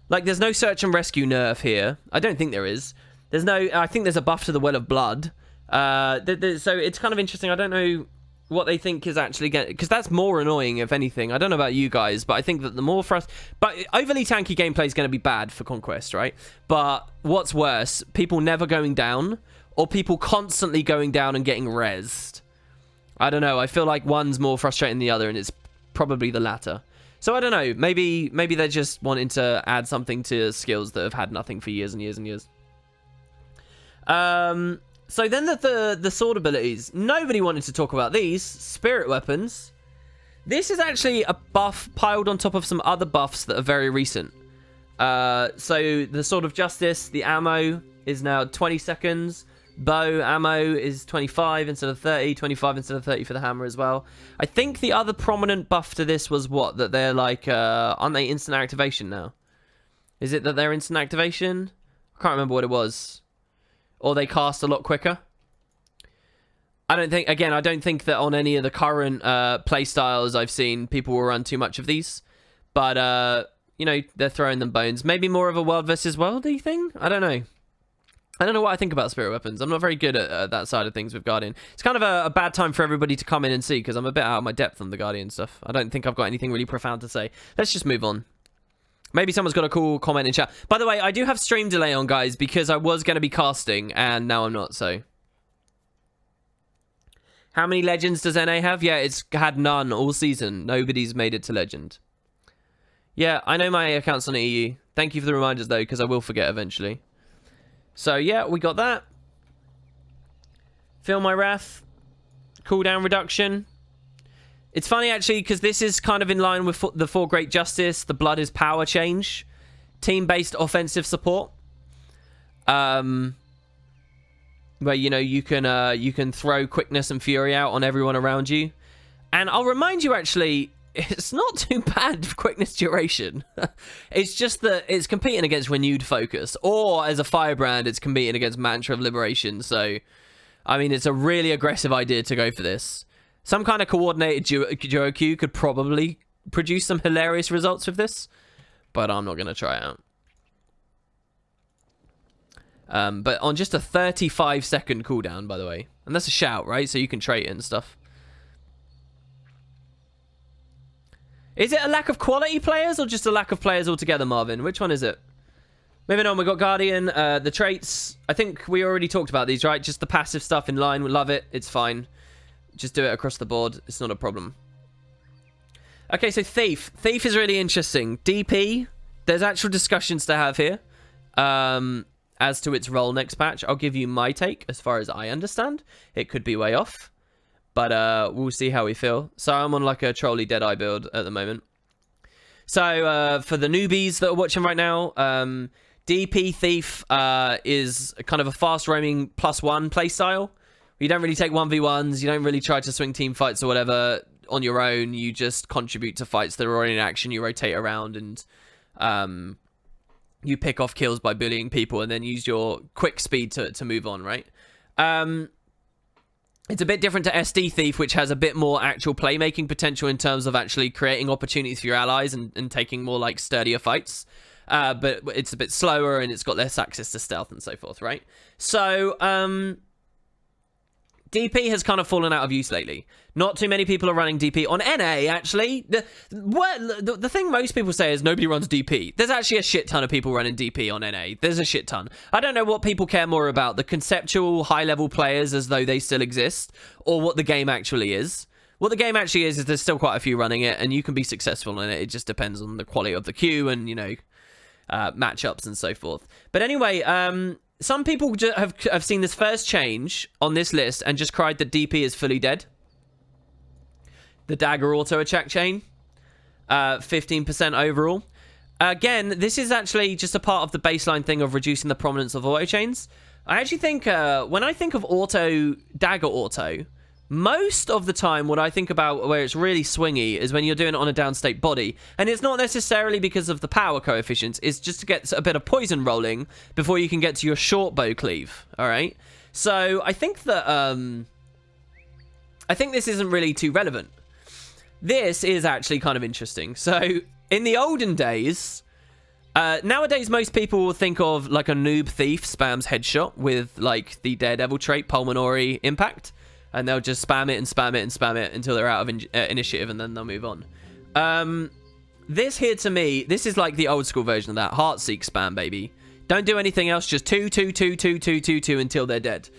Like, there's no search and rescue nerf here. I don't think there is. I think there's a buff to the Well of Blood. So it's kind of interesting. I don't know what they think is actually getting, because that's more annoying, if anything. I don't know about you guys, but I think that the more but overly tanky gameplay is going to be bad for Conquest, right? But what's worse, people never going down, or people constantly going down and getting rezzed. I don't know. I feel like one's more frustrating than the other, and it's probably the latter. So I don't know. Maybe they're just wanting to add something to skills that have had nothing for years and years and years. So then the sword abilities. Nobody wanted to talk about these. Spirit weapons. This is actually a buff piled on top of some other buffs that are very recent. So the Sword of Justice, the ammo is now 20 seconds. Bow ammo is 25 instead of 30, 25 instead of 30 for the hammer as well. I think the other prominent buff to this was what? That they're like, aren't they instant activation now? Is it that they're instant activation? I can't remember what it was. Or they cast a lot quicker. I don't think that on any of the current play styles I've seen, people will run too much of these. But, you know, they're throwing them bones. Maybe more of a world versus worldy thing? I don't know. I don't know what I think about spirit weapons. I'm not very good at that side of things with Guardian. It's kind of a bad time for everybody to come in and see, because I'm a bit out of my depth on the Guardian stuff. I don't think I've got anything really profound to say. Let's just move on. Maybe someone's got a cool comment in chat. By the way, I do have stream delay on, guys, because I was going to be casting, and now I'm not, so. How many legends does NA have? Yeah, it's had none all season. Nobody's made it to legend. Yeah, I know my account's on EU. Thank you for the reminders, though, because I will forget eventually. So, yeah, we got that. Feel My Wrath. Cooldown reduction. It's funny, actually, because this is kind of in line with the Four Great Justice. The Blood is Power change. Team-based offensive support. Where, you know, you can throw Quickness and Fury out on everyone around you. And I'll remind you, actually, it's not too bad for Quickness duration. It's just that it's competing against Renewed Focus. Or, as a Firebrand, it's competing against Mantra of Liberation. So, I mean, it's a really aggressive idea to go for this. Some kind of coordinated duo Q could probably produce some hilarious results with this. But I'm not going to try it out. But on just a 35-second cooldown, by the way. And that's a shout, right? So you can trait it and stuff. Is it a lack of quality players or just a lack of players altogether, Marvin? Which one is it? Moving on, we've got Guardian. The traits, I think we already talked about these, right? Just the passive stuff in line. We love it. It's fine. Just do it across the board. It's not a problem. Okay, so Thief. Thief is really interesting. DP, there's actual discussions to have here as to its role next patch. I'll give you my take as far as I understand. It could be way off. But we'll see how we feel. So I'm on like a Trolley Deadeye build at the moment. So for the newbies that are watching right now, DP Thief is kind of a fast roaming +1 playstyle. You don't really take 1v1s. You don't really try to swing team fights or whatever on your own. You just contribute to fights that are already in action. You rotate around and you pick off kills by bullying people and then use your quick speed to move on, right? It's a bit different to SD Thief, which has a bit more actual playmaking potential in terms of actually creating opportunities for your allies and taking more like sturdier fights. But it's a bit slower and it's got less access to stealth and so forth, right? So, DP has kind of fallen out of use lately. Not too many people are running DP. On NA, actually, the thing most people say is nobody runs DP. There's actually a shit ton of people running DP on NA. There's a shit ton. I don't know what people care more about, the conceptual high-level players as though they still exist, or what the game actually is. What the game actually is there's still quite a few running it, and you can be successful in it. It just depends on the quality of the queue and, you know, matchups and so forth. But anyway, some people have seen this first change on this list and just cried that DP is fully dead. The dagger auto attack chain, 15% overall. Again, this is actually just a part of the baseline thing of reducing the prominence of auto chains. I actually think when I think of dagger auto, most of the time what I think about where it's really swingy is when you're doing it on a downstate body. And it's not necessarily because of the power coefficients, it's just to get a bit of poison rolling before you can get to your short bow cleave, alright? So I think that, I think this isn't really too relevant. This is actually kind of interesting. So, in the olden days, nowadays most people will think of like a noob thief spams headshot with like the Daredevil trait, Pulmonary Impact. And they'll just spam it and spam it and spam it until they're out of initiative and then they'll move on. This here to me, this is like the old school version of that. Heartseek spam, baby. Don't do anything else, just 2, 2, 2, 2, 2, 2, 2 until they're dead.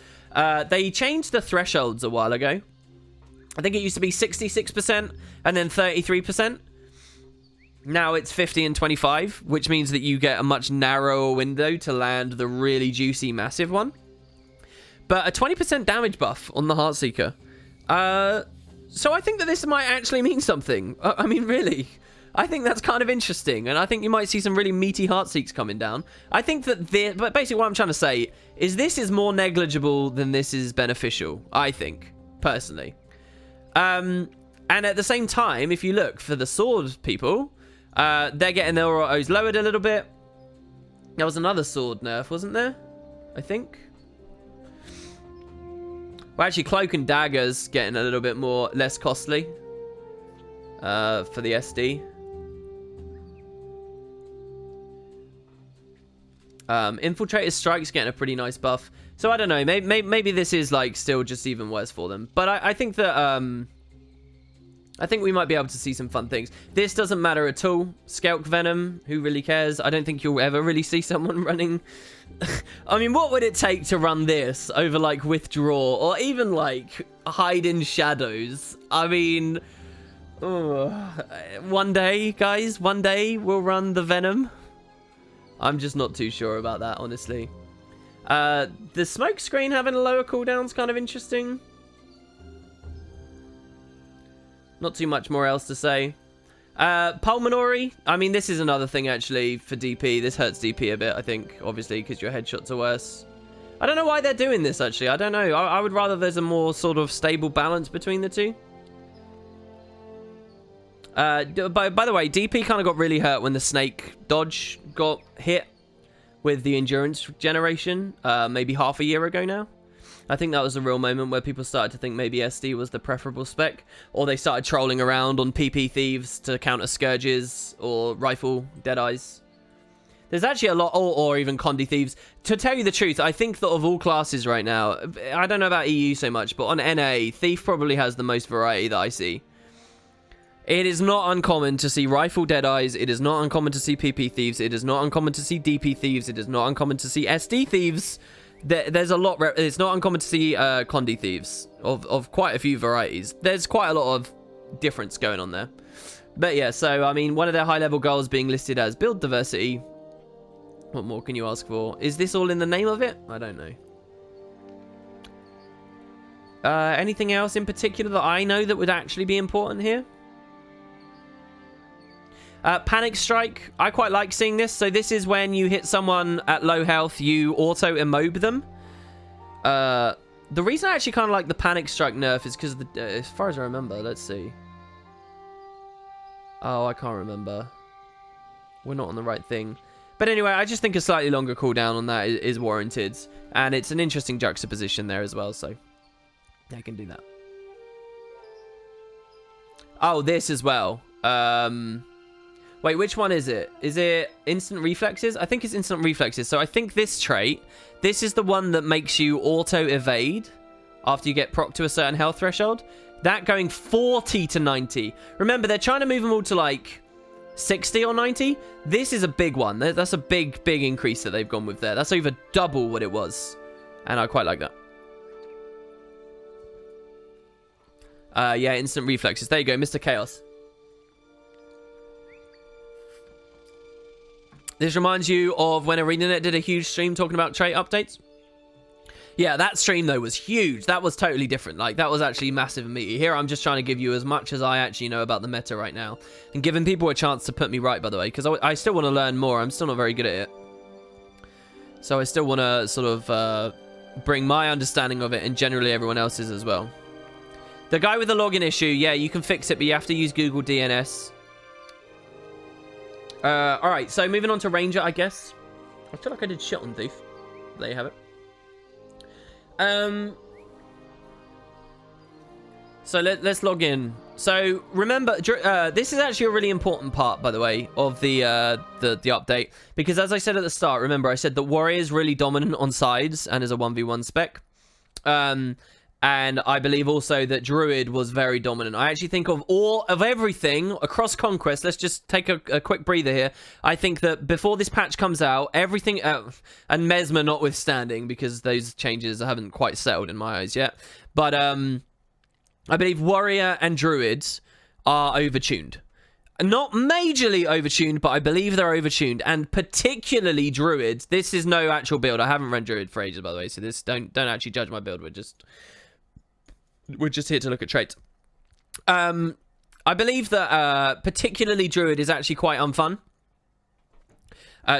They changed the thresholds a while ago. I think it used to be 66% and then 33%. Now it's 50 and 25, which means that you get a much narrower window to land the really juicy massive one. But a 20% damage buff on the Heartseeker. So I think that this might actually mean something. I mean, really. I think that's kind of interesting. And I think you might see some really meaty Heartseeks coming down. I think that but basically what I'm trying to say is this is more negligible than this is beneficial. I think, personally. And at the same time, if you look for the sword people, they're getting their autos lowered a little bit. There was another sword nerf, wasn't there? I think. Well, actually, Cloak and Dagger's getting a little bit less costly for the SD. Infiltrator's Strike's getting a pretty nice buff. So I don't know, maybe this is like still just even worse for them. But I think that I think we might be able to see some fun things. This doesn't matter at all. Skelk Venom, who really cares? I don't think you'll ever really see someone running. I mean, what would it take to run this over like Withdraw or even like Hide in Shadows? I mean, one day, guys, one day we'll run the Venom. I'm just not too sure about that, honestly. The smoke screen having a lower cooldown's kind of interesting. Not too much more else to say. Pulmonary. I mean, this is another thing, actually, for DP. This hurts DP a bit, I think, obviously, because your headshots are worse. I don't know why they're doing this, actually. I don't know. I would rather there's a more sort of stable balance between the two. By the way, DP kind of got really hurt when the snake dodge got hit with the endurance generation, maybe half a year ago now. I think that was a real moment where people started to think maybe SD was the preferable spec, or they started trolling around on PP Thieves to counter Scourges or Rifle Deadeyes. There's actually a lot, or even Condi Thieves. To tell you the truth, I think that of all classes right now, I don't know about EU so much, but on NA, Thief probably has the most variety that I see. It is not uncommon to see Rifle Deadeyes. It is not uncommon to see PP Thieves. It is not uncommon to see DP Thieves. It is not uncommon to see SD Thieves. There's a lot. It's not uncommon to see Condi Thieves of quite a few varieties. There's quite a lot of difference going on there. But yeah, so I mean, one of their high-level goals being listed as build diversity. What more can you ask for? Is this all in the name of it? I don't know. Anything else in particular that I know that would actually be important here? Panic Strike. I quite like seeing this. So this is when you hit someone at low health, you auto immob them. The reason I actually kind of like the Panic Strike nerf is because, as far as I remember, let's see. Oh, I can't remember. We're not on the right thing. But anyway, I just think a slightly longer cooldown on that is warranted. And it's an interesting juxtaposition there as well, so. I can do that. Oh, this as well. Wait, which one is it? Is it instant reflexes? I think it's instant reflexes. So I think this trait, this is the one that makes you auto evade after you get proc to a certain health threshold. That going 40 to 90. Remember, they're trying to move them all to like 60 or 90. This is a big one. That's a big increase that they've gone with there. That's over double what it was. And I quite like that. Yeah, instant reflexes. There you go, Mr. Chaos. This reminds you of when ArenaNet did a huge stream talking about trait updates. Yeah, that stream, though, was huge. That was totally different. Like, that was actually massive and meaty. Here, I'm just trying to give you as much as I actually know about the meta right now. And giving people a chance to put me right, by the way. Because I still want to learn more. I'm still not very good at it. So I still want to sort of bring my understanding of it and generally everyone else's as well. The guy with the login issue, yeah, you can fix it, but you have to use Google DNS. Alright, so moving on to Ranger, I guess. I feel like I did shit on Thief. There you have it. So let's log in. So remember, this is actually a really important part, by the way, of the update. Because as I said at the start, remember, I said that Warrior is really dominant on sides and is a 1v1 spec. And I believe also that Druid was very dominant. I actually think of everything across Conquest. Let's just take a quick breather here. I think that before this patch comes out, everything, and Mesmer notwithstanding, because those changes haven't quite settled in my eyes yet. But I believe Warrior and Druids are overtuned. Not majorly overtuned, but I believe they're overtuned. And particularly Druids. This is no actual build. I haven't run Druid for ages, by the way. So this don't actually judge my build. We're just here to look at traits. I believe that particularly Druid is actually quite unfun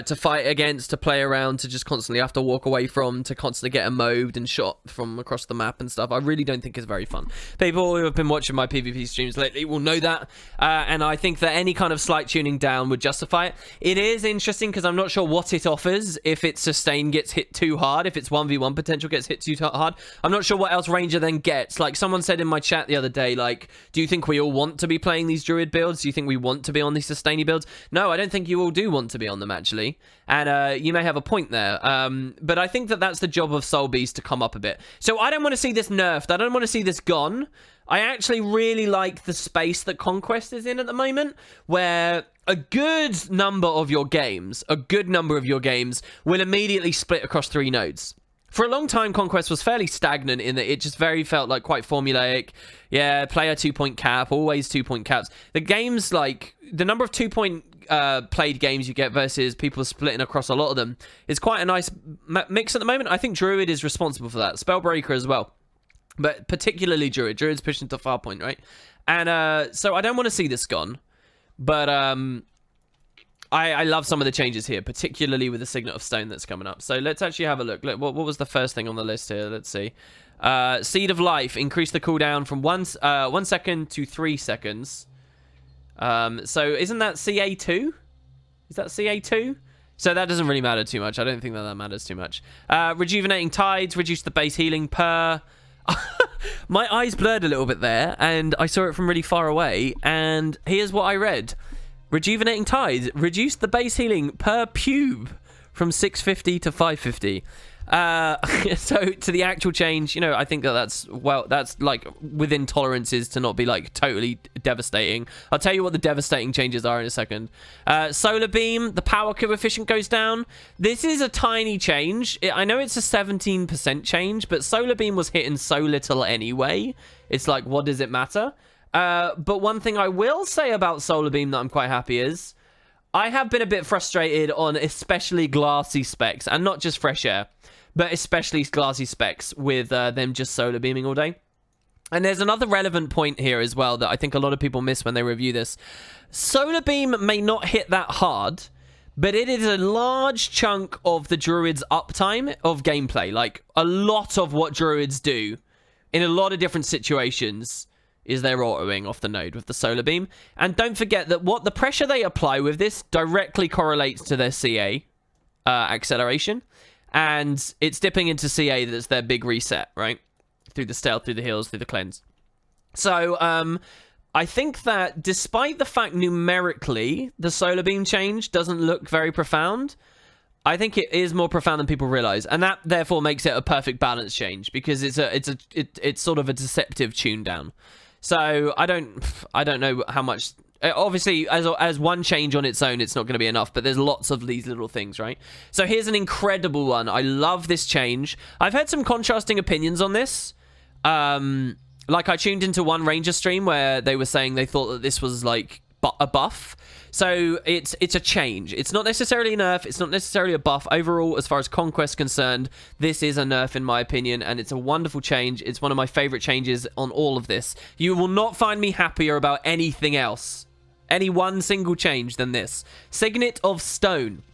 to fight against, to play around, to just constantly have to walk away from, to constantly get mowed and shot from across the map and stuff. I really don't think it's very fun. People who have been watching my PvP streams lately will know that, and I think that any kind of slight tuning down would justify it. It is interesting because I'm not sure what it offers if its sustain gets hit too hard, if its 1v1 potential gets hit too hard. I'm not sure what else Ranger then gets. Like someone said in my chat the other day, like, do you think we all want to be playing these Druid builds? Do you think we want to be on these sustainy builds? No, I don't think you all do want to be on them, actually. And you may have a point there. But I think that that's the job of Soul Beast to come up a bit. So I don't want to see this nerfed. I don't want to see this gone. I actually really like the space that Conquest is in at the moment, where a good number of your games will immediately split across 3 nodes. For a long time, Conquest was fairly stagnant in that it just felt like quite formulaic. Yeah, player 2-point cap, always 2-point caps. The games, like, the number of 2-point played games you get versus people splitting across a lot of them is quite a nice mix at the moment. I think Druid is responsible for that. Spellbreaker as well. But particularly Druid. Druid's pushing to Farpoint, right? And so I don't want to see this gone. But I love some of the changes here, particularly with the Signet of Stone that's coming up. So let's actually have a look. What was the first thing on the list here? Let's see. Seed of Life. Increase the cooldown from 1 second to 3 seconds. So isn't that CA2? Is that CA2? So that doesn't really matter too much. I don't think that matters too much. Rejuvenating Tides. Reduce the base healing per... My eyes blurred a little bit there, and I saw it from really far away, and here's what I read. Rejuvenating Tides. Reduce the base healing per pube from 650 to 550. So to the actual change, you know, I think that's like within tolerances to not be like totally devastating. I'll tell you what the devastating changes are in a second. Solar Beam, the power coefficient goes down. This is a tiny change. I know it's a 17% change, but Solar Beam was hitting so little anyway. It's like, what does it matter? But one thing I will say about Solar Beam that I'm quite happy is I have been a bit frustrated on especially glassy specs, and not just fresh air, but especially glassy specs with them just solar beaming all day. And there's another relevant point here as well that I think a lot of people miss when they review this. Solar beam may not hit that hard, but it is a large chunk of the Druid's uptime of gameplay. Like, a lot of what Druids do in a lot of different situations is they're autoing off the node with the solar beam. And don't forget that what the pressure they apply with this directly correlates to their CA acceleration. And it's dipping into CA that's their big reset, right? through the stealth, through the heals, through the cleanse. So, I think that despite the fact numerically the solar beam change doesn't look very profound, I think it is more profound than people realize, and that therefore makes it a perfect balance change because it's sort of a deceptive tune down. So I don't know how much. Obviously, as one change on its own, it's not going to be enough, but there's lots of these little things, right? So here's an incredible one. I love this change. I've heard some contrasting opinions on this. Like, I tuned into one Ranger stream where they were saying they thought that this was, like, a buff. So it's a change. It's not necessarily a nerf. It's not necessarily a buff. Overall, as far as Conquest concerned, this is a nerf in my opinion, and it's a wonderful change. It's one of my favorite changes on all of this. You will not find me happier about anything else, any one single change than this. Signet of Stone.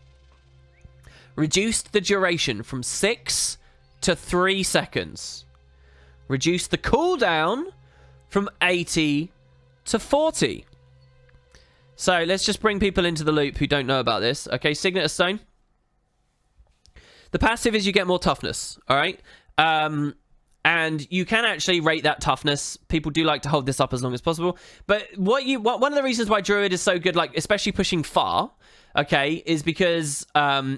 Reduced the duration from 6 to 3 seconds. Reduced the cooldown from 80 to 40. So let's just bring people into the loop who don't know about this. Okay, Signet of Stone. The passive is you get more toughness, all right? And you can actually rate that toughness. People do like to hold this up as long as possible. But one of the reasons why Druid is so good, like especially pushing far, okay, is because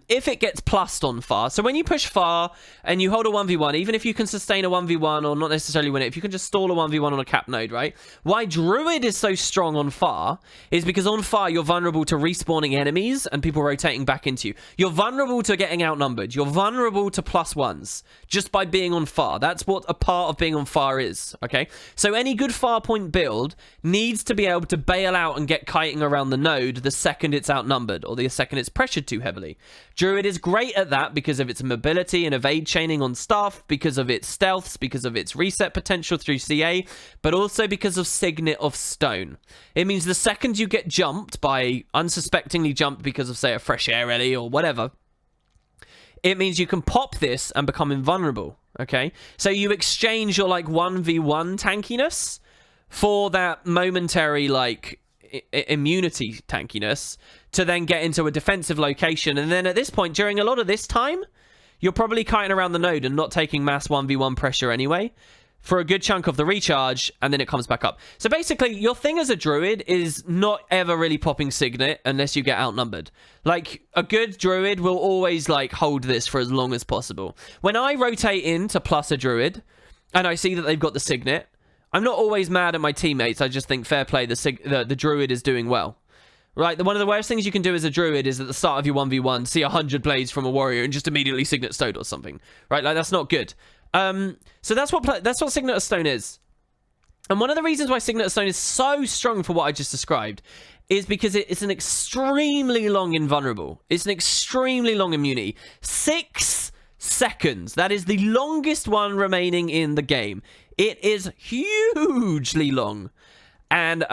if it gets plussed on far, so when you push far and you hold a 1v1, even if you can sustain a 1v1 or not necessarily win it, if you can just stall a 1v1 on a cap node, right? Why Druid is so strong on far is because on far you're vulnerable to respawning enemies and people rotating back into you. You're vulnerable to getting outnumbered. You're vulnerable to +1s just by being on far. That's what a part of being on far is, okay? So any good far point build needs to be able to bail out and get kiting around the node the second it's outnumbered, or the second it's pressured too heavily. Druid is great at that because of its mobility and evade chaining on stuff, because of its stealths, because of its reset potential through CA, but also because of Signet of Stone. It means the second you get jumped by, unsuspectingly jumped because of, say, a fresh air rally or whatever, it means you can pop this and become invulnerable, okay? So you exchange your, like, 1v1 tankiness for that momentary, like, immunity tankiness to then get into a defensive location, and then at this point during a lot of this time you're probably kiting around the node and not taking mass 1v1 pressure anyway for a good chunk of the recharge, and then it comes back up. So basically your thing as a Druid is not ever really popping Signet unless you get outnumbered. Like, a good Druid will always like hold this for as long as possible. When I rotate in to plus a Druid and I see that they've got the Signet, I'm not always mad at my teammates. I just think fair play, the Druid is doing well. Right, one of the worst things you can do as a Druid is at the start of your 1v1, see 100 blades from a warrior and just immediately Signet Stone or something. Right, like that's not good. So that's what Signet of Stone is. And one of the reasons why Signet of Stone is so strong for what I just described is because it's an extremely long invulnerable. It's an extremely long immunity. 6 seconds. That is the longest one remaining in the game. It is hugely long. And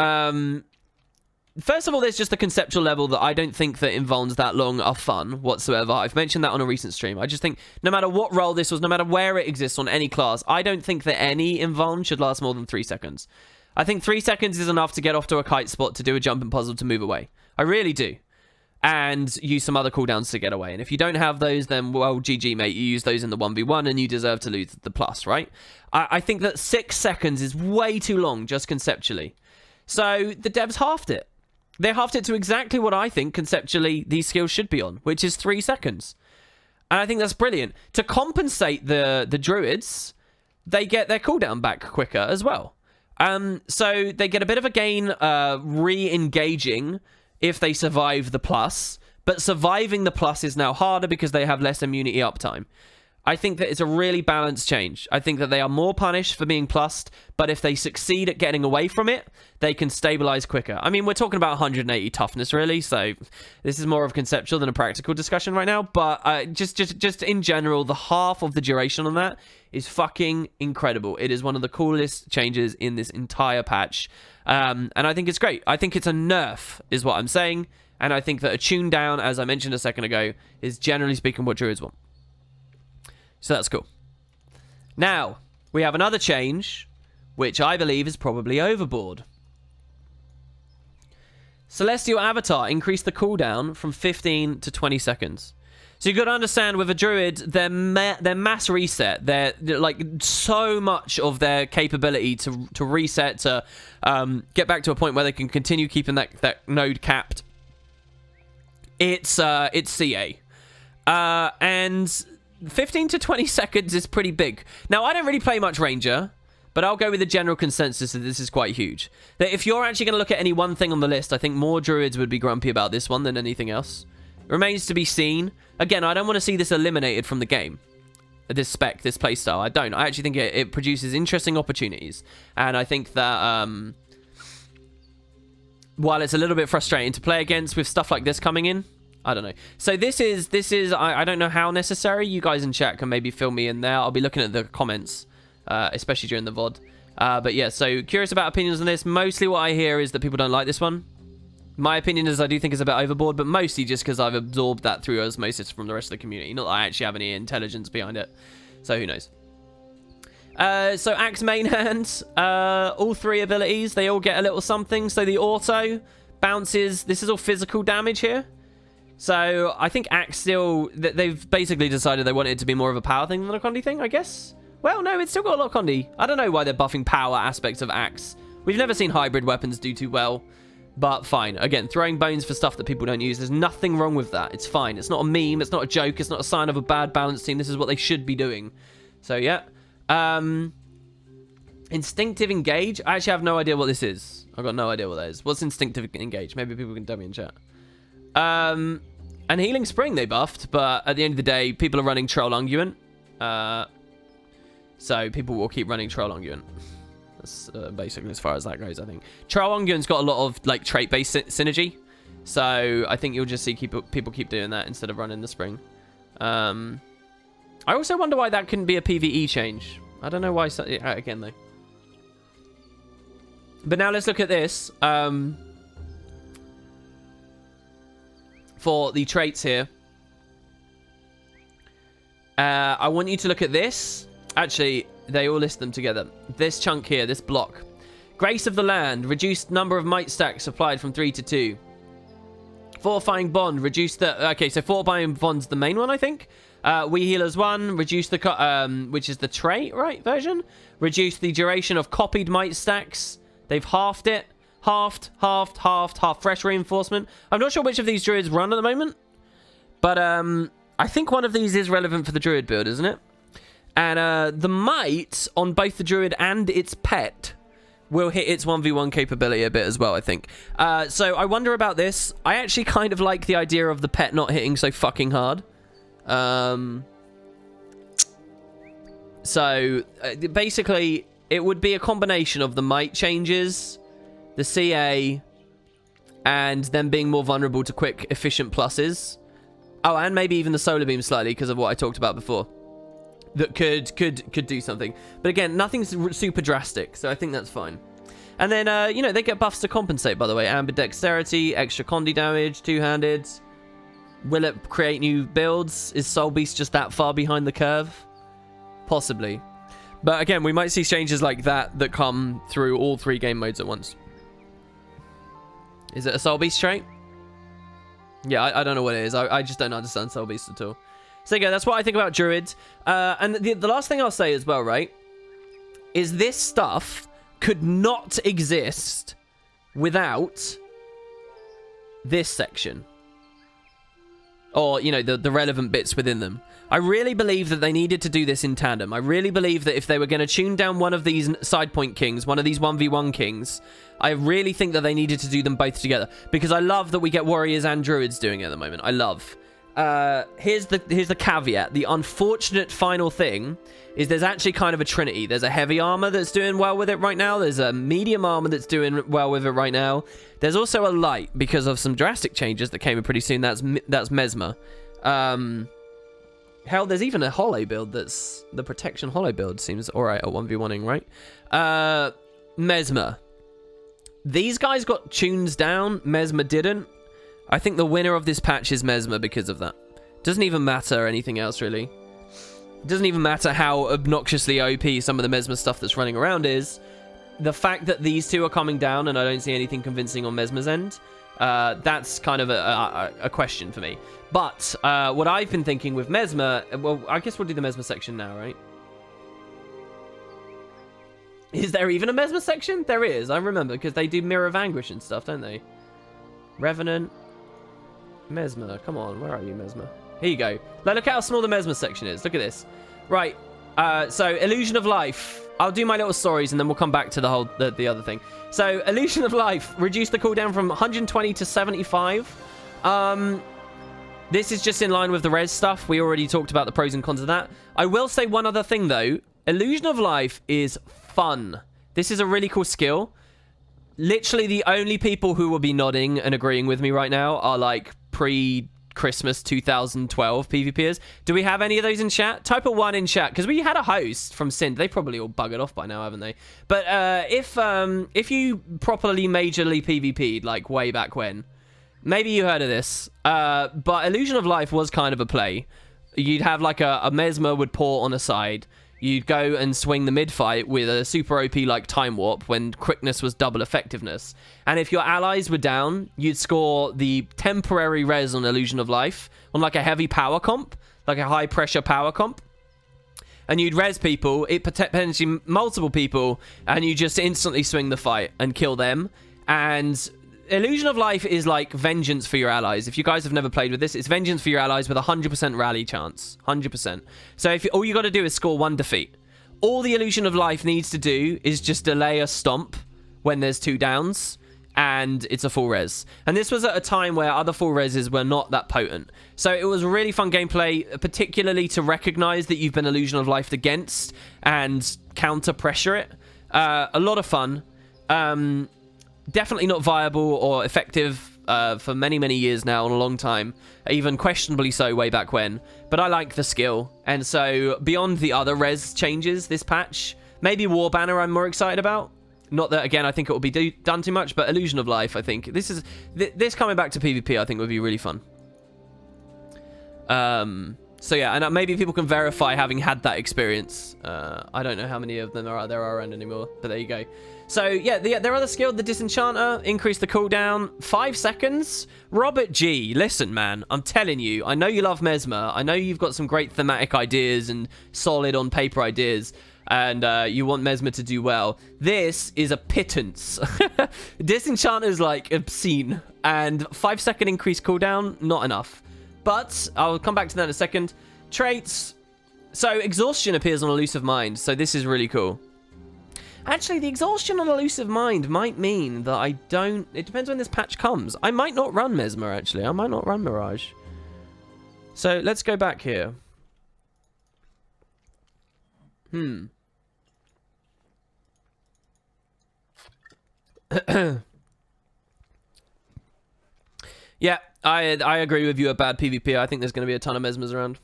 first of all, there's just the conceptual level that I don't think that invulns that long are fun whatsoever. I've mentioned that on a recent stream. I just think no matter what role this was, no matter where it exists on any class, I don't think that any invuln should last more than 3 seconds. I think 3 seconds is enough to get off to a kite spot, to do a jumping puzzle, to move away. I really do. And use some other cooldowns to get away. And if you don't have those, then, well, GG, mate. You use those in the 1v1 and you deserve to lose the plus, right? I think that 6 seconds is way too long, just conceptually. So the devs halved it. They halved it to exactly what I think conceptually these skills should be on, which is 3 seconds. And I think that's brilliant. To compensate the Druids, they get their cooldown back quicker as well. So they get a bit of a gain re-engaging if they survive the plus, but surviving the plus is now harder because they have less immunity uptime. I think that it's a really balanced change. I think that they are more punished for being plussed, but if they succeed at getting away from it, they can stabilize quicker. I mean, we're talking about 180 toughness, really, so this is more of conceptual than a practical discussion right now, but just in general, the half of the duration on that is fucking incredible. It is one of the coolest changes in this entire patch, and I think it's great. I think it's a nerf, is what I'm saying, and I think that a tune down, as I mentioned a second ago, is generally speaking what Druids want. So that's cool. Now, we have another change, which I believe is probably overboard. Celestial Avatar increased the cooldown from 15 to 20 seconds. So you got to understand with a Druid, their mass reset, they're like so much of their capability to reset, to get back to a point where they can continue keeping that node capped. It's CA. And 15 to 20 seconds is pretty big. Now, I don't really play much Ranger, but I'll go with the general consensus that this is quite huge. That if you're actually going to look at any one thing on the list, I think more Druids would be grumpy about this one than anything else. Remains to be seen. Again, I don't want to see this eliminated from the game. This spec, this playstyle. I don't. I actually think it produces interesting opportunities. And I think that while it's a little bit frustrating to play against with stuff like this coming in, I don't know. So this is I don't know how necessary. You guys in chat can maybe fill me in there. I'll be looking at the comments, especially during the VOD. But yeah, so curious about opinions on this. Mostly what I hear is that people don't like this one. My opinion is I do think it's a bit overboard, but mostly just because I've absorbed that through osmosis from the rest of the community. Not that I actually have any intelligence behind it. So who knows. So Axe main hand. All 3 abilities, they all get a little something. So the auto bounces. This is all physical damage here. So I think Axe still... They've basically decided they want it to be more of a power thing than a Condi thing, I guess. Well, no, it's still got a lot of Condi. I don't know why they're buffing power aspects of Axe. We've never seen hybrid weapons do too well. But fine. Again, throwing bones for stuff that people don't use. There's nothing wrong with that. It's fine. It's not a meme. It's not a joke. It's not a sign of a bad balance team. This is what they should be doing. So, yeah. Instinctive engage. I actually have no idea what this is. I've got no idea what that is. What's instinctive engage? Maybe people can tell me in chat. And healing spring they buffed. But at the end of the day, people are running troll unguent. So people will keep running troll unguent. That's basically as far as that goes, I think. Troll unguent's got a lot of like trait-based synergy. So I think you'll just see people keep doing that instead of running the spring. I also wonder why that couldn't be a PvE change. I don't know why. Again, though. But now let's look at this. For the traits here. I want you to look at this. Actually, they all list them together. This chunk here, this block. Grace of the Land. Reduced number of might stacks applied from 3 to 2. Fortifying Bond. Reduced the... Okay, so Fortifying Bond's the main one, I think. We Healers 1. Reduce the... which is the trait, right, version? Reduce the duration of copied might stacks. They've halved it. Halved. Fresh reinforcement. I'm not sure which of these druids run at the moment. But I think one of these is relevant for the druid build, isn't it? And the might on both the druid and its pet will hit its 1v1 capability a bit as well, I think. So I wonder about this. I actually kind of like the idea of the pet not hitting so fucking hard. So basically, it would be a combination of the might changes, the CA, and them being more vulnerable to quick, efficient pluses. Oh, and maybe even the solar beam slightly because of what I talked about before. That could do something. But again, nothing's super drastic, so I think that's fine. And then, you know, they get buffs to compensate, by the way. Ambidexterity, extra Condi damage, two-handed. Will it create new builds? Is Soul Beast just that far behind the curve? Possibly. But again, we might see changes like that come through all 3 game modes at once. Is it a Soul Beast trait? Yeah, I don't know what it is. I just don't understand Soul Beast at all. So yeah, that's what I think about druids. And the last thing I'll say as well, right, is this stuff could not exist without this section. Or, you know, the relevant bits within them. I really believe that they needed to do this in tandem. I really believe that if they were going to tune down one of these side point kings, one of these 1v1 kings, I really think that they needed to do them both together. Because I love that we get warriors and druids doing it at the moment. I love. Here's the caveat. The unfortunate final thing is there's actually kind of a trinity. There's a heavy armor that's doing well with it right now. There's a medium armor that's doing well with it right now. There's also a light because of some drastic changes that came in pretty soon. That's Mesmer. Hell, there's even a holo build that's... The protection holo build seems alright at 1v1ing, right? Mesmer. These guys got tunes down. Mesmer didn't. I think the winner of this patch is Mesmer because of that. Doesn't even matter anything else, really. Doesn't even matter how obnoxiously OP some of the Mesmer stuff that's running around is. The fact that these two are coming down and I don't see anything convincing on Mesmer's end That's kind of a question for me. But what I've been thinking with Mesmer, well, I guess we'll do the Mesmer section now, right? Is there even a Mesmer section? There is, I remember, because they do Mirror of Anguish and stuff, don't they? Revenant. Mesmer, come on, where are you, Mesmer? Here you go. Look at how small the Mesmer section is. Look at this. Right, so Illusion of Life. I'll do my little stories and then we'll come back to the other thing. So Illusion of Life, reduce the cooldown from 120 to 75. This is just in line with the res stuff. We already talked about the pros and cons of that. I will say one other thing though. Illusion of Life is fun. This is a really cool skill. Literally the only people who will be nodding and agreeing with me right now are like pre-Christmas 2012 PvPers. Do we have any of those in chat? Type a 1 in chat, because we had a host from Sind. They probably all buggered off by now, haven't they? But if you properly majorly PvP'd, like way back when, maybe you heard of this. But Illusion of Life was kind of a play. You'd have like a Mesmer would pour on a side. You'd go and swing the mid-fight with a super OP like Time Warp when quickness was double effectiveness. And if your allies were down, you'd score the temporary res on Illusion of Life on like a heavy power comp, like a high pressure power comp. And you'd res people, it potentially multiple people, and you just instantly swing the fight and kill them. And Illusion of Life is like vengeance for your allies. If you guys have never played with this, it's vengeance for your allies with a 100% rally chance. 100%. So if all you got to do is score 1 defeat. All the Illusion of Life needs to do is just delay a stomp when there's 2 downs, and it's a full res. And this was at a time where other full reses were not that potent. So it was really fun gameplay, particularly to recognize that you've been Illusion of Life against and counter pressure it. A lot of fun. Definitely not viable or effective for many, many years now, in a long time. Even questionably so way back when. But I like the skill. And so, beyond the other res changes this patch, maybe War Banner I'm more excited about. Not that, again, I think it will be done too much, but Illusion of Life, I think. This coming back to PvP, I think, would be really fun. So yeah, and maybe people can verify having had that experience. I don't know how many of them there are around anymore, but there you go. So yeah, their other skill, the Disenchanter, increase the cooldown 5 seconds. Robert G, listen man, I'm telling you, I know you love Mesmer. I know you've got some great thematic ideas and solid on paper ideas, and you want Mesmer to do well. This is a pittance. Disenchanter is like obscene, and 5-second increase cooldown, not enough. But I'll come back to that in a second. Traits. So exhaustion appears on Elusive Mind, so this is really cool. Actually, the exhaustion on Elusive Mind might mean that I don't... It depends when this patch comes. I might not run Mesmer, actually. I might not run Mirage. So let's go back here. Yeah, I agree with you about PvP. I think there's going to be a ton of Mesmers around.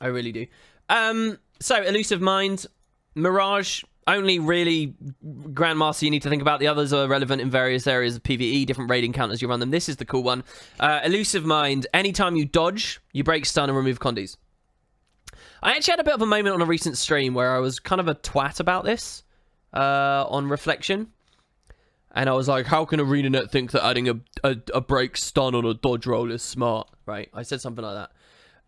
I really do. So, Elusive Mind, Mirage, only really Grandmaster you need to think about. The others are relevant in various areas of PvE, different raid encounters you run them. This is the cool one. Elusive Mind, anytime you dodge, you break stun and remove condies. I actually had a bit of a moment on a recent stream where I was kind of a twat about this on reflection. And I was like, how can ArenaNet think that adding a break stun on a dodge roll is smart? Right? I said something like that.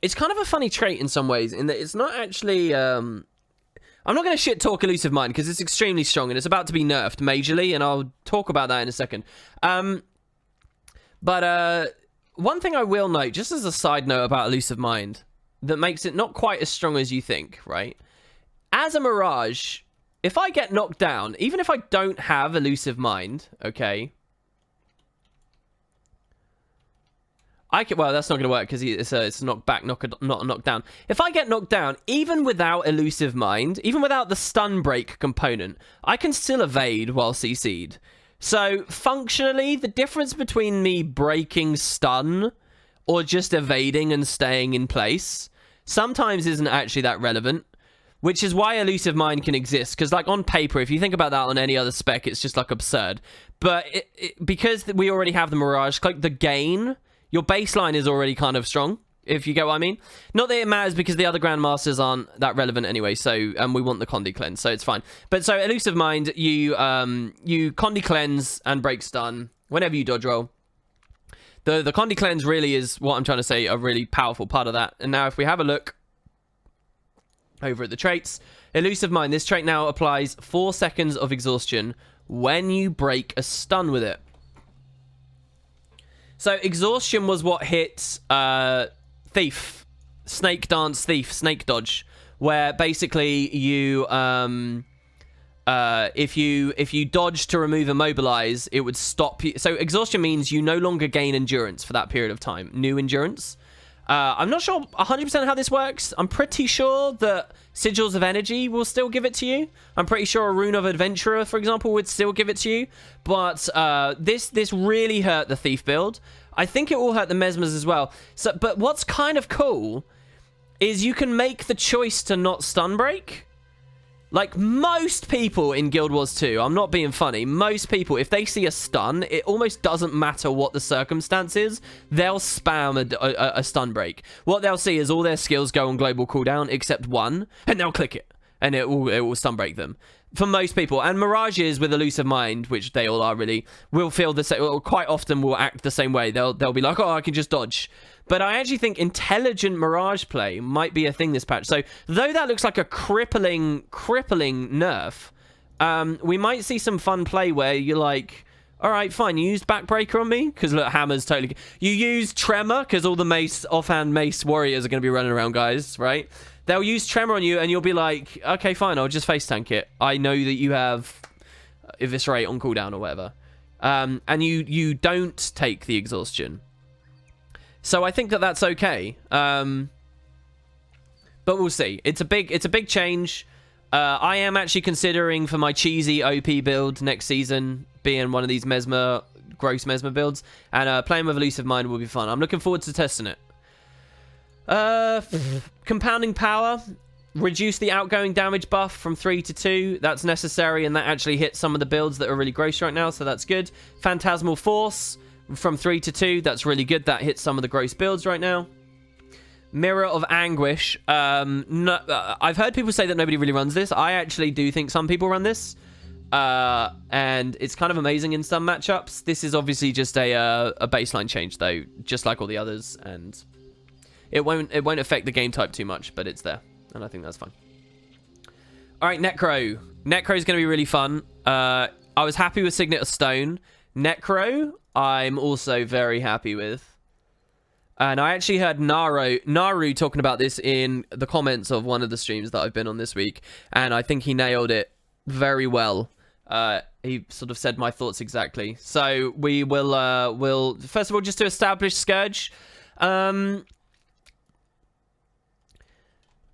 It's kind of a funny trait in some ways, in that it's not actually... I'm not going to shit talk Elusive Mind, because it's extremely strong, and it's about to be nerfed majorly, and I'll talk about that in a second. But one thing I will note, just as a side note about Elusive Mind, that makes it not quite as strong as you think, right? As a Mirage... If I get knocked down, even if I don't have Elusive Mind, okay, I can, well, that's not going to work because it's a knockback, not a knockdown. If I get knocked down, even without Elusive Mind, even without the stun break component, I can still evade while CC'd. So, functionally, the difference between me breaking stun or just evading and staying in place sometimes isn't actually that relevant. Which is why Elusive Mind can exist, because like on paper, if you think about that on any other spec, it's just like absurd. But because we already have the Mirage, like the gain, your baseline is already kind of strong, if you get what I mean. Not that it matters because the other Grandmasters aren't that relevant anyway, so we want the Condi Cleanse, so it's fine. But so Elusive Mind, you Condi Cleanse and break stun whenever you dodge roll. The Condi cleanse really is what I'm trying to say, a really powerful part of that. And now if we have a look over at the traits, Elusive Mind, this trait now applies 4 seconds of exhaustion when you break a stun with it. So exhaustion was what hit Thief, Snake Dance Thief, Snake Dodge, where basically you if you dodge to remove immobilize, it would stop you. So exhaustion means you no longer gain endurance for that period of time, new endurance. I'm not sure 100% how this works. I'm pretty sure that Sigils of Energy will still give it to you. I'm pretty sure a Rune of Adventurer, for example, would still give it to you. But this really hurt the Thief build. I think it will hurt the Mesmers as well. So, but what's kind of cool is you can make the choice to not stun break. Like, most people in Guild Wars 2, I'm not being funny, most people, if they see a stun, it almost doesn't matter what the circumstance is, they'll spam a stun break. What they'll see is all their skills go on global cooldown, except one, and they'll click it, and it will stun break them. For most people, and Mirages with Elusive Mind, which they all are really, will feel the same, or quite often will act the same way. They'll be like, oh, I can just dodge. But I actually think intelligent Mirage play might be a thing this patch. So, though that looks like a crippling nerf, we might see some fun play where you're like, all right, fine, you used Backbreaker on me? Because, look, Hammer's totally... You use Tremor, because all the mace, offhand mace warriors are going to be running around, guys, right? They'll use Tremor on you, and you'll be like, okay, fine, I'll just face tank it. I know that you have Eviscerate on cooldown or whatever. And you don't take the exhaustion. So I think that that's okay. But we'll see. It's a big change. I am actually considering for my cheesy OP build next season being one of these gross Mesmer builds. And playing with Elusive Mind will be fun. I'm looking forward to testing it. Compounding Power. Reduce the outgoing damage buff from 3 to 2. That's necessary, and that actually hits some of the builds that are really gross right now, so that's good. Phantasmal Force. From 3 to 2, that's really good. That hits some of the gross builds right now. Mirror of Anguish. I've heard people say that nobody really runs this. I actually do think some people run this. And it's kind of amazing in some matchups. This is obviously just a baseline change, though, just like all the others. And it won't affect the game type too much, but it's there. And I think that's fine. All right, Necro. Necro is going to be really fun. I was happy with Signet of Stone. Necro, I'm also very happy with. And I actually heard Naru talking about this in the comments of one of the streams that I've been on this week. And I think he nailed it very well. He sort of said my thoughts exactly. So we will first of all, just to establish Scourge.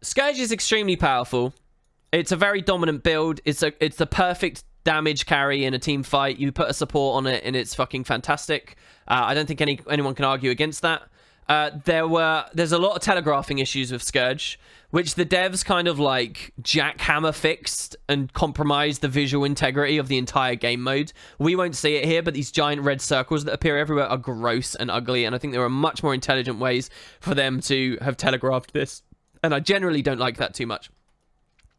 Scourge is extremely powerful. It's a very dominant build. It's the perfect damage carry in a team fight. You put a support on it and it's fucking fantastic. I don't think anyone can argue against that. There's a lot of telegraphing issues with Scourge, which the devs kind of like jackhammer fixed and compromised the visual integrity of the entire game mode. We won't see it here, but these giant red circles that appear everywhere are gross and ugly, and I think there are much more intelligent ways for them to have telegraphed this, and I generally don't like that too much.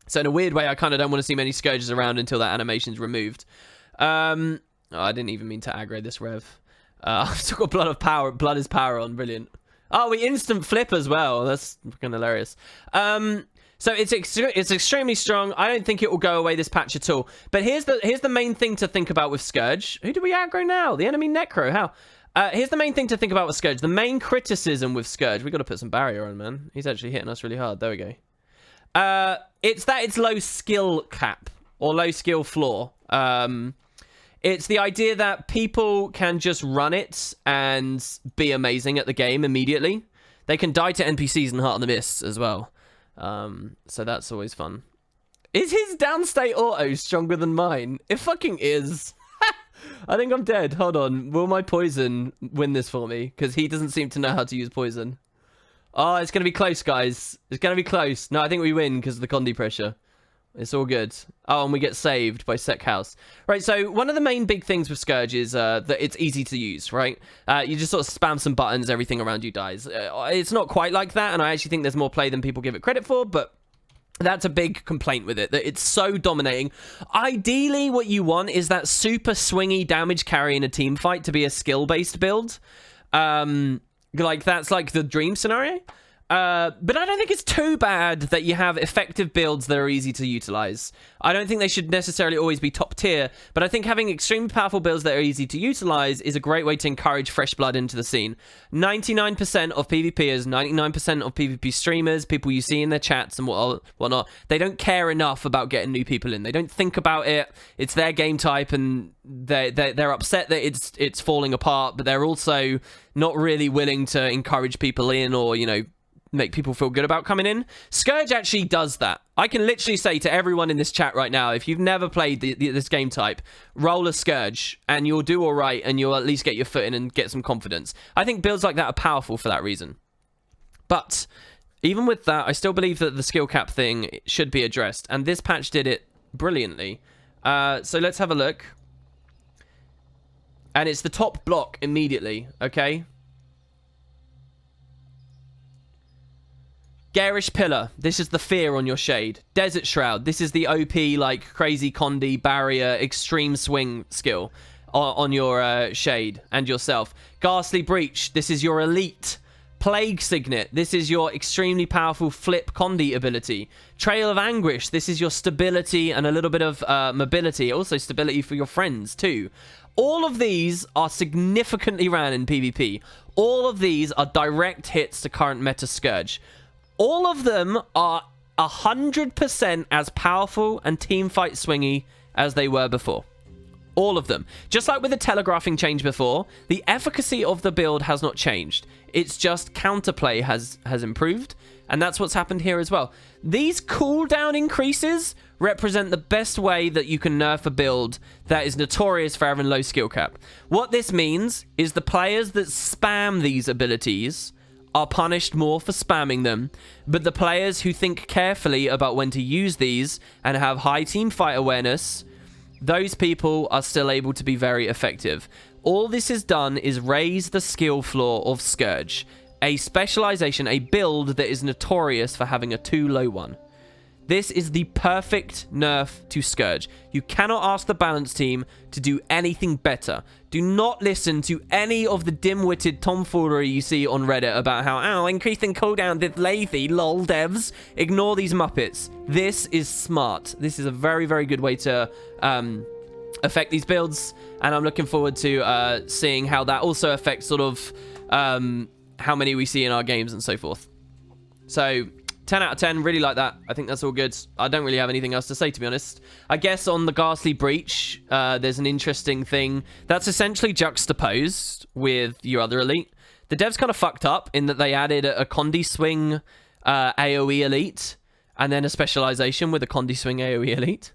So in a weird way, I kind of don't want to see many Scourges around until that animation's removed. Oh, I didn't even mean to aggro this Rev. I've still got Blood is Power on. Brilliant. Oh, we instant flip as well. That's fucking hilarious. So it's extremely strong. I don't think it will go away this patch at all. But here's the main thing to think about with Scourge. Who do we aggro now? The enemy Necro. How? Here's the main thing to think about with Scourge. The main criticism with Scourge. We got to put some barrier on, man. He's actually hitting us really hard. There we go. It's that it's low skill cap or low skill floor. It's the idea that people can just run it and be amazing at the game immediately. They can die to NPCs in Heart of the Mists as well. So that's always fun. Is his downstate auto stronger than mine? It fucking is. I think I'm dead. Hold on. Will my poison win this for me? Because he doesn't seem to know how to use poison. Oh, it's going to be close, guys. It's going to be close. No, I think we win because of the Condi pressure. It's all good. Oh, and we get saved by Sec House. Right, so one of the main big things with Scourge is that it's easy to use, right? You just sort of spam some buttons, everything around you dies. It's not quite like that, and I actually think there's more play than people give it credit for, but that's a big complaint with it, that it's so dominating. Ideally, what you want is that super swingy damage carry in a team fight to be a skill-based build. Like, that's like the dream scenario. But I don't think it's too bad that you have effective builds that are easy to utilize. I don't think they should necessarily always be top tier, but I think having extremely powerful builds that are easy to utilize is a great way to encourage fresh blood into the scene. 99% of PvPers, 99% of PvP streamers, people you see in their chats and whatnot, they don't care enough about getting new people in. They don't think about it. It's their game type, and they're upset that it's falling apart, but they're also not really willing to encourage people in, or, you know, make people feel good about coming in. Scourge actually does that. I can literally say to everyone in this chat right now, if you've never played this game type, roll a Scourge and you'll do all right, and you'll at least get your foot in and get some confidence. I think builds like that are powerful for that reason. But even with that, I still believe that the skill cap thing should be addressed, and this patch did it brilliantly. So let's have a look. And it's the top block immediately, okay? Garish Pillar, this is the fear on your shade. Desert Shroud, this is the OP, like, crazy Condi barrier extreme swing skill on your shade and yourself. Ghastly Breach, this is your elite. Plague Signet, this is your extremely powerful flip Condi ability. Trail of Anguish, this is your stability and a little bit of mobility. Also stability for your friends too. All of these are significantly ran in PvP. All of these are direct hits to current meta Scourge. All of them are 100% as powerful and teamfight swingy as they were before. All of them. Just like with the telegraphing change before, the efficacy of the build has not changed. It's just counterplay has improved, and that's what's happened here as well. These cooldown increases represent the best way that you can nerf a build that is notorious for having low skill cap. What this means is the players that spam these abilities are punished more for spamming them, but the players who think carefully about when to use these and have high team fight awareness, those people are still able to be very effective. All this has done is raise the skill floor of Scourge, a specialization, a build that is notorious for having a too low one. This is the perfect nerf to Scourge. You cannot ask the balance team to do anything better. Do not listen to any of the dim-witted tomfoolery you see on Reddit about how, oh, increasing cooldown is lazy, lol, devs. Ignore these muppets. This is smart. This is a very, very good way to affect these builds, and I'm looking forward to seeing how that also affects sort of how many we see in our games and so forth. So 10 out of 10, really like that. I think that's all good. I don't really have anything else to say, to be honest. I guess on the Ghastly Breach, there's an interesting thing that's essentially juxtaposed with your other elite. The devs kind of fucked up in that they added a Condi Swing AoE elite, and then a specialization with a Condi Swing AoE elite.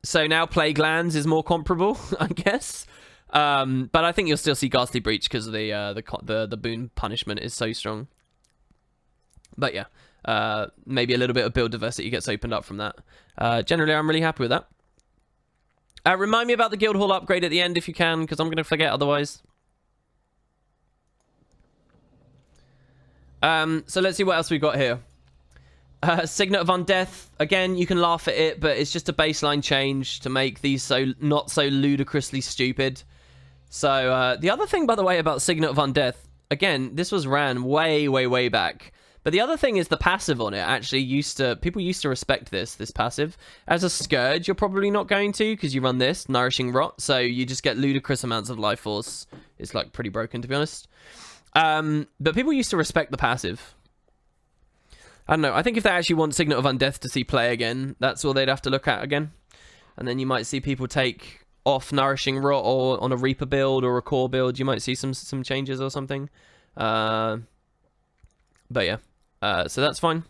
So now Plague Lands is more comparable, I guess. But I think you'll still see Ghastly Breach because the boon punishment is so strong. But yeah, maybe a little bit of build diversity gets opened up from that. Generally, I'm really happy with that. Remind me about the Guildhall upgrade at the end if you can, because I'm going to forget otherwise. So let's see what else we've got here. Signet of Undeath. Again, you can laugh at it, but it's just a baseline change to make these not so ludicrously stupid. So the other thing, by the way, about Signet of Undeath, again, this was ran way, way, way back. But the other thing is the passive on it actually people used to respect this passive. As a Scourge, you're probably not going to, because you run this, Nourishing Rot, so you just get ludicrous amounts of life force. It's like pretty broken, to be honest. But people used to respect the passive. I don't know, I think if they actually want Signet of Undeath to see play again, that's all they'd have to look at again. And then you might see people take off Nourishing Rot or on a Reaper build or a Core build. You might see some changes or something. But yeah. So that's fine.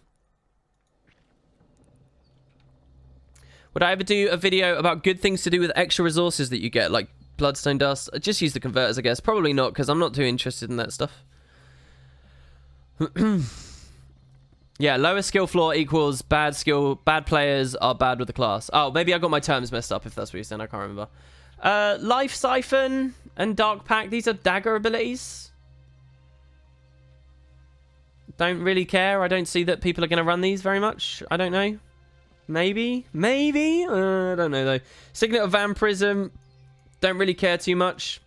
Would I ever do a video about good things to do with extra resources that you get, like Bloodstone Dust? Just use the converters, I guess. Probably not, because I'm not too interested in that stuff. Yeah, lower skill floor equals bad skill. Bad players are bad with the class. Oh, maybe I got my terms messed up, if that's what you're saying. I can't remember. Life Siphon and Dark Pact. These are dagger abilities. Don't really care. I don't see that people are going to run these very much. I don't know. Maybe. Maybe. I don't know, though. Signet of Vampirism. Don't really care too much.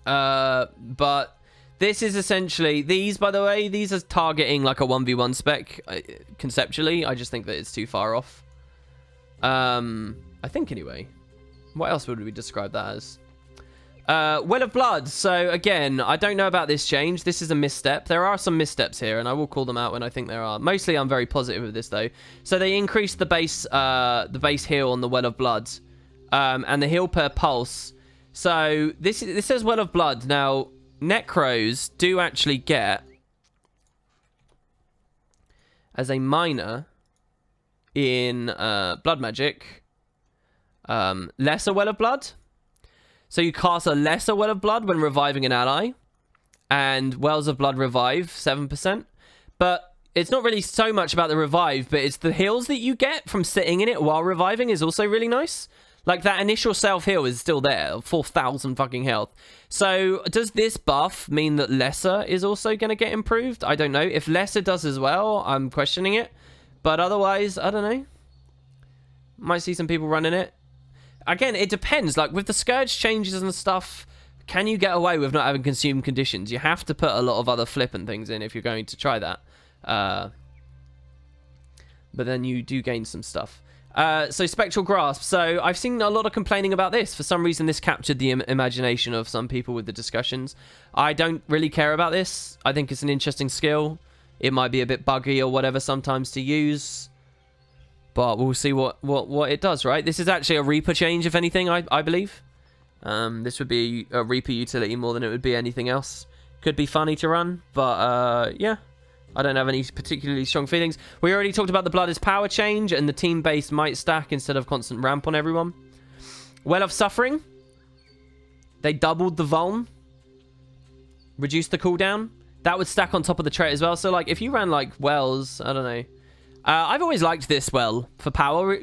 But this is essentially... These, by the way, these are targeting like a 1v1 spec. Conceptually, I just think that it's too far off. I think anyway. What else would we describe that as? Well of Blood. So again, I don't know about this change. This is a misstep. There are some missteps here, and I will call them out when I think there are. Mostly, I'm very positive with this though. So they increased the base heal on the Well of Blood, and the heal per pulse. So this says Well of Blood. Now Necros do actually get, as a minor in blood magic, lesser Well of Blood. So you cast a lesser Well of Blood when reviving an ally, and Wells of Blood revive 7%. But it's not really so much about the revive, but it's the heals that you get from sitting in it while reviving is also really nice. Like, that initial self-heal is still there, 4,000 fucking health. So does this buff mean that lesser is also going to get improved? I don't know. If lesser does as well, I'm questioning it. But otherwise, I don't know. Might see some people running it. Again, it depends. Like, with the Scourge changes and stuff, can you get away with not having consumed conditions? You have to put a lot of other flippant things in if you're going to try that. But then you do gain some stuff. So Spectral Grasp. So I've seen a lot of complaining about this. For some reason, this captured the imagination of some people with the discussions. I don't really care about this. I think it's an interesting skill. It might be a bit buggy or whatever sometimes to use. But we'll see what it does, right? This is actually a Reaper change, if anything, I believe. This would be a Reaper utility more than it would be anything else. Could be funny to run, but yeah. I don't have any particularly strong feelings. We already talked about the Blood is Power change, and the team base might stack instead of constant ramp on everyone. Well of Suffering. They doubled the Vuln. Reduced the cooldown. That would stack on top of the trait as well. So, like, if you ran, like, Wells, I don't know. I've always liked this well for power,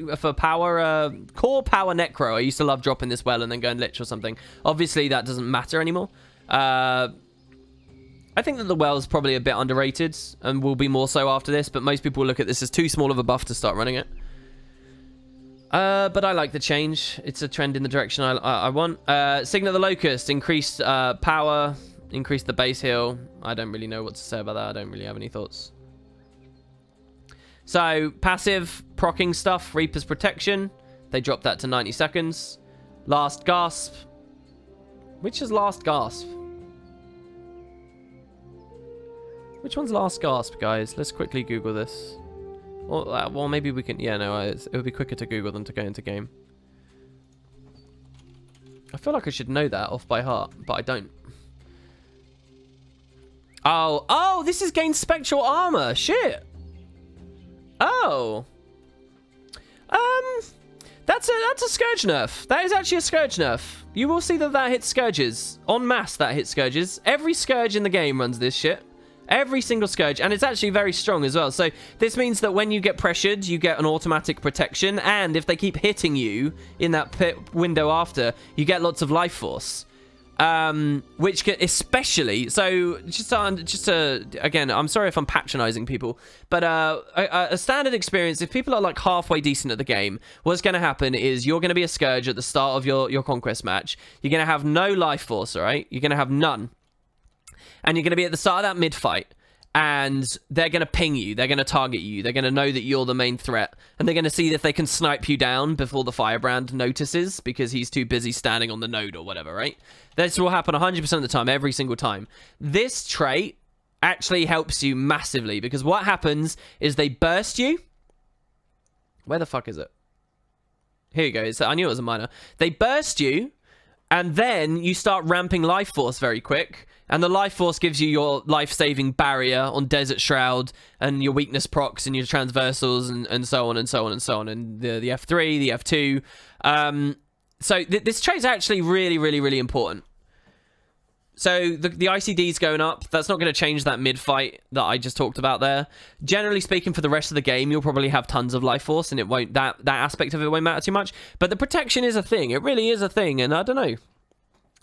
core power necro. I used to love dropping this well and then going lich or something. Obviously, that doesn't matter anymore. I think that the well is probably a bit underrated and will be more so after this, but most people look at this as too small of a buff to start running it. But I like the change. It's a trend in the direction I want. Signet the Locust, increased power, increased the base heal. I don't really know what to say about that. I don't really have any thoughts. So, passive proccing stuff, Reaper's Protection. They dropped that to 90 seconds. Last Gasp. Which is Last Gasp? Which one's Last Gasp, guys? Let's quickly Google this. Well, maybe we can... Yeah, no, it would be quicker to Google than to go into game. I feel like I should know that off by heart, but I don't. Oh, this is gain Spectral Armor. Shit. Oh. That's a Scourge nerf. That is actually a Scourge nerf. You will see that hits Scourges. En masse, that hits Scourges. Every Scourge in the game runs this shit. Every single Scourge. And it's actually very strong as well. So this means that when you get pressured, you get an automatic protection. And if they keep hitting you in that pit window after, you get lots of life force. Which can especially... So, just to... Again, I'm sorry if I'm patronizing people. But a standard experience, if people are like halfway decent at the game, what's going to happen is you're going to be a Scourge at the start of your Conquest match. You're going to have no life force, all right? You're going to have none. And you're going to be at the start of that mid-fight. And they're going to ping you. They're going to target you. They're going to know that you're the main threat. And they're going to see if they can snipe you down before the Firebrand notices because he's too busy standing on the node or whatever, right? This will happen 100% of the time, every single time. This trait actually helps you massively because what happens is they burst you. Where the fuck is it? Here you go. I knew it was a minor. They burst you, and then you start ramping life force very quick. And the life force gives you your life-saving barrier on Desert Shroud and your weakness procs and your transversals and so on and so on and so on. And the F3, the F2. So this trait's actually really, really, really important. So the ICD's going up. That's not going to change that mid-fight that I just talked about there. Generally speaking, for the rest of the game, you'll probably have tons of life force and it won't that aspect of it won't matter too much. But the protection is a thing. It really is a thing. And I don't know.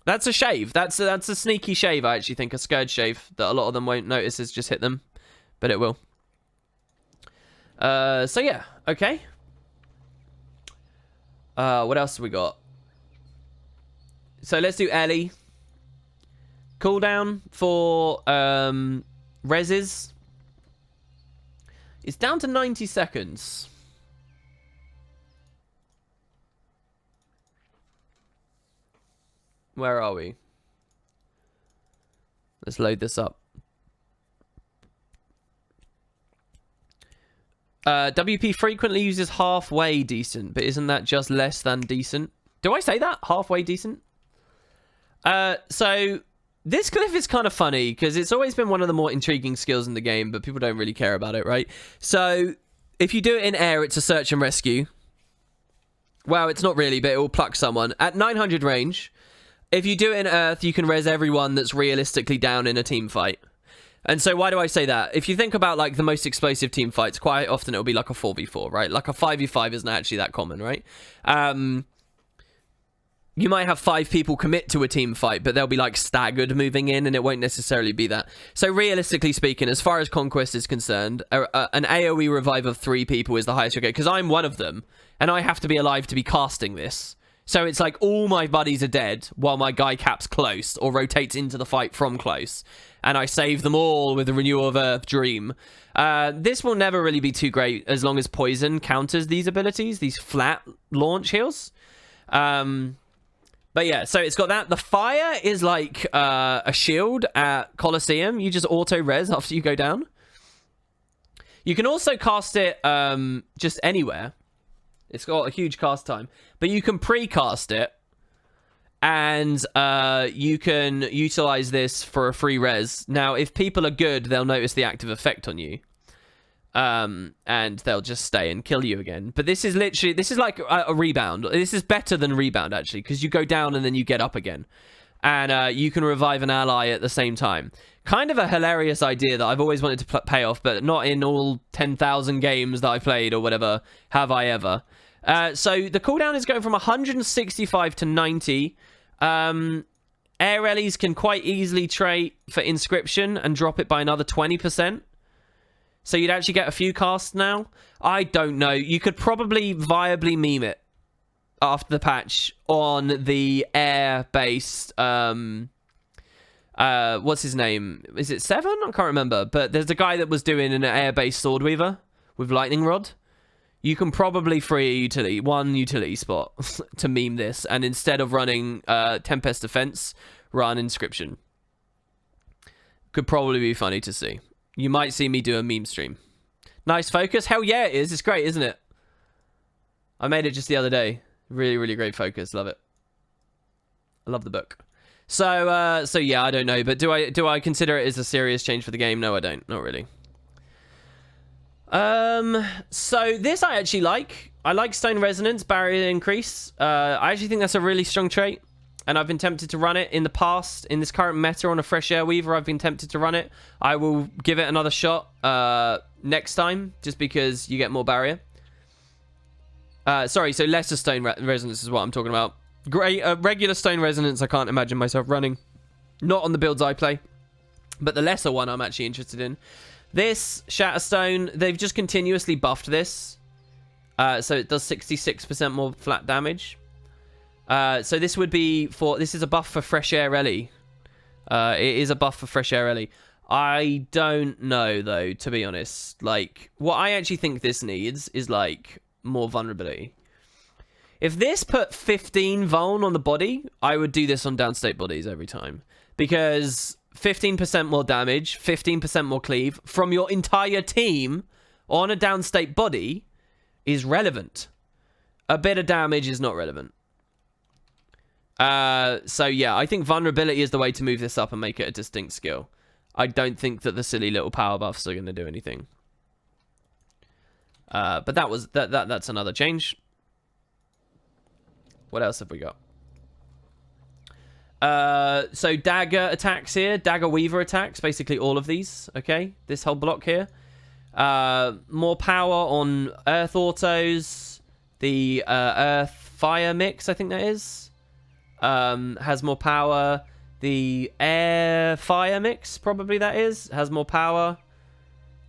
That's a shave. That's a sneaky shave, I actually think. A Scourge shave that a lot of them won't notice is just hit them. But it will. So yeah. Okay. What else have we got? So let's do Ellie. cooldown for reses is down to 90 seconds. Where are we? Let's load this up. WP frequently uses halfway decent, but isn't that just less than decent? Do I say that? Halfway decent? So this glyph is kind of funny because it's always been one of the more intriguing skills in the game, but people don't really care about it, right? So if you do it in air, it's a search and rescue. Well, it's not really, but it will pluck someone. At 900 range, if you do it in earth, you can res everyone that's realistically down in a team fight. And so why do I say that? If you think about like the most explosive team fights, quite often it'll be like a 4v4, right? Like a 5v5 isn't actually that common, right? You might have 5 people commit to a team fight, but they'll be like staggered moving in, and it won't necessarily be that. So realistically speaking, as far as Conquest is concerned, an AoE revive of 3 people is the highest you'll get, because I'm one of them, and I have to be alive to be casting this. So it's like all my buddies are dead while my guy caps close or rotates into the fight from close. And I save them all with the Renewal of Earth Dream. This will never really be too great as long as Poison counters these abilities, these flat launch heals. But yeah, so it's got that. The fire is like a shield at Colosseum. You just auto-res after you go down. You can also cast it just anywhere. It's got a huge cast time. But you can pre-cast it. And you can utilize this for a free res. Now, if people are good, they'll notice the active effect on you. And they'll just stay and kill you again. But this is literally, this is like a rebound. This is better than rebound, actually, because you go down and then you get up again. And you can revive an ally at the same time. Kind of a hilarious idea that I've always wanted to pay off, but not in all 10,000 games that I've played or whatever have I ever. So the cooldown is going from 165 to 90. Air rallies can quite easily trait for Inscription and drop it by another 20%. So you'd actually get a few casts now. I don't know. You could probably viably meme it after the patch on the air-based... what's his name? Is it 7? I can't remember. But there's a guy that was doing an air-based Swordweaver with Lightning Rod. You can probably free one utility spot to meme this. And instead of running Tempest Defense, run Inscription. Could probably be funny to see. You might see me do a meme stream. Nice focus. Hell yeah, it is. It's great, isn't it? I made it just the other day. Really, really great focus. Love it. I love the book. So yeah, I don't know. But do I consider it as a serious change for the game? No, I don't. Not really. So this I actually like. I like Stone Resonance, Barrier Increase. I actually think that's a really strong trait. And I've been tempted to run it in the past. In this current meta on a Fresh Air Weaver, I've been tempted to run it. I will give it another shot next time, just because you get more barrier. Sorry, so lesser Stone Resonance is what I'm talking about. Great, regular Stone Resonance, I can't imagine myself running. Not on the builds I play. But the lesser one I'm actually interested in. This Shatterstone, they've just continuously buffed this. So it does 66% more flat damage. So this would be for... This is a buff for Fresh Air Ellie. It is a buff for Fresh Air Ellie. I don't know, though, to be honest. Like, what I actually think this needs is, like, more vulnerability. If this put 15 vuln on the body, I would do this on downstate bodies every time. Because 15% more damage, 15% more cleave from your entire team on a downstate body is relevant. A bit of damage is not relevant. So yeah, I think vulnerability is the way to move this up and make it a distinct skill. I don't think that the silly little power buffs are going to do anything. But that's another change. What else have we got? So dagger attacks here, dagger weaver attacks, basically all of these. Okay, this whole block here. More power on earth autos. The earth fire mix, I think that is. Has more power. The air fire mix, probably that is, has more power.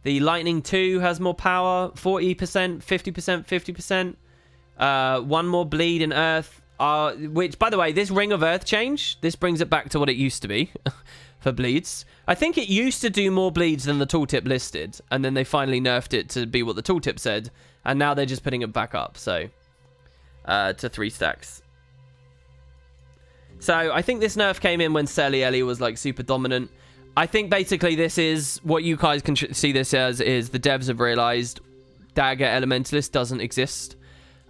The lightning 2 has more power, 40%, 50%, 50%. One more bleed in earth, which, by the way, this ring of earth change, this brings it back to what it used to be. for bleeds. I think it used to do more bleeds than the tooltip listed, and then they finally nerfed it to be what the tooltip said, and now they're just putting it back up, so to 3 stacks. So I think this nerf came in when Celieli was like super dominant. I think basically this is what you guys can see this as is the devs have realized Dagger Elementalist doesn't exist.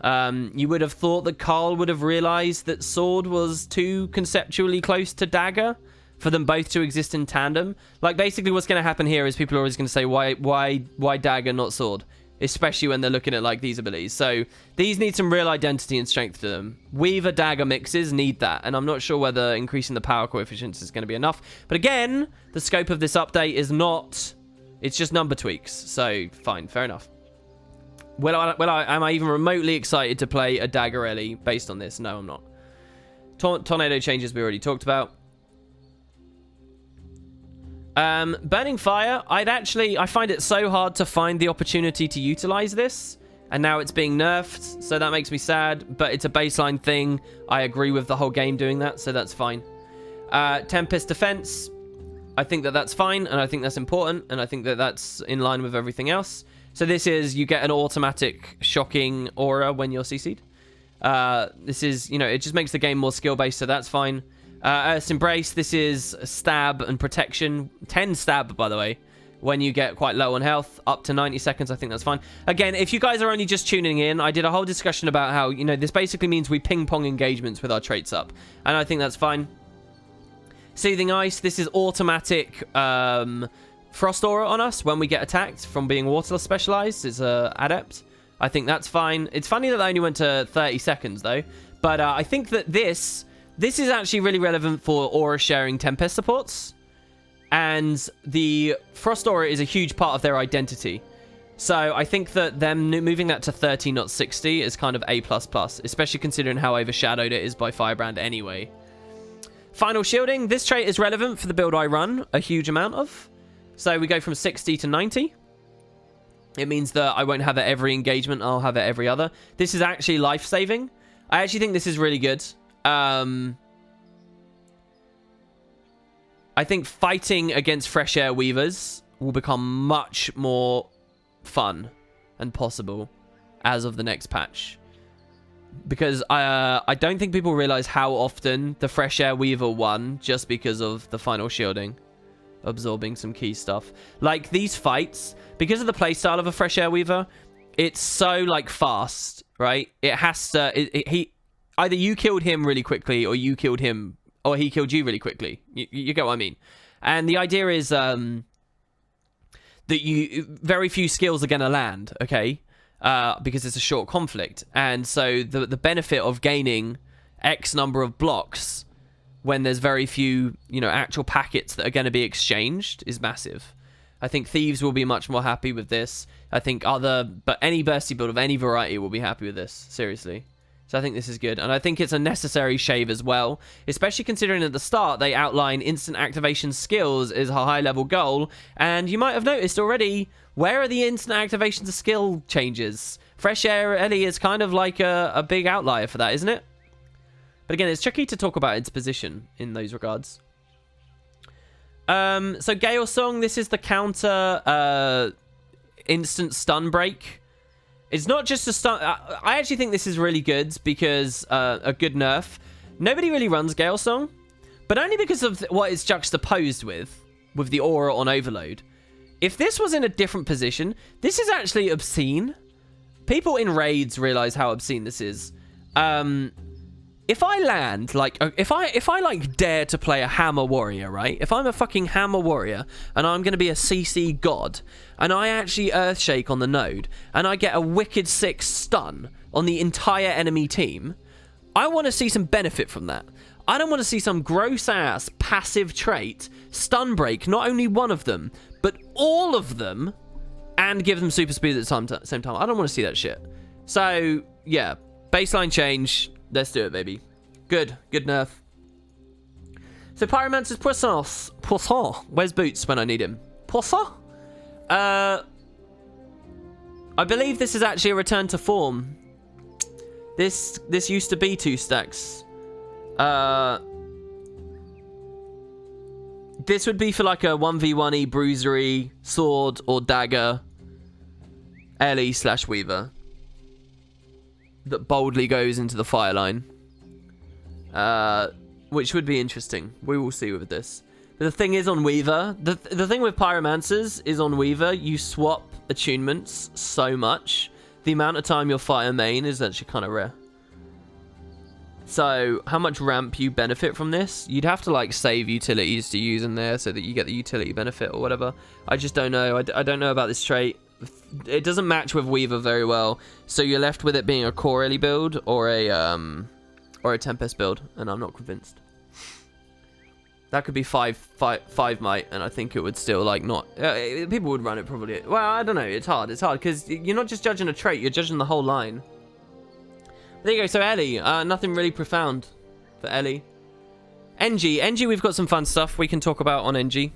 You would have thought that Carl would have realized that Sword was too conceptually close to Dagger for them both to exist in tandem. Like, basically what's going to happen here is people are always going to say, why Dagger, not Sword? Especially when they're looking at, like, these abilities. So, these need some real identity and strength to them. Weaver Dagger mixes need that, and I'm not sure whether increasing the power coefficients is going to be enough. But again, the scope of this update is not... It's just number tweaks, so fine, fair enough. Am I even remotely excited to play a Dagger Ellie based on this? No, I'm not. Tornado changes we already talked about. Burning Fire, I find it so hard to find the opportunity to utilize this, and now it's being nerfed, so that makes me sad, but it's a baseline thing. I agree with the whole game doing that, so that's fine. Tempest Defense, I think that that's fine, and I think that's important, and I think that that's in line with everything else. So this is, you get an automatic shocking aura when you're CC'd. This is, you know, it just makes the game more skill-based, so that's fine. Earth's Embrace, this is stab and protection. 10 stab, by the way, when you get quite low on health, up to 90 seconds. I think that's fine. Again, if you guys are only just tuning in, I did a whole discussion about how, you know, this basically means we ping-pong engagements with our traits up, and I think that's fine. Soothing Ice, this is automatic Frost Aura on us when we get attacked from being Waterless specialized. It's Adept. I think that's fine. It's funny that they only went to 30 seconds, though, but I think that this is actually really relevant for aura sharing Tempest supports, and the Frost Aura is a huge part of their identity. So I think that them moving that to 30, not 60, is kind of A++, especially considering how overshadowed it is by Firebrand anyway. Final Shielding, this trait is relevant for the build I run a huge amount of. So we go from 60 to 90. It means that I won't have it every engagement, I'll have it every other. This is actually life-saving. I actually think this is really good. I think fighting against Fresh Air Weavers will become much more fun and possible as of the next patch. Because I don't think people realize how often the Fresh Air Weaver won just because of the final shielding. Absorbing some key stuff. Like, these fights, because of the playstyle of a Fresh Air Weaver, it's so, like, fast, right? It has to... Either you killed him really quickly, or you killed him, or he killed you really quickly. You get what I mean? And the idea is that very few skills are going to land, okay? Because it's a short conflict. And so the benefit of gaining X number of blocks when there's very few, you know, actual packets that are going to be exchanged is massive. I think Thieves will be much more happy with this. I think but any bursty build of any variety will be happy with this, seriously. So I think this is good. And I think it's a necessary shave as well, especially considering at the start they outline instant activation skills as a high-level goal. And you might have noticed already, where are the instant activation skill changes? Fresh Air Ellie is kind of like a big outlier for that, isn't it? But again, it's tricky to talk about its position in those regards. So Gale Song, this is the counter instant stun break. It's not just a stun... I actually think this is really good because a good nerf. Nobody really runs Gale Song, but only because of what it's juxtaposed with the aura on Overload. If this was in a different position, this is actually obscene. People in raids realize how obscene this is. If I land, like, if I like dare to play a hammer warrior, right? If I'm a fucking hammer warrior and I'm going to be a CC god and I actually earthshake on the node and I get a wicked 6 stun on the entire enemy team, I want to see some benefit from that. I don't want to see some gross ass passive trait stun break not only one of them, but all of them, and give them super speed at the same time. I don't want to see that shit. So, yeah, baseline change. Let's do it, baby. Good nerf. So Pyromancer's Poisson. Where's Boots when I need him? Poisson? I believe this is actually a return to form. This used to be 2 stacks. this would be for like a 1v1-y bruisery sword or dagger Ellie/Weaver that boldly goes into the fire line. Which would be interesting. We will see with this. But the thing is on Weaver, the thing with Pyromancers is on Weaver, you swap attunements so much. The amount of time your fire main is actually kind of rare. So, how much ramp you benefit from this? You'd have to, like, save utilities to use in there so that you get the utility benefit or whatever. I just don't know. I don't know about this trait. It doesn't match with Weaver very well. So, you're left with it being a core Ellie build or a Tempest build. And I'm not convinced. That could be 5 might, and I think it would still, like, not... people would run it probably. Well, I don't know. It's hard. It's hard, because you're not just judging a trait. You're judging the whole line. There you go. So, Ellie. Nothing really profound for Ellie. NG, we've got some fun stuff we can talk about on NG.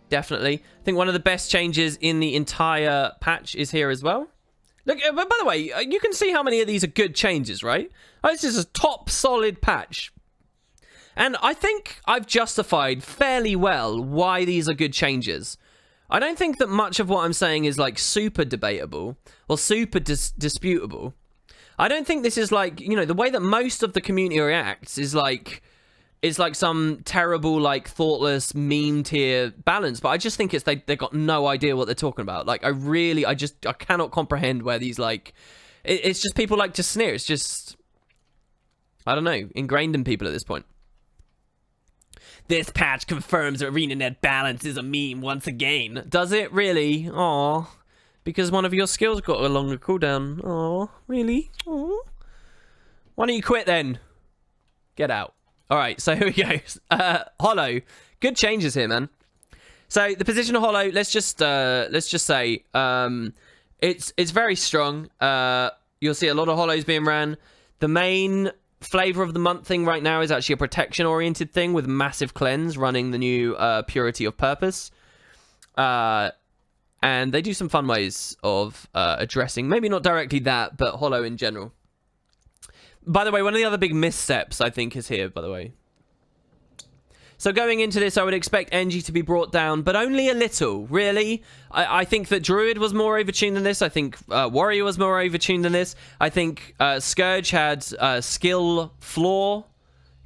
Definitely. I think one of the best changes in the entire patch is here as well. Look, but by the way, you can see how many of these are good changes, right? This is a top solid patch. And I think I've justified fairly well why these are good changes. I don't think that much of what I'm saying is, like, super debatable or super disputable. I don't think this is, like, you know, the way that most of the community reacts is like some terrible, like, thoughtless meme tier balance. But I just think it's they got no idea what they're talking about. Like, I cannot comprehend where these, like, it's just people like to sneer. It's just, I don't know, ingrained in people at this point. This patch confirms ArenaNet balance is a meme once again. Does it really? Aw. Because one of your skills got a longer cooldown. Aw, really? Aw. Why don't you quit then? Get out. Alright, so here we go. Hollow. Good changes here, man. So the position of Hollow, let's just say it's very strong. You'll see a lot of Hollows being ran. The main flavor of the month thing right now is actually a protection oriented thing with massive cleanse running the new Purity of Purpose, and they do some fun ways of addressing maybe not directly that, but Hollow in general. By the way, one of the other big missteps I think is here, by the way. So going into this, I would expect NG to be brought down, but only a little, really. I think that Druid was more overtuned than this. I think Warrior was more overtuned than this. I think Scourge had skill flaw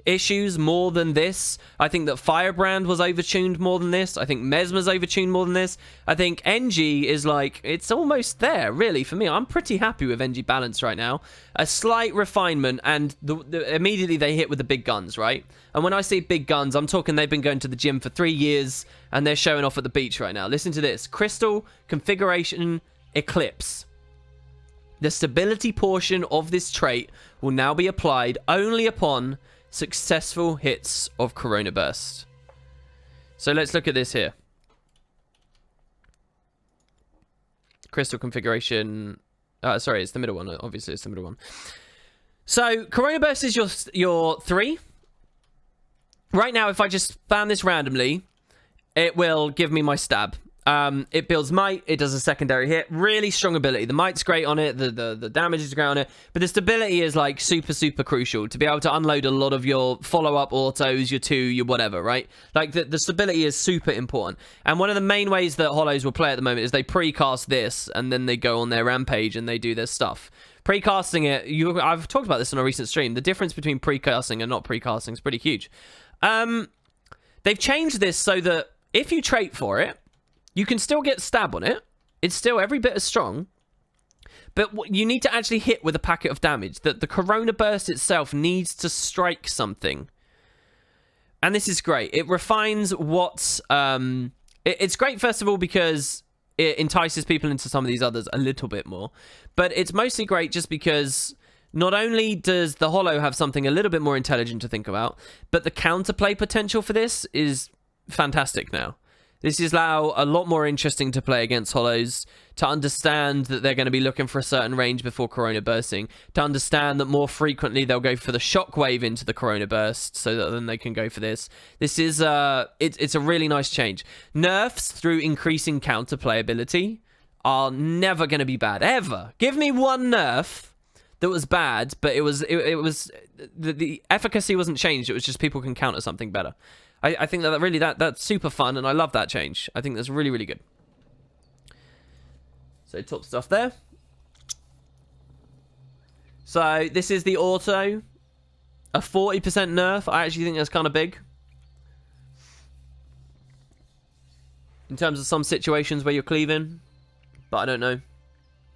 issues more than this. I think that Firebrand was overtuned more than this. I think Mesmer's overtuned more than this. I think NG is like, it's almost there, really, for me. I'm pretty happy with NG balance right now. A slight refinement, and immediately they hit with the big guns, right? And when I say big guns, I'm talking they've been going to the gym for 3 years, and they're showing off at the beach right now. Listen to this. Crystal Configuration Eclipse. The stability portion of this trait will now be applied only upon successful hits of Corona Burst. So let's look at this here. Crystal configuration. Sorry, it's the middle one. Obviously, it's the middle one. So Corona Burst is your 3. Right now, if I just spam this randomly, it will give me my stab. It builds might, it does a secondary hit, really strong ability. The might's great on it, the damage is great on it, but the stability is like super crucial to be able to unload a lot of your follow-up autos, your 2, your whatever, right? Like the stability is super important. And one of the main ways that Hollows will play at the moment is they precast this and then they go on their rampage and they do their stuff. Precasting it, I've talked about this on a recent stream. The difference between precasting and not precasting is pretty huge. They've changed this so that if you trait for it, you can still get stab on it. It's still every bit as strong. But you need to actually hit with a packet of damage. That the Corona Burst itself needs to strike something. And this is great. It refines what's... it's great, first of all, because it entices people into some of these others a little bit more. But it's mostly great just because not only does the Hollow have something a little bit more intelligent to think about, but the counterplay potential for this is fantastic now. This is now a lot more interesting to play against Hollows, to understand that they're going to be looking for a certain range before Corona Bursting, to understand that more frequently they'll go for the Shockwave into the Corona Burst, so that then they can go for this. This is, it's a really nice change. Nerfs through increasing counterplay ability are never going to be bad, ever. Give me one nerf that was bad, but it was the efficacy wasn't changed. It was just people can counter something better. I think that really that's super fun, and I love that change. I think that's really, really good. So top stuff there. So this is the auto, a 40% nerf. I actually think that's kind of big. In terms of some situations where you're cleaving, but I don't know.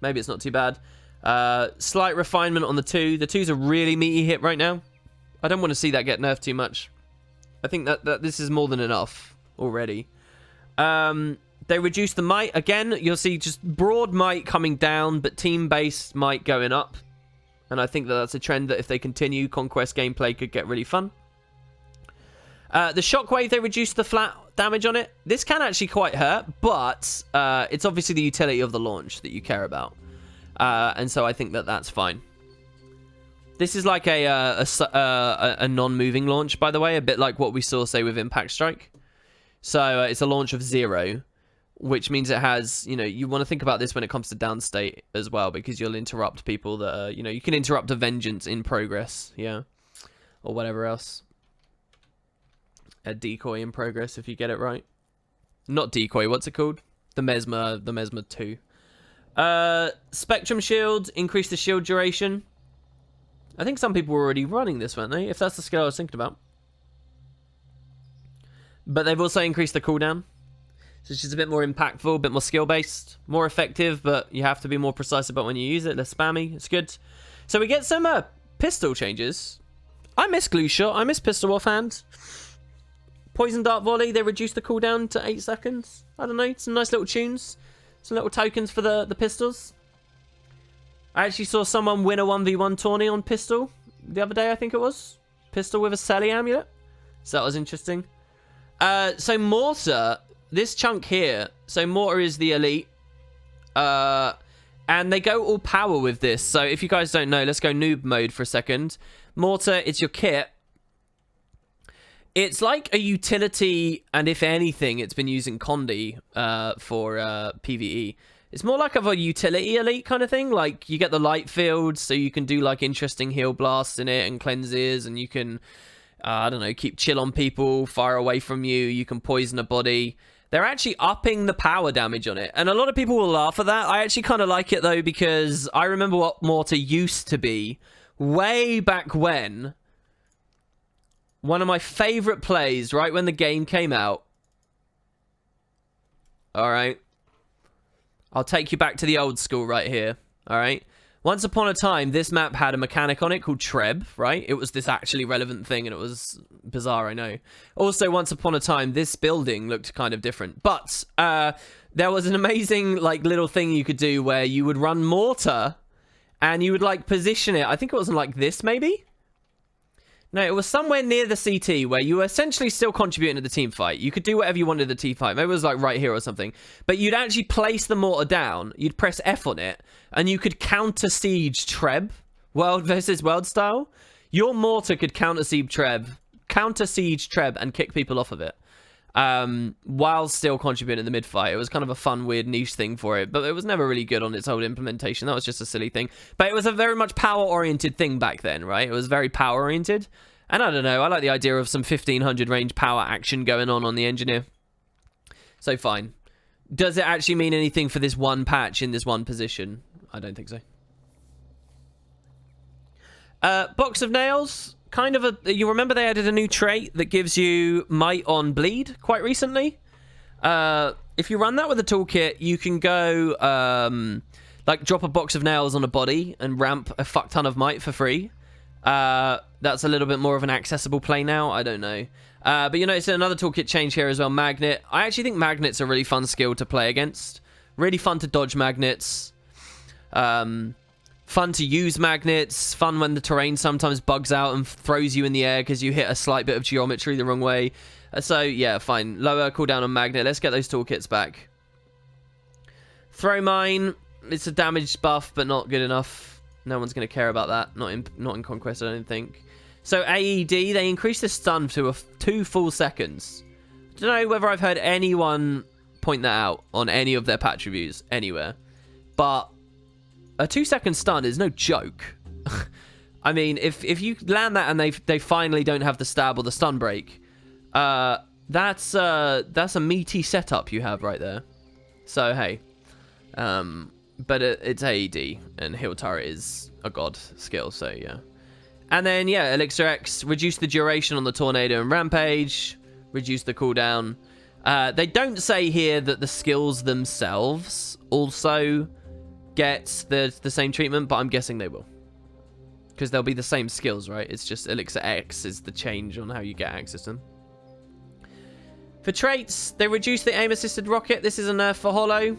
Maybe it's not too bad. Slight refinement on the 2. The 2's a really meaty hit right now. I don't want to see that get nerfed too much. I think that this is more than enough already. They reduce the might. Again, you'll see just broad might coming down, but team-based might going up. And I think that's a trend that if they continue, Conquest gameplay could get really fun. The shockwave, they reduce the flat damage on it. This can actually quite hurt, but it's obviously the utility of the launch that you care about. And so I think that's fine. This is like a non-moving launch, by the way, a bit like what we saw, say, with Impact Strike. So it's a launch of 0, which means it has, you want to think about this when it comes to downstate as well, because you'll interrupt people that are, you can interrupt a vengeance in progress, yeah, or whatever else. A decoy in progress, if you get it right. Not decoy, what's it called? The Mesmer 2. Spectrum Shield, increase the shield duration. I think some people were already running this, weren't they? If that's the skill I was thinking about. But they've also increased the cooldown. So it's just a bit more impactful, a bit more skill-based. More effective, but you have to be more precise about when you use it. Less spammy. It's good. So we get some pistol changes. I miss Glue Shot. I miss Pistol Offhand. Poison Dart Volley, they reduced the cooldown to 8 seconds. I don't know. Some nice little tunes. Some little tokens for the pistols. I actually saw someone win a 1v1 tourney on pistol the other day, I think it was. Pistol with a Sally amulet. So that was interesting. So Mortar, this chunk here. So Mortar is the elite. And they go all power with this. So if you guys don't know, let's go noob mode for a second. Mortar, it's your kit. It's like a utility, and if anything, it's been using Condi for PvE. It's more like of a utility elite kind of thing. Like, you get the light field, so you can do, like, interesting heal blasts in it and cleanses, and you can, I don't know, keep chill on people, far away from you. You can poison a body. They're actually upping the power damage on it, and a lot of people will laugh at that. I actually kind of like it, though, because I remember what Mortar used to be way back when. One of my favorite plays, right when the game came out. All right. I'll take you back to the old school right here. All right. Once upon a time, this map had a mechanic on it called Treb, right? It was this actually relevant thing, and it was bizarre, I know. Also, once upon a time, this building looked kind of different. But there was an amazing, like, little thing you could do where you would run Mortar, and you would, like, position it. I think it was like this, maybe? No, it was somewhere near the CT where you were essentially still contributing to the team fight. You could do whatever you wanted in the team fight. Maybe it was like right here or something. But you'd actually place the mortar down. You'd press F on it. And you could counter siege Treb. World versus world style. Your mortar could counter siege Treb. And kick people off of it. While still contributing in the mid fight. It was kind of a fun, weird niche thing for it. But it was never really good on its old implementation. That was just a silly thing. But it was a very much power-oriented thing back then, right? It was very power-oriented. And I don't know, I like the idea of some 1500 range power action going on the Engineer. So fine. Does it actually mean anything for this one patch in this one position? I don't think so. Box of Nails. Kind of a... You remember they added a new trait that gives you might on bleed quite recently? If you run that with a toolkit, you can go... like drop a box of nails on a body and ramp a fuck ton of might for free. That's a little bit more of an accessible play now. I don't know. But you notice another toolkit change here as well. Magnet. I actually think magnets are a really fun skill to play against. Really fun to dodge magnets. Fun to use magnets. Fun when the terrain sometimes bugs out and throws you in the air because you hit a slight bit of geometry the wrong way. So yeah, fine. Lower cooldown on magnet. Let's get those toolkits back. Throw mine. It's a damage buff, but not good enough. No one's going to care about that. Not in Conquest, I don't think. So AED, they increased the stun to 2 full seconds. I don't know whether I've heard anyone point that out on any of their patch reviews anywhere. But a 2-second stun is no joke. I mean, if you land that and they finally don't have the stab or the stun break, that's a meaty setup you have right there. So hey, but it's AED and heal turret is a god skill, so yeah. And then yeah, Elixir X, reduce the duration on the tornado and rampage, reduce the cooldown. They don't say here that the skills themselves also get the same treatment, but I'm guessing they will. Because they'll be the same skills, right? It's just Elixir X is the change on how you get access to them. For traits, they reduce the aim-assisted rocket. This is a nerf for Hollow.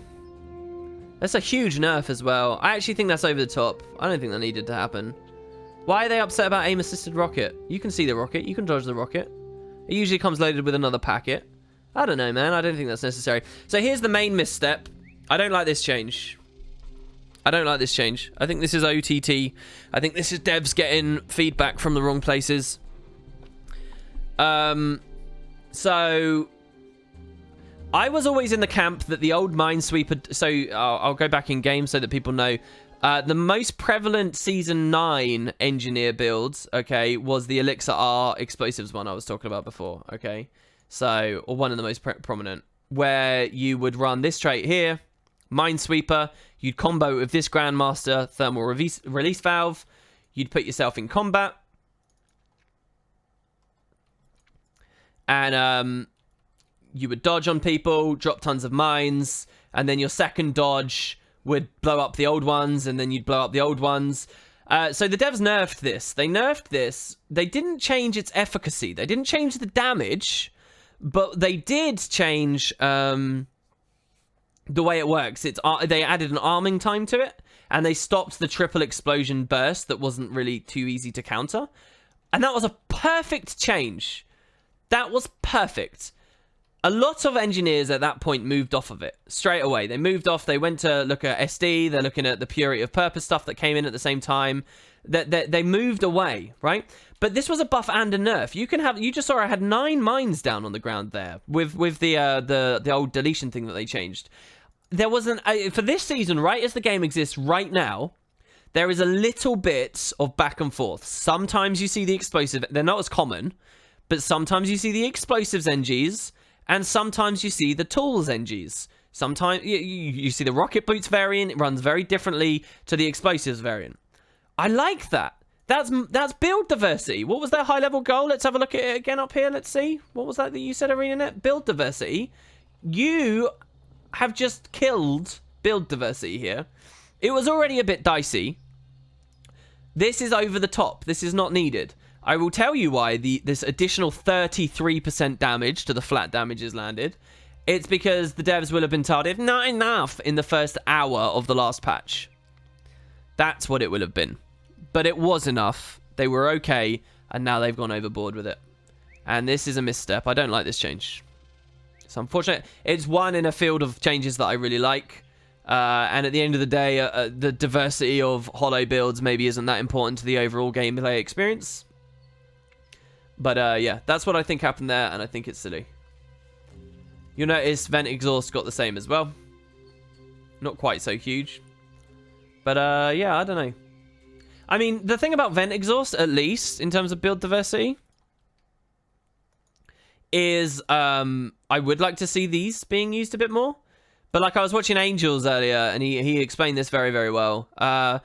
That's a huge nerf as well. I actually think that's over the top. I don't think that needed to happen. Why are they upset about aim-assisted rocket? You can see the rocket. You can dodge the rocket. It usually comes loaded with another packet. I don't know, man. I don't think that's necessary. So here's the main misstep. I don't like this change. I don't like this change. I think this is OTT. I think this is devs getting feedback from the wrong places. So I was always in the camp that the old Minesweeper... So I'll go back in game so that people know. The most prevalent Season 9 Engineer builds, okay, was the Elixir R Explosives one I was talking about before, okay? So, or one of the most prominent. Where you would run this trait here, Minesweeper, you'd combo with this Grandmaster Thermal Release Valve, you'd put yourself in combat, and you would dodge on people, drop tons of mines, and then your second dodge would blow up the old ones, and then you'd blow up the old ones. So the devs nerfed this. They nerfed this. They didn't change its efficacy. They didn't change the damage, but they did change the way it works. They added an arming time to it, and they stopped the triple explosion burst that wasn't really too easy to counter. And that was a perfect change. That was perfect. A lot of engineers at that point moved off of it straight away. They moved off. They went to look at SD. They're looking at the Purity of Purpose stuff that came in at the same time. They moved away, right? But this was a buff and a nerf. You just saw I had 9 mines down on the ground there with the old deletion thing that they changed. There wasn't for this season, right as the game exists right now. There is a little bit of back and forth. Sometimes you see the explosive. They're not as common, but sometimes you see the explosives NGs. And sometimes you see the tools NGs. Sometimes you see the rocket boots variant. It runs very differently to the explosives variant. I like that. That's build diversity. What was their high level goal? Let's have a look at it again up here. Let's see. What was that you said, ArenaNet? Build diversity. You have just killed build diversity here. It was already a bit dicey. This is over the top. This is not needed. I will tell you why this additional 33% damage to the flat damage is landed. It's because the devs will have been told, if not enough, in the first hour of the last patch. That's what it will have been. But it was enough. They were okay, and now they've gone overboard with it. And this is a misstep. I don't like this change. It's unfortunate. It's one in a field of changes that I really like. And at the end of the day, the diversity of Hollow builds maybe isn't that important to the overall gameplay experience. But yeah, that's what I think happened there, and I think it's silly. You'll notice Vent Exhaust got the same as well. Not quite so huge. But yeah, I don't know. I mean, the thing about Vent Exhaust, at least, in terms of build diversity, is I would like to see these being used a bit more. But like I was watching Angels earlier, and he explained this very, very well. The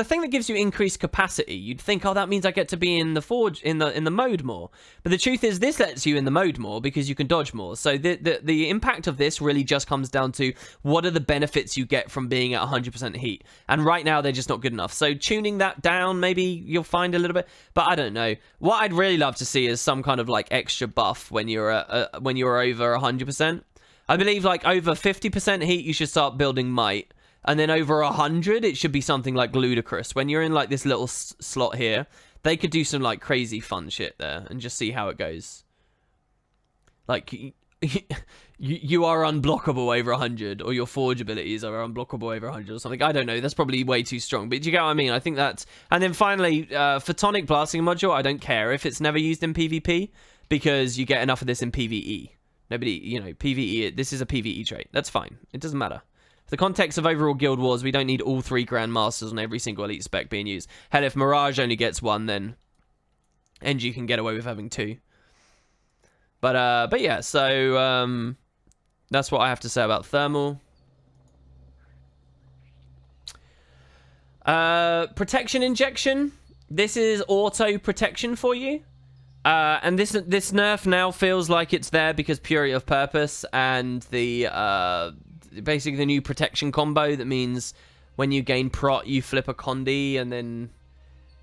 thing that gives you increased capacity, you'd think, oh, that means I get to be in the forge in the mode more. But the truth is, this lets you in the mode more because you can dodge more. So the impact of this really just comes down to what are the benefits you get from being at 100% heat. And right now they're just not good enough. So tuning that down, maybe you'll find a little bit. But I don't know. What I'd really love to see is some kind of like extra buff when you're over 100%. I believe like over 50% heat, you should start building might. And then over 100, it should be something like ludicrous. When you're in like this little slot here, they could do some like crazy fun shit there and just see how it goes. Like you are unblockable over 100, or your forge abilities are unblockable over 100 or something. I don't know. That's probably way too strong. But do you get what I mean? I think that's... And then finally, Photonic Blasting Module, I don't care if it's never used in PvP because you get enough of this in PvE. Nobody, PvE, this is a PvE trait. That's fine. It doesn't matter. For the context of overall Guild Wars, we don't need all 3 Grandmasters on every single elite spec being used. Hell, if Mirage only gets 1, then NG can get away with having 2. But yeah, so that's what I have to say about Thermal. Protection injection. This is auto protection for you. And this nerf now feels like it's there because Purity of Purpose and the basically the new protection combo that means when you gain prot, you flip a Condi, and then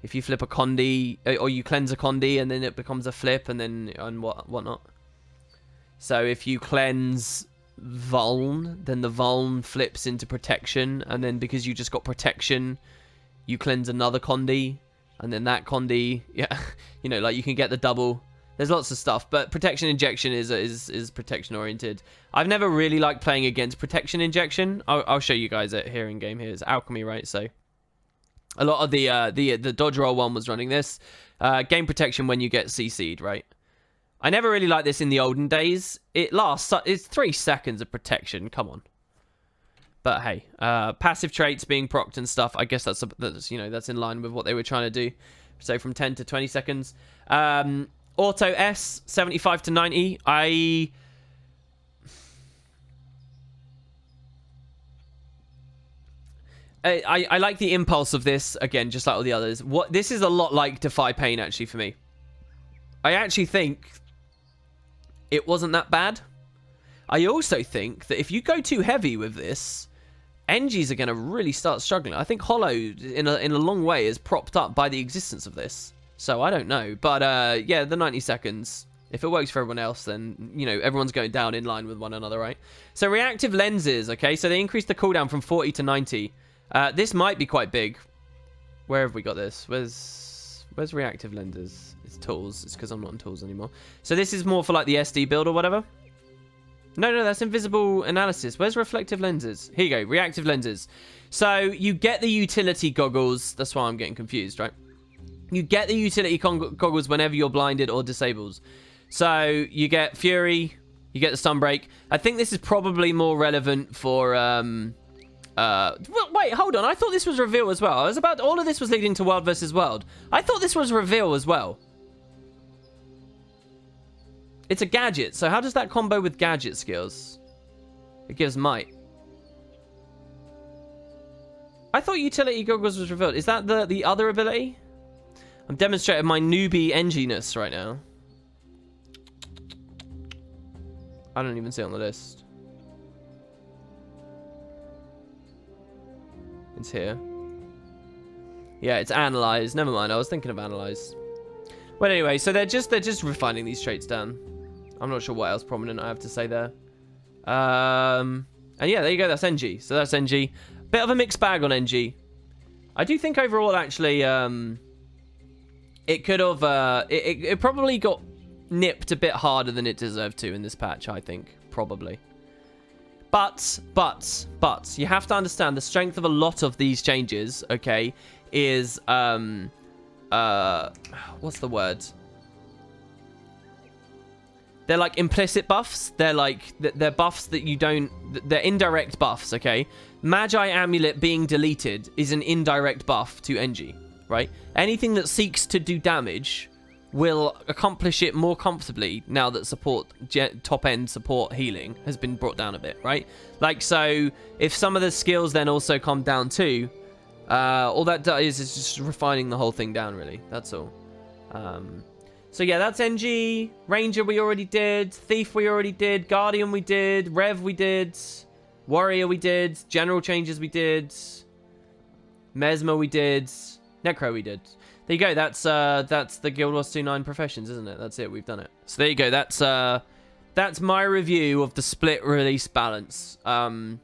if you flip a Condi, or you cleanse a Condi, and then it becomes a flip, and whatnot. So if you cleanse Vuln, then the Vuln flips into protection, and then because you just got protection, you cleanse another Condi, and then that Condi, yeah, you know, like you can get the double. There's lots of stuff, but protection injection is protection oriented. I've never really liked playing against protection injection. I'll show you guys it here in game. Here it's Alchemy, right? So a lot of the dodge roll one was running this. Gain protection when you get CC'd, right? I never really liked this in the olden days. It's 3 seconds of protection. Come on. But hey, passive traits being procced and stuff. I guess that's you know, that's in line with what they were trying to do. So from 10 to 20 seconds. Auto S 75 to 90. I like the impulse of this again, just like all the others. This is a lot like Defy Pain actually for me. I actually think it wasn't that bad. I also think that if you go too heavy with this, NGs are going to really start struggling. I think Hollow, in a long way, is propped up by the existence of this. So, I don't know. But, yeah, the 90 seconds, if it works for everyone else, then, you know, everyone's going down in line with one another, right? So, reactive lenses, okay? So, they increased the cooldown from 40 to 90. This might be quite big. Where have we got this? Where's reactive lenses? It's tools. It's because I'm not in tools anymore. So, this is more for, like, the SD build or whatever. No, that's invisible analysis. Where's reflective lenses? Here you go, reactive lenses. So you get the utility goggles. That's why I'm getting confused, right? You get the utility goggles whenever you're blinded or disabled. So you get Fury, you get the Sunbreak. I think this is probably more relevant for... wait, hold on. I thought this was reveal as well. All of this was leading to World versus World. I thought this was reveal as well. It's a gadget, so how does that combo with gadget skills? It gives might. I thought utility goggles was revealed. Is that the other ability? I'm demonstrating my newbie NG-ness right now. I don't even see it on the list. It's here. Yeah, it's analyze. Never mind, I was thinking of analyze. Well, anyway, so they're just refining these traits down. I'm not sure what else prominent I have to say there. And yeah, there you go. That's NG. So that's NG. Bit of a mixed bag on NG. I do think overall, actually, it could have... it probably got nipped a bit harder than it deserved to in this patch, I think. Probably. But, you have to understand the strength of a lot of these changes, okay, is... what's the word? They're like implicit buffs. They're buffs that you don't... They're indirect buffs, okay? Magi Amulet being deleted is an indirect buff to NG, right? Anything that seeks to do damage will accomplish it more comfortably now that top-end support healing has been brought down a bit, right? Like, so, if some of the skills then also come down too, all that does is just refining the whole thing down, really. That's all. So yeah, that's NG. Ranger we already did. Thief we already did. Guardian we did. Rev we did. Warrior we did. General changes we did. Mesmer we did. Necro we did. There you go. That's the Guild Wars 2.9 professions, isn't it? That's it. We've done it. So there you go. That's my review of the split release balance. And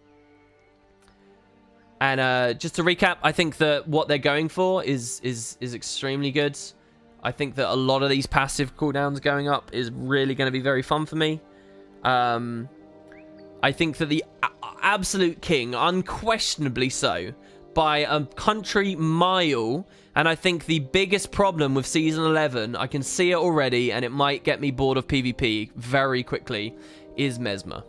just to recap, I think that what they're going for is extremely good. I think that a lot of these passive cooldowns going up is really going to be very fun for me. I think that the absolute king, unquestionably so, by a country mile, and I think the biggest problem with Season 11, I can see it already, and it might get me bored of PvP very quickly, is Mesmer.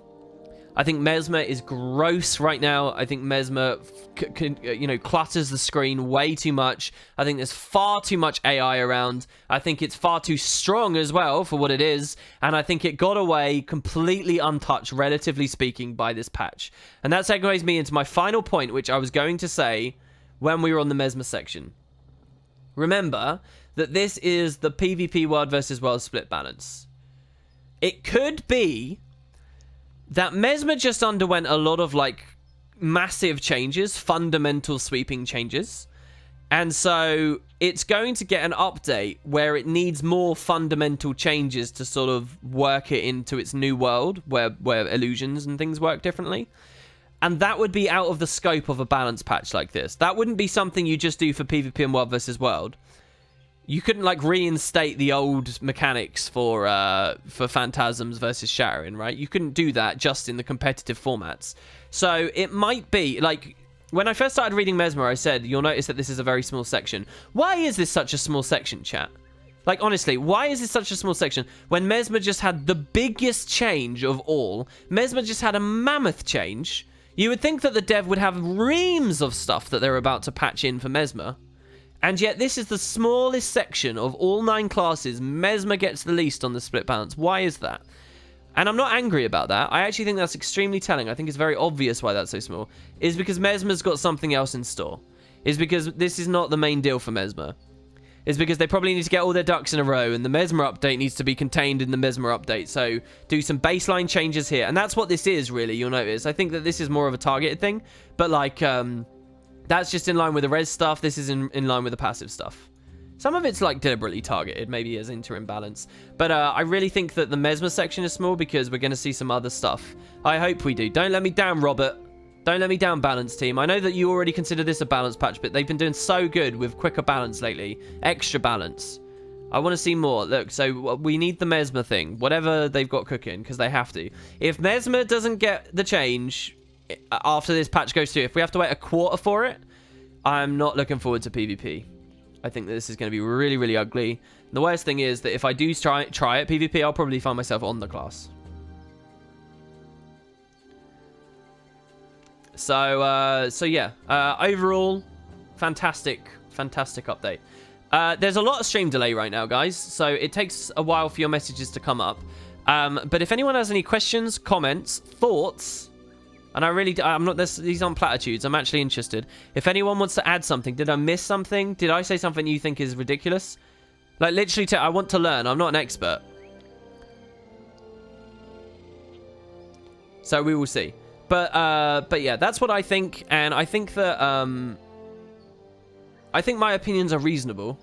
I think Mesmer is gross right now. I think Mesmer, clutters the screen way too much. I think there's far too much AI around. I think it's far too strong as well for what it is. And I think it got away completely untouched, relatively speaking, by this patch. And that segues me into my final point, which I was going to say when we were on the Mesmer section. Remember that this is the PvP world versus world split balance. It could be that Mesmer just underwent a lot of, like, massive changes, fundamental sweeping changes. And so it's going to get an update where it needs more fundamental changes to sort of work it into its new world where illusions and things work differently. And that would be out of the scope of a balance patch like this. That wouldn't be something you just do for PvP and world versus world. You couldn't, like, reinstate the old mechanics for Phantasms versus Shattering, right? You couldn't do that just in the competitive formats. So it might be, like, when I first started reading Mesmer, I said, you'll notice that this is a very small section. Why is this such a small section, chat? Like, honestly, why is this such a small section when Mesmer just had the biggest change of all? Mesmer just had a mammoth change. You would think that the dev would have reams of stuff that they're about to patch in for Mesmer. And yet this is the smallest section of all 9 classes. Mesmer gets the least on the split balance. Why is that? And I'm not angry about that. I actually think that's extremely telling. I think it's very obvious why that's so small. Is because Mesmer's got something else in store. Is because this is not the main deal for Mesmer. Is because they probably need to get all their ducks in a row, and the Mesmer update needs to be contained in the Mesmer update. So do some baseline changes here. And that's what this is, really, you'll notice. I think that this is more of a targeted thing. But, like, that's just in line with the res stuff. This is in line with the passive stuff. Some of it's, like, deliberately targeted, maybe as interim balance. But I really think that the Mesmer section is small because we're going to see some other stuff. I hope we do. Don't let me down, Robert. Don't let me down, balance team. I know that you already consider this a balance patch, but they've been doing so good with quicker balance lately. Extra balance. I want to see more. Look, so we need the Mesmer thing. Whatever they've got cooking, because they have to. If Mesmer doesn't get the change after this patch goes through, if we have to wait a quarter for it, I'm not looking forward to PvP. I think that this is going to be really, really ugly. And the worst thing is that if I do try it PvP, I'll probably find myself on the class. So yeah. Overall, fantastic update. There's a lot of stream delay right now, guys. So it takes a while for your messages to come up. But if anyone has any questions, comments, thoughts... And I'm not, these aren't platitudes. I'm actually interested. If anyone wants to add something, did I miss something? Did I say something you think is ridiculous? Like, literally, I want to learn. I'm not an expert. So we will see. But yeah, that's what I think. And I think that, I think my opinions are reasonable.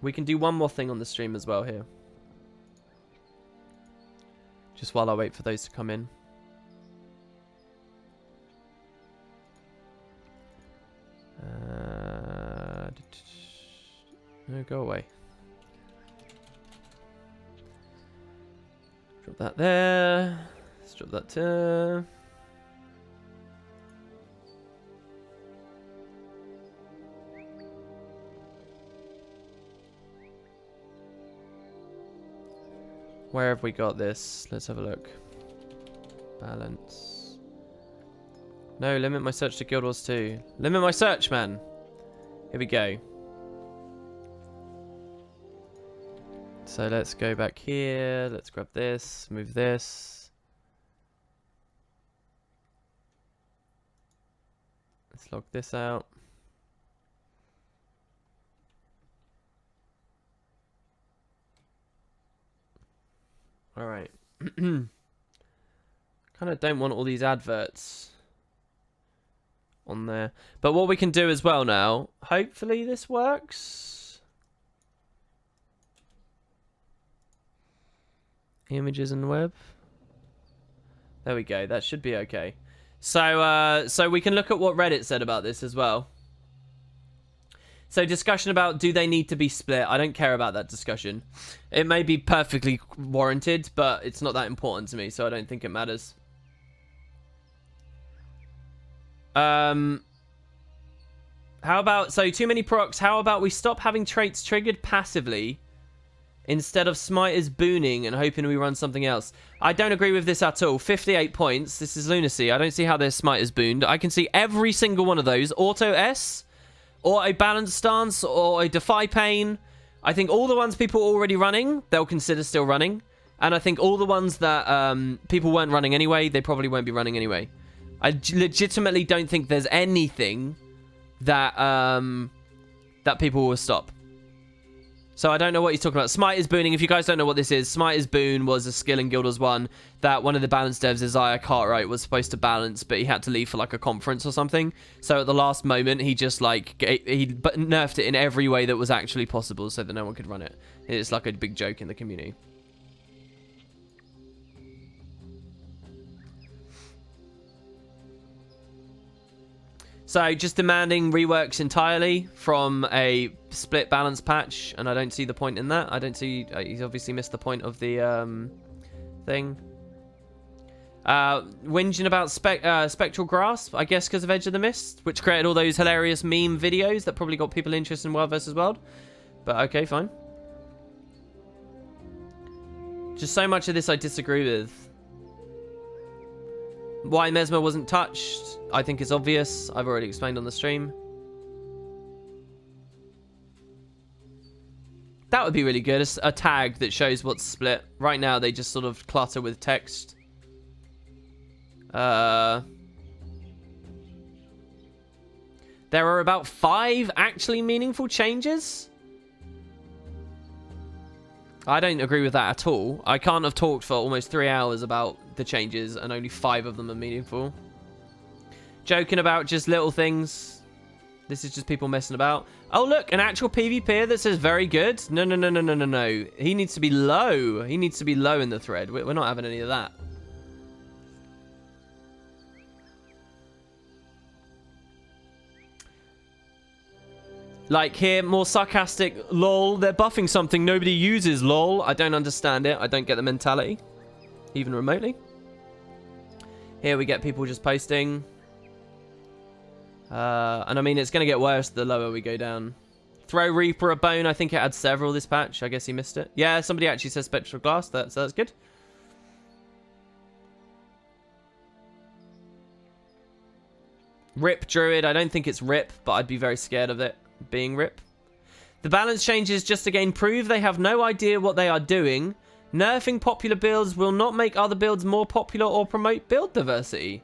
We can do one more thing on the stream as well here. Just while I wait for those to come in. No, go away. Drop that there. Let's drop that there. Where have we got this? Let's have a look. Balance. No, limit my search to Guild Wars 2. Limit my search, man. Here we go. So let's go back here. Let's grab this. Move this. Let's log this out. All right. Kind of don't want all these adverts on there. But what we can do as well now, hopefully this works. Images in the web. There we go. That should be okay. So we can look at what Reddit said about this as well. So discussion about do they need to be split? I don't care about that discussion. It may be perfectly warranted, but it's not that important to me, so I don't think it matters. How about, so too many procs, how about we stop having traits triggered passively instead of Smiter's booning and hoping we run something else. I don't agree with this at all. 58 points. This is lunacy. I don't see how their Smiter's booned. I can see every single one of those. Auto S, or a balance stance, or a defy pain. I think all the ones people are already running, they'll consider still running. And I think all the ones that people weren't running anyway, they probably won't be running anyway. I legitimately don't think there's anything that that people will stop. So I don't know what he's talking about. Smiter's booning, if you guys don't know what this is, Smiter's boon was a skill in Guild Wars 1 that one of the balance devs, Isaiah Cartwright, was supposed to balance, but he had to leave for like a conference or something. So at the last moment, he just like, he nerfed it in every way that was actually possible so that no one could run it. It's like a big joke in the community. So just demanding reworks entirely from a split balance patch, and I don't see the point in that. I don't see... he's obviously missed the point of the thing. Whinging about Spectral Grasp, I guess because of Edge of the Mist, which created all those hilarious meme videos that probably got people interested in World vs. World. But okay, fine. Just so much of this I disagree with. Why Mesmer wasn't touched, I think is obvious. I've already explained on the stream. That would be really good. A tag that shows what's split. Right now, they just sort of clutter with text. There are about 5 actually meaningful changes. I don't agree with that at all. I can't have talked for almost 3 hours about the changes, and only 5 of them are meaningful. Joking about just little things. This is just people messing about. Oh, look, an actual PvPer that says very good. No, no, no, no, no, no, no. He needs to be low. He needs to be low in the thread. We're not having any of that. Like here, more sarcastic, lol, they're buffing something nobody uses, lol. I don't understand it. I don't get the mentality, even remotely. Here we get people just posting. And I mean, it's going to get worse the lower we go down. Throw Reaper a bone. I think it had several this patch. I guess he missed it. Yeah, somebody actually says Spectral Glass. So that's good. Rip Druid. I don't think it's Rip, but I'd be very scared of it being Rip. The balance changes just again prove they have no idea what they are doing. Nerfing popular builds will not make other builds more popular or promote build diversity.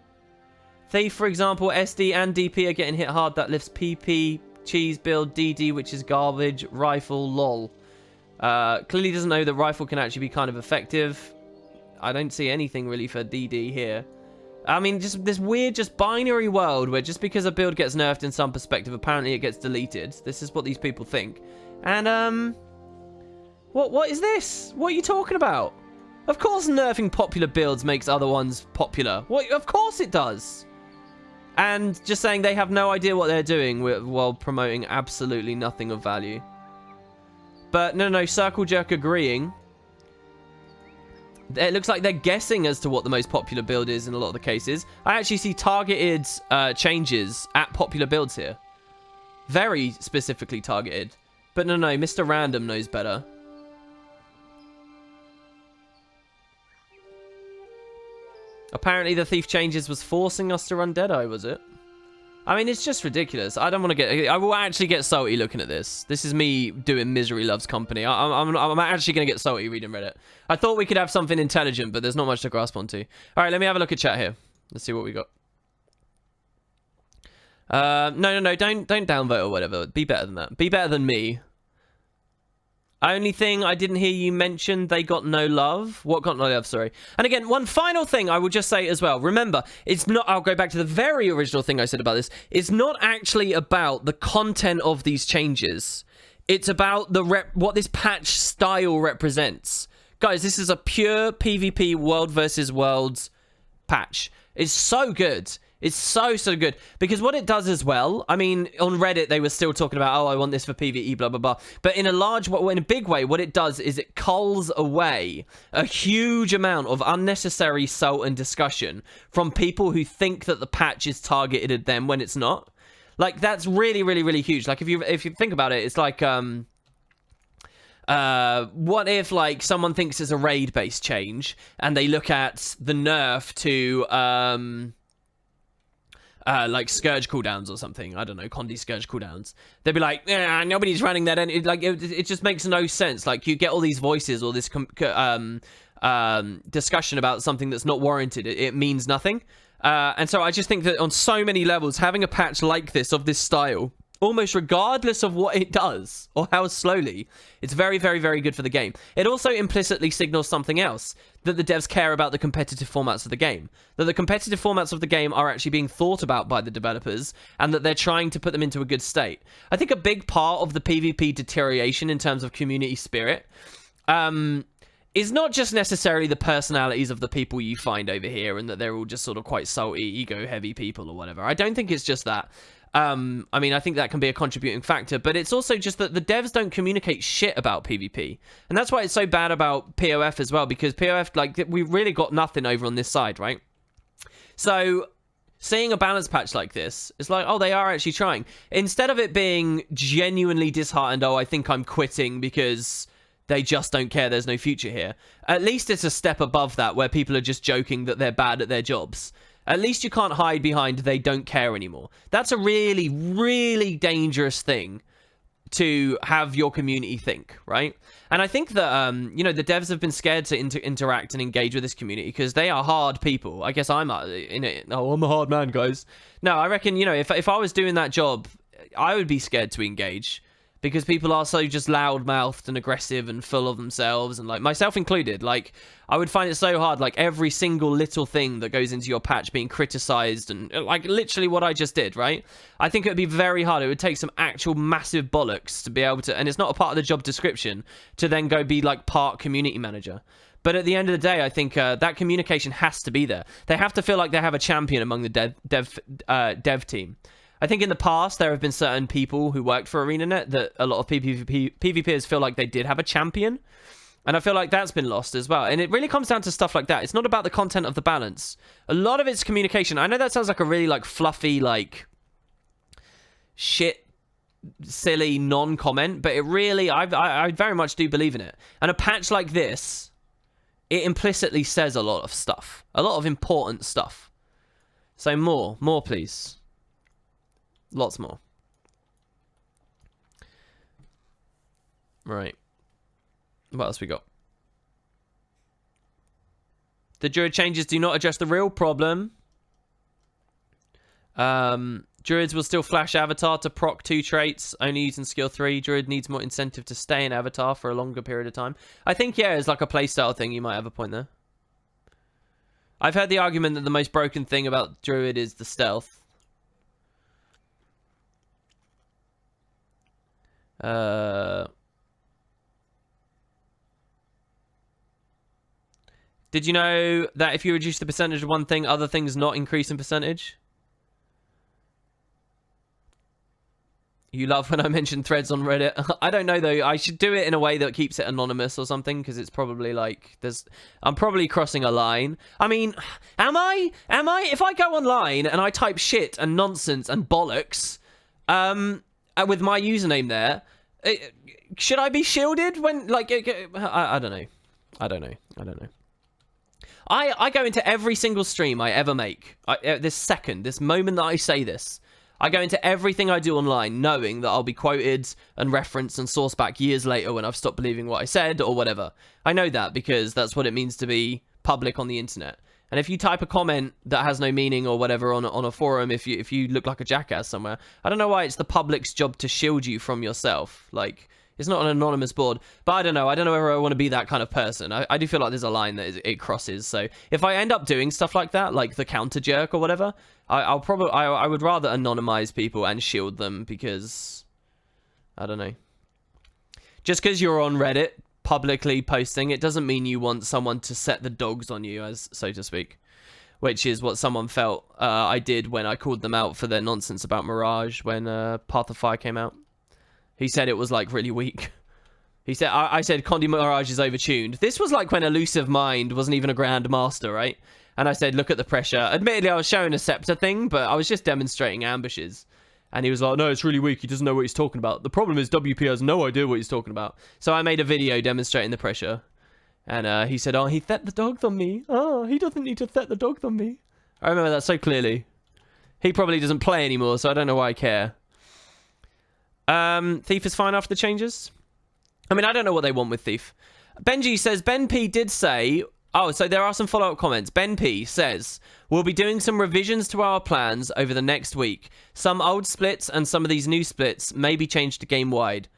Thief, for example, SD and DP are getting hit hard. That lifts PP, cheese build, DD, which is garbage, rifle, lol. Clearly doesn't know that rifle can actually be kind of effective. I don't see anything really for DD here. I mean, just this weird, just binary world where just because a build gets nerfed in some perspective, apparently it gets deleted. This is what these people think. And, what is this? What are you talking about? Of course nerfing popular builds makes other ones popular. What? Of course it does. And just saying they have no idea what they're doing while promoting absolutely nothing of value. But no, Circle Jerk agreeing. It looks like they're guessing as to what the most popular build is in a lot of the cases. I actually see targeted changes at popular builds here. Very specifically targeted. But no, Mr. Random knows better. Apparently the Thief changes was forcing us to run Deadeye, was it? I mean, it's just ridiculous. I don't want to get... I will actually get salty looking at this. This is me doing Misery Loves Company. I'm actually going to get salty reading Reddit. I thought we could have something intelligent, but there's not much to grasp onto. All right, let me have a look at chat here. Let's see what we got. No, don't downvote or whatever. Be better than that. Be better than me. Only thing I didn't hear you mention, they got no love. What got no love? Sorry. And again, one final thing I will just say as well. Remember, it's not... I'll go back to the very original thing I said about this. It's not actually about the content of these changes. It's about the what this patch style represents. Guys, this is a pure PvP World versus Worlds patch. It's so good. It's so good. Because what it does as well, I mean, on Reddit, they were still talking about, oh, I want this for PvE, blah, blah, blah. But in a big way, what it does is it culls away a huge amount of unnecessary salt and discussion from people who think that the patch is targeted at them when it's not. Like, that's really, really, really huge. Like, if you think about it, it's like, What if, like, someone thinks it's a raid-based change, and they look at the nerf to, like, Scourge cooldowns or something. I don't know, Condi Scourge cooldowns. They'd be like, nobody's running that. It just makes no sense. Like, you get all these voices, all this discussion about something that's not warranted. It means nothing. And so I just think that on so many levels, having a patch like this, of this style, almost regardless of what it does or how slowly, it's very, very, very good for the game. It also implicitly signals something else, that the devs care about the competitive formats of the game, that the competitive formats of the game are actually being thought about by the developers, and that they're trying to put them into a good state. I think a big part of the PvP deterioration in terms of community spirit is not just necessarily the personalities of the people you find over here, and that they're all just sort of quite salty, ego-heavy people or whatever. I don't think it's just that. I mean, I think that can be a contributing factor, but it's also just that the devs don't communicate shit about PvP. And that's why it's so bad about POF as well, because POF, like, we really got nothing over on this side, right? So seeing a balance patch like this, it's like, oh, they are actually trying. Instead of it being genuinely disheartened, oh, I think I'm quitting because they just don't care, there's no future here. At least it's a step above that, where people are just joking that they're bad at their jobs. At least you can't hide behind they don't care anymore. That's a really, really dangerous thing to have your community think, right? And I think that, you know, the devs have been scared to interact and engage with this community because they are hard people. I guess I'm in it. Oh, I'm a hard man, guys. No, I reckon, you know, if I was doing that job, I would be scared to engage, because people are so just loud-mouthed and aggressive and full of themselves, and, like, myself included. Like, I would find it so hard, like, every single little thing that goes into your patch being criticized, and, like, literally what I just did, right? I think it would be very hard. It would take some actual massive bollocks to be able to, and it's not a part of the job description, to then go be, like, part community manager. But at the end of the day, I think that communication has to be there. They have to feel like they have a champion among the dev team. I think in the past, there have been certain people who worked for ArenaNet that a lot of PvPers feel like they did have a champion. And I feel like that's been lost as well. And it really comes down to stuff like that. It's not about the content of the balance. A lot of it's communication. I know that sounds like a really, like, fluffy, like, shit, silly non-comment, but it really, I very much do believe in it. And a patch like this, it implicitly says a lot of stuff. A lot of important stuff. So more, please. Lots more. Right. What else we got? The Druid changes do not address the real problem. Druids will still flash Avatar to proc 2 traits, only using skill 3. Druid needs more incentive to stay in Avatar for a longer period of time. I think, yeah, it's like a playstyle thing. You might have a point there. I've heard the argument that the most broken thing about Druid is the stealth. Did you know that if you reduce the percentage of one thing, other things not increase in percentage? You love when I mention threads on Reddit. I don't know, though. I should do it in a way that keeps it anonymous or something, because it's probably like I'm probably crossing a line. I mean, am I? If I go online and I type shit and nonsense and bollocks, with my username there, should I be shielded when, like, I don't know. I don't know. I go into every single stream I ever make. This moment that I say this, I go into everything I do online knowing that I'll be quoted and referenced and sourced back years later when I've stopped believing what I said or whatever. I know that because that's what it means to be public on the internet. And if you type a comment that has no meaning or whatever on a forum, if you look like a jackass somewhere, I don't know why it's the public's job to shield you from yourself. Like, it's not an anonymous board. But I don't know whether I want to be that kind of person. I do feel like there's a line that it crosses. So if I end up doing stuff like that, like the counter jerk or whatever, I would rather anonymize people and shield them, because I don't know. Just because you're on Reddit publicly posting, it doesn't mean you want someone to set the dogs on you, as so to speak, which is what someone felt I did when I called them out for their nonsense about Mirage when Path of Fire came out. He said it was, like, really weak. He said, I said Condi Mirage is overtuned. This was like when Elusive Mind wasn't even a Grand Master, right? And I said, look at the pressure. Admittedly, I was showing a scepter thing, but I was just demonstrating ambushes. And he was like, no, it's really weak. He doesn't know what he's talking about. The problem is WP has no idea what he's talking about. So I made a video demonstrating the pressure. And he said, oh, he set the dogs on me. Oh, he doesn't need to set the dogs on me. I remember that so clearly. He probably doesn't play anymore, so I don't know why I care. Thief is fine after the changes. I mean, I don't know what they want with Thief. Benji says, Ben P did say... Oh, so there are some follow-up comments. Ben P says, we'll be doing some revisions to our plans over the next week. Some old splits and some of these new splits may be changed to game-wide.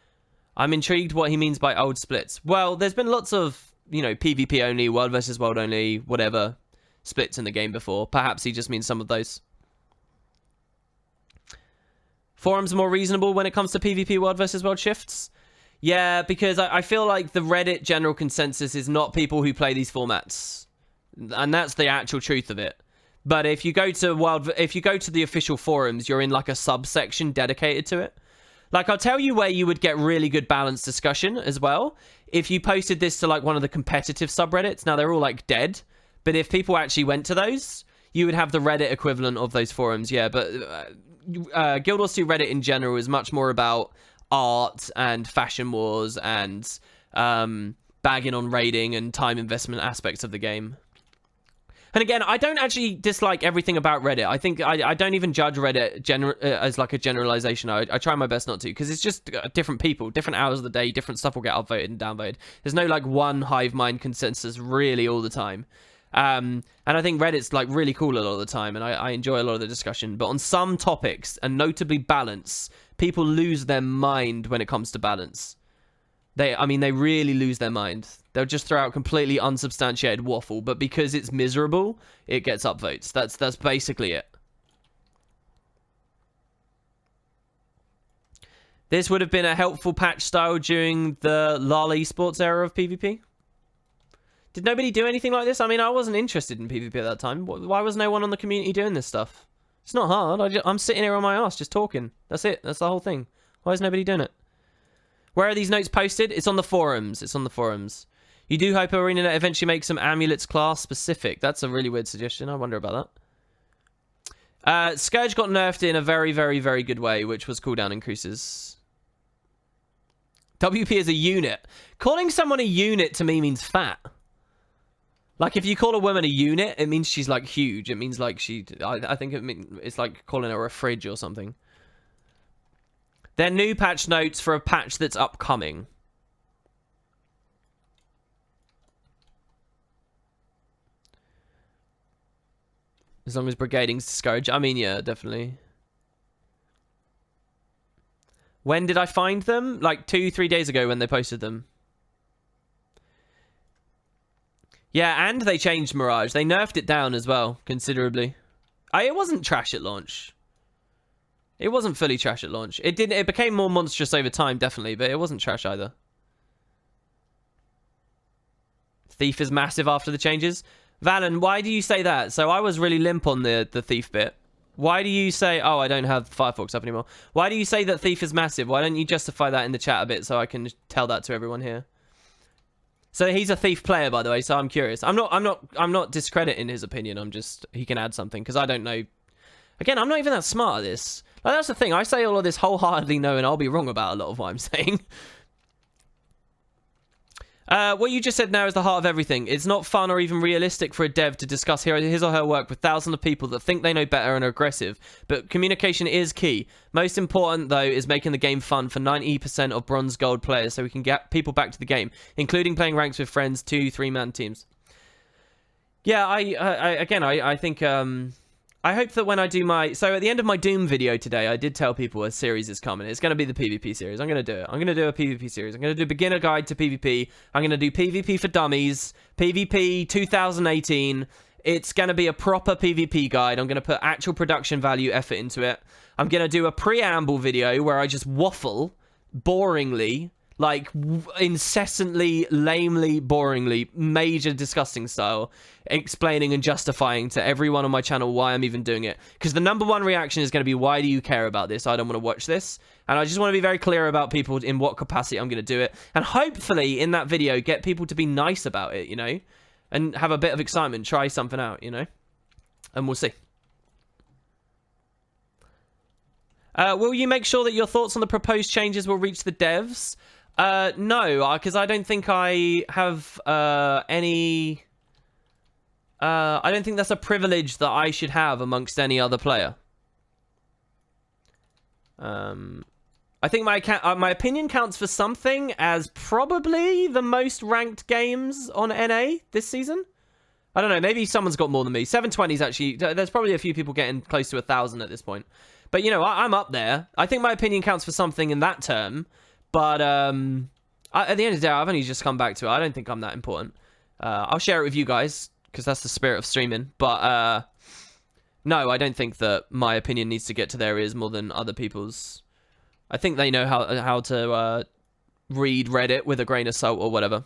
I'm intrigued what he means by old splits. Well, there's been lots of, you know, PvP only, world versus world only, whatever, splits in the game before. Perhaps he just means some of those. Forums more reasonable when it comes to PvP world versus world shifts? Yeah, because I feel like the Reddit general consensus is not people who play these formats. And that's the actual truth of it. But if you go to the official forums, you're in like a subsection dedicated to it. Like, I'll tell you where you would get really good balanced discussion as well. If you posted this to like one of the competitive subreddits, now they're all like dead. But if people actually went to those, you would have the Reddit equivalent of those forums. Yeah, but Guild Wars 2 Reddit in general is much more about art and fashion wars and bagging on raiding and time investment aspects of the game. And again, I don't actually dislike everything about Reddit. I think I don't even judge Reddit as like a generalization. I try my best not to, because it's just different people, different hours of the day, different stuff will get upvoted and downvoted. There's no like one hive mind consensus really all the time. And I think Reddit's like really cool a lot of the time, and I enjoy a lot of the discussion. But on some topics, and notably balance, people lose their mind when it comes to balance. They really lose their mind. They'll just throw out completely unsubstantiated waffle, but because it's miserable, it gets upvotes. That's basically it. This would have been a helpful patch style during the LoL esports era of PvP. Did nobody do anything like this? I mean, I wasn't interested in PvP at that time. Why was no one on the community doing this stuff? It's not hard. I'm sitting here on my ass just talking. That's it. That's the whole thing. Why is nobody doing it? Where are these notes posted? It's on the forums. It's on the forums. You do hope ArenaNet eventually makes some amulets class specific. That's a really weird suggestion. I wonder about that. Scourge got nerfed in a very, very, very good way, which was cooldown increases. WP is a unit. Calling someone a unit to me means fat. Like, if you call a woman a unit, it means she's, like, huge. It means, like, I think it's like calling her a fridge or something. They're new patch notes for a patch that's upcoming. As long as brigading's Scourge. I mean, yeah, definitely. When did I find them? Like 2-3 days ago when they posted them. Yeah, and they changed Mirage. They nerfed it down as well, considerably. It wasn't trash at launch. It wasn't fully trash at launch. It became more monstrous over time, definitely, but it wasn't trash either. Thief is massive after the changes. Valen, why do you say that? So I was really limp on the Thief bit. Why do you say... Oh, I don't have Firefox up anymore. Why do you say that Thief is massive? Why don't you justify that in the chat a bit so I can tell that to everyone here? So he's a Thief player, by the way, so I'm curious. I'm not discrediting his opinion. I'm just... He can add something, because I don't know... Again, I'm not even that smart at this. Like, that's the thing. I say all of this wholeheartedly knowing I'll be wrong about a lot of what I'm saying. What you just said now is the heart of everything. It's not fun or even realistic for a dev to discuss his or her work with thousands of people that think they know better and are aggressive. But communication is key. Most important, though, is making the game fun for 90% of bronze gold players so we can get people back to the game, including playing ranks with friends, 2-3-man teams. Yeah, I think... I hope that when I do my... So at the end of my Doom video today, I did tell people a series is coming. It's going to be the PvP series. I'm going to do it. I'm going to do a PvP series. I'm going to do beginner guide to PvP. I'm going to do PvP for dummies. PvP 2018. It's going to be a proper PvP guide. I'm going to put actual production value effort into it. I'm going to do a preamble video where I just waffle boringly, like incessantly, lamely, boringly, major disgusting style, explaining and justifying to everyone on my channel why I'm even doing it. Because the #1 reaction is going to be, why do you care about this? I don't want to watch this. And I just want to be very clear about people in what capacity I'm going to do it. And hopefully in that video, get people to be nice about it, you know? And have a bit of excitement, try something out, you know? And we'll see. Will you make sure that your thoughts on the proposed changes will reach the devs? No, because I don't think I have any... I don't think that's a privilege that I should have amongst any other player. I think my opinion counts for something, as probably the most ranked games on NA this season. I don't know, maybe someone's got more than me. 720 is actually... There's probably a few people getting close to 1,000 at this point. But, you know, I'm up there. I think my opinion counts for something in that term. But at the end of the day, I've only just come back to it. I don't think I'm that important. I'll share it with you guys, because that's the spirit of streaming. But, no, I don't think that my opinion needs to get to their ears more than other people's. I think they know how to read Reddit with a grain of salt or whatever.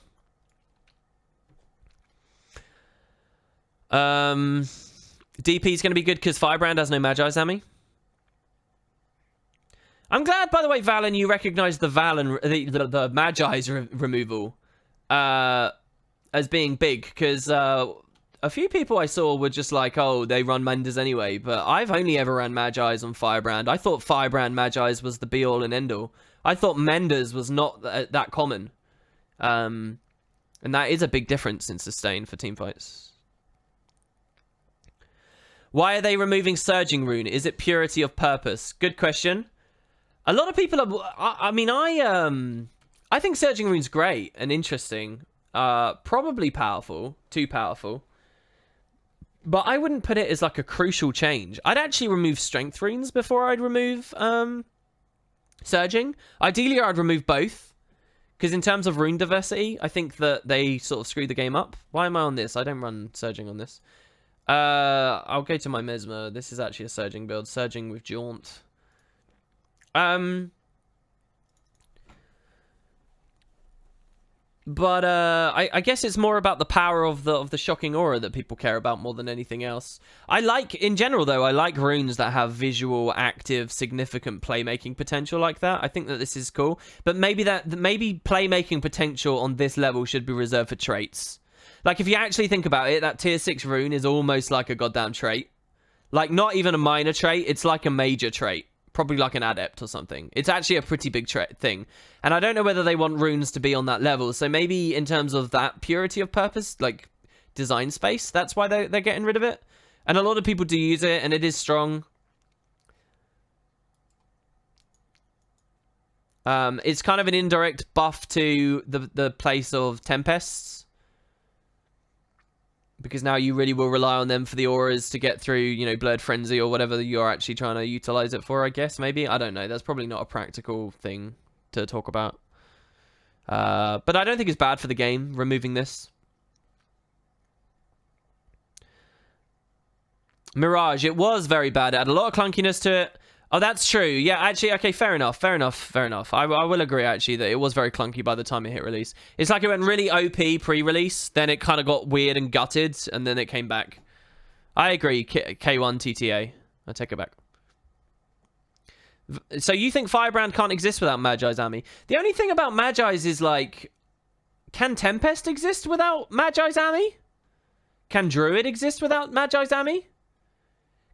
DP is going to be good because Firebrand has no Magi's Army. I'm glad, by the way, Valen, you recognize the Valen, the Magi's removal as being big, because a few people I saw were just like, oh, they run Menders anyway, but I've only ever ran Magi's on Firebrand. I thought Firebrand Magi's was the be-all and end-all. I thought Menders was not that common. And that is a big difference in sustain for teamfights. Why are they removing Surging Rune? Is it purity of purpose? Good question. A lot of people are... I think Surging Rune's great and interesting. Probably powerful. Too powerful. But I wouldn't put it as like a crucial change. I'd actually remove Strength Runes before I'd remove Surging. Ideally, I'd remove both. Because in terms of rune diversity, I think that they sort of screw the game up. Why am I on this? I don't run Surging on this. I'll go to my Mesmer. This is actually a Surging build. Surging with Jaunt. But I guess it's more about the power of the shocking aura that people care about more than anything else. I like, in general though, I like runes that have visual, active, significant playmaking potential like that. I think that this is cool. But maybe playmaking potential on this level should be reserved for traits. Like, if you actually think about it, that tier 6 rune is almost like a goddamn trait. Like, not even a minor trait, it's like a major trait. Probably like an adept or something. It's actually a pretty big thing. And I don't know whether they want runes to be on that level. So maybe in terms of that purity of purpose, like design space, that's why they're getting rid of it. And a lot of people do use it, and it is strong. It's kind of an indirect buff to the place of Tempests. Because now you really will rely on them for the auras to get through, you know, Blurred Frenzy or whatever you're actually trying to utilize it for, I guess, maybe. I don't know. That's probably not a practical thing to talk about. But I don't think it's bad for the game, removing this. Mirage, it was very bad. It had a lot of clunkiness to it. Oh, that's true. Yeah, actually, okay, fair enough. I will agree, actually, that it was very clunky by the time it hit release. It's like it went really OP pre-release, then it kind of got weird and gutted, and then it came back. I agree, K1 TTA. I take it back. So you think Firebrand can't exist without Magi's Army? The only thing about Magi's is, like, can Tempest exist without Magi's Army? Can Druid exist without Magi's Army?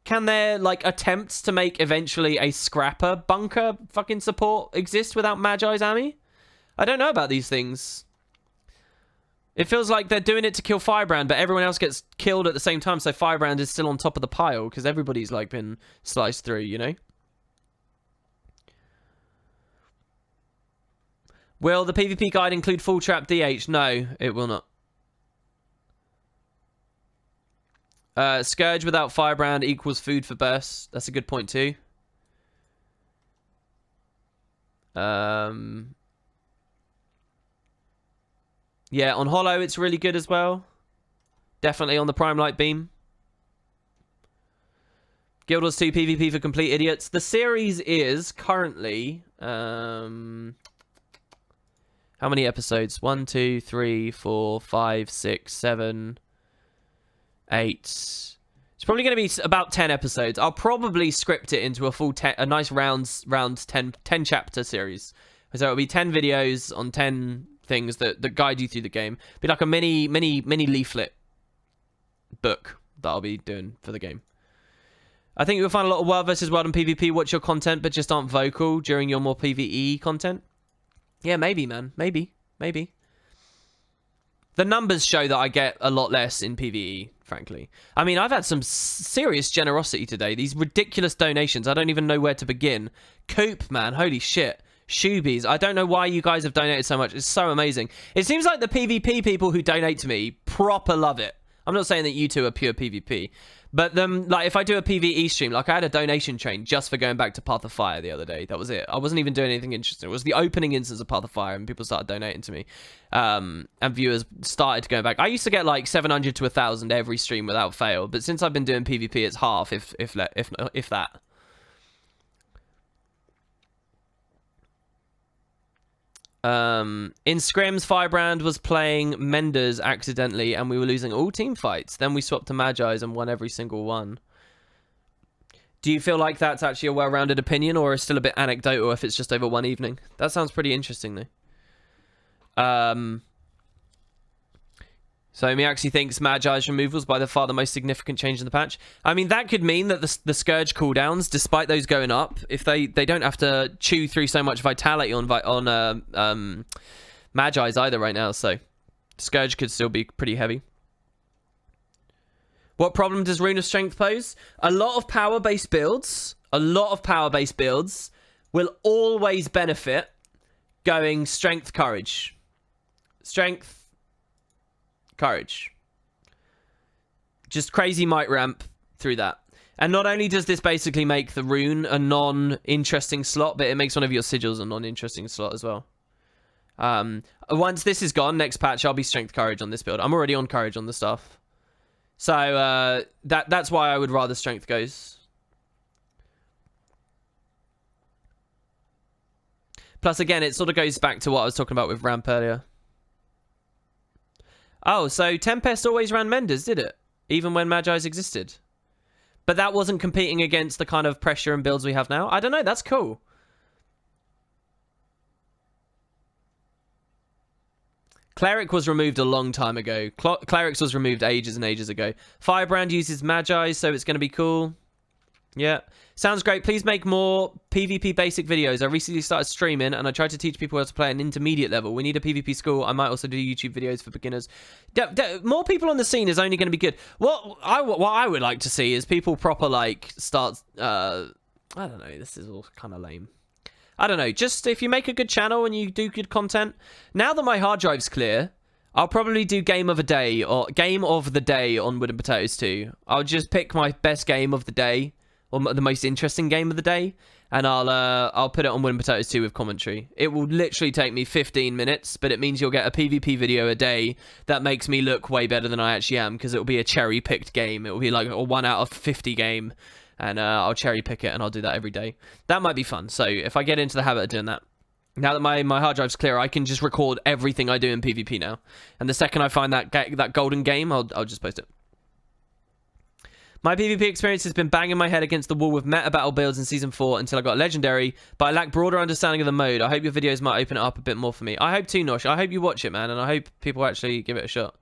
Can there, like, attempts to make eventually a Scrapper bunker fucking support exist without Magi's Army? I don't know about these things. It feels like they're doing it to kill Firebrand, but everyone else gets killed at the same time, so Firebrand is still on top of the pile, because everybody's, like, been sliced through, you know? Will the PvP guide include full trap DH? No, it will not. Scourge without Firebrand equals food for bursts. That's a good point too. Yeah, on Hollow it's really good as well. Definitely on the Prime Light Beam. Guild Wars 2 PvP for complete idiots. The series is currently... how many episodes? 1, 2, 3, 4, 5, 6, 7... 8. It's probably going to be about 10 episodes. I'll probably script it into a full a nice round 10 chapter series. So it'll be 10 videos on 10 things that guide you through the game. Be like a mini leaflet book that I'll be doing for the game. I think you'll find a lot of World versus World and PvP watch your content, but just aren't vocal during your more PvE content. Yeah, maybe, man. Maybe. The numbers show that I get a lot less in PvE, frankly. I mean, I've had some serious generosity today. These ridiculous donations. I don't even know where to begin. Coop, man. Holy shit. Shoebies. I don't know why you guys have donated so much. It's so amazing. It seems like the PvP people who donate to me proper love it. I'm not saying that you two are pure PvP. But like, if I do a PvE stream, like I had a donation chain just for going back to Path of Fire the other day. That was it. I wasn't even doing anything interesting. It was the opening instance of Path of Fire, and people started donating to me. And viewers started going back. I used to get like 700 to 1,000 every stream without fail. But since I've been doing PvP, it's half, if that. In scrims, Firebrand was playing Menders accidentally, and we were losing all team fights. Then we swapped to Magi's and won every single one. Do you feel like that's actually a well-rounded opinion, or is still a bit anecdotal if it's just over one evening? That sounds pretty interesting, though. So Miaxi thinks Magi's removals by the far the most significant change in the patch. I mean, that could mean that the Scourge cooldowns, despite those going up, if they don't have to chew through so much vitality on Magi's either right now, so Scourge could still be pretty heavy. What problem does Rune of Strength pose? A lot of power-based builds will always benefit going Strength, Courage. Strength, Courage. Just crazy might ramp through that. And not only does this basically make the rune a non-interesting slot, but it makes one of your sigils a non-interesting slot as well. Once this is gone, next patch, I'll be Strength Courage on this build. I'm already on Courage on the stuff. So that's why I would rather Strength goes. Plus, again, it sort of goes back to what I was talking about with ramp earlier. Oh, so Tempest always ran Menders, did it? Even when Magi's existed. But that wasn't competing against the kind of pressure and builds we have now? I don't know, that's cool. Cleric was removed a long time ago. Clerics was removed ages and ages ago. Firebrand uses Magi, so it's going to be cool. Yeah. Sounds great. Please make more PvP basic videos. I recently started streaming and I tried to teach people how to play at an intermediate level. We need a PvP school. I might also do YouTube videos for beginners. More people on the scene is only going to be good. What I would like to see is people proper like start... I don't know. This is all kind of lame. I don't know. Just if you make a good channel and you do good content. Now that my hard drive's clear, I'll probably do Game of the Day on Wood and Potatoes 2. I'll just pick my best game of the day. Or the most interesting game of the day, and I'll put it on Wood and Potatoes 2 with commentary. It will literally take me 15 minutes, but it means you'll get a PvP video a day that makes me look way better than I actually am, because it will be a cherry-picked game. It will be like a 1 out of 50 game, and I'll cherry-pick it, and I'll do that every day. That might be fun, so if I get into the habit of doing that. Now that my hard drive's clear, I can just record everything I do in PvP now. And the second I find that golden game, I'll just post it. My PvP experience has been banging my head against the wall with meta battle builds in Season 4 until I got Legendary, but I lack broader understanding of the mode. I hope your videos might open it up a bit more for me. I hope too, Nosh. I hope you watch it, man, and I hope people actually give it a shot.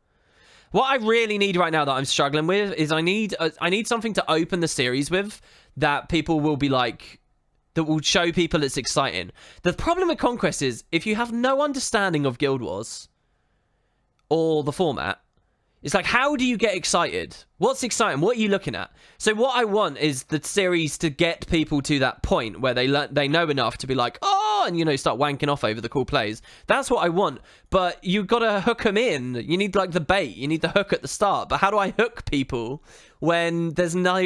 What I really need right now that I'm struggling with is I need something to open the series with that people will be like... that will show people it's exciting. The problem with Conquest is, if you have no understanding of Guild Wars or the format, it's like, how do you get excited? What's exciting? What are you looking at? So what I want is the series to get people to that point where they know enough to be like, oh, and, you know, start wanking off over the cool plays. That's what I want. But you've got to hook them in. You need, like, the bait. You need the hook at the start. But how do I hook people when there's no...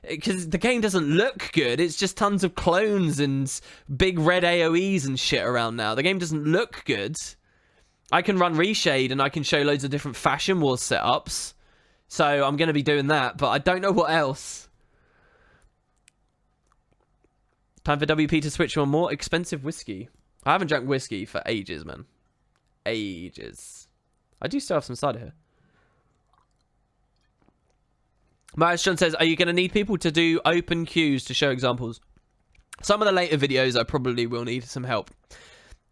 Because the game doesn't look good. It's just tons of clones and big red AoEs and shit around now. The game doesn't look good. I can run Reshade and I can show loads of different Fashion Wars setups. So I'm going to be doing that, but I don't know what else. Time for WP to switch to a more expensive whiskey. I haven't drank whiskey for ages, man. Ages. I do still have some cider here. Maestron says, are you going to need people to do open queues to show examples? Some of the later videos I probably will need some help.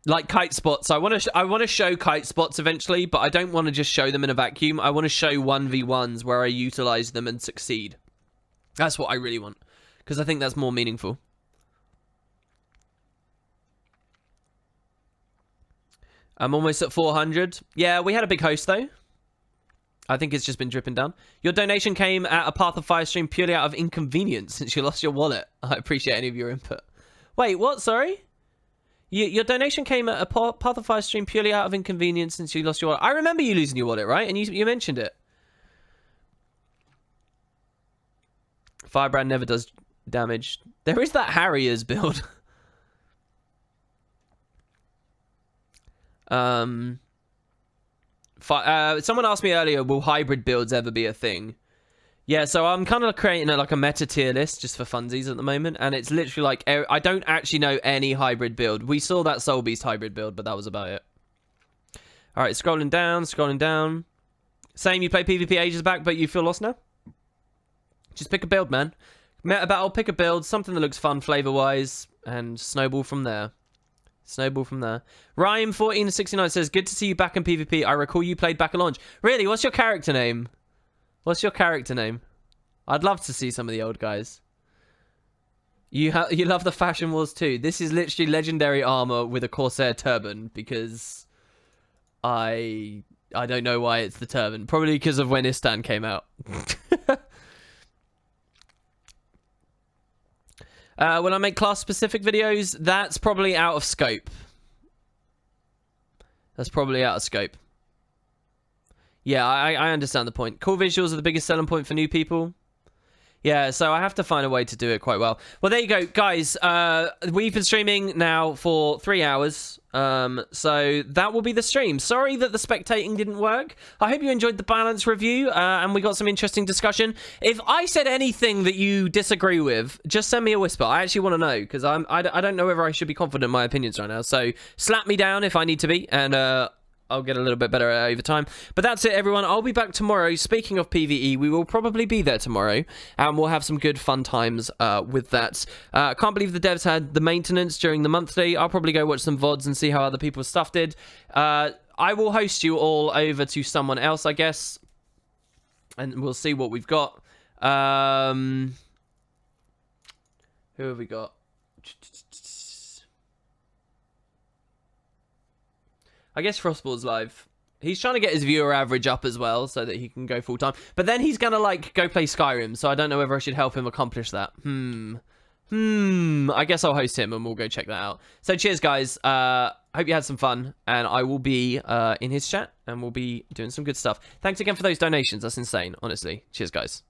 Like kite spots. I want to show kite spots eventually, but I don't want to just show them in a vacuum. I want to show 1v1s where I utilize them and succeed. That's what I really want, because I think that's more meaningful. I'm almost at 400. Yeah, we had a big host, though. I think it's just been dripping down. Your donation came at a Path of Fire stream purely out of inconvenience since you lost your wallet. I appreciate any of your input. Wait, what? Sorry? Your donation came at a Path of Fire stream purely out of inconvenience since you lost your wallet. I remember you losing your wallet, right? And you mentioned it. Firebrand never does damage. There is that Harriers build. Someone asked me earlier, will hybrid builds ever be a thing? Yeah, so I'm kind of creating like a meta tier list just for funsies at the moment, and it's literally like I don't actually know any hybrid build. We saw that Soul Beast hybrid build, but that was about it. All right, scrolling down, scrolling down. Same, you played PvP ages back, but you feel lost now? Just pick a build, man. Meta battle, pick a build, something that looks fun flavor-wise, and snowball from there. Snowball from there. Rhyme1469 says, good to see you back in PvP. I recall you played back at launch. Really? What's your character name? What's your character name? I'd love to see some of the old guys. You love the Fashion Wars too. This is literally legendary armor with a Corsair turban because I don't know why it's the turban. Probably because of when Istan came out. When I make class-specific videos, that's probably out of scope. That's probably out of scope. Yeah, I understand the point. Cool visuals are the biggest selling point for new people. Yeah, so I have to find a way to do it quite well. Well, there you go, guys. We've been streaming now for 3 hours. So that will be the stream. Sorry that the spectating didn't work. I hope you enjoyed the balance review, and we got some interesting discussion. If I said anything that you disagree with, just send me a whisper. I actually want to know, because I don't know whether I should be confident in my opinions right now. So slap me down if I need to be, and I'll get a little bit better over time. But that's it, everyone. I'll be back tomorrow. Speaking of PvE, we will probably be there tomorrow, and we'll have some good fun times with that. Can't believe the devs had the maintenance during the monthly. I'll probably go watch some VODs and see how other people's stuff did. I will host you all over to someone else, I guess, and we'll see what we've got. Who have we got? I guess Frostball's live. He's trying to get his viewer average up as well so that he can go full time. But then he's going to like go play Skyrim. So I don't know whether I should help him accomplish that. I guess I'll host him and we'll go check that out. So cheers, guys. Hope you had some fun. And I will be in his chat and we'll be doing some good stuff. Thanks again for those donations. That's insane, honestly. Cheers, guys.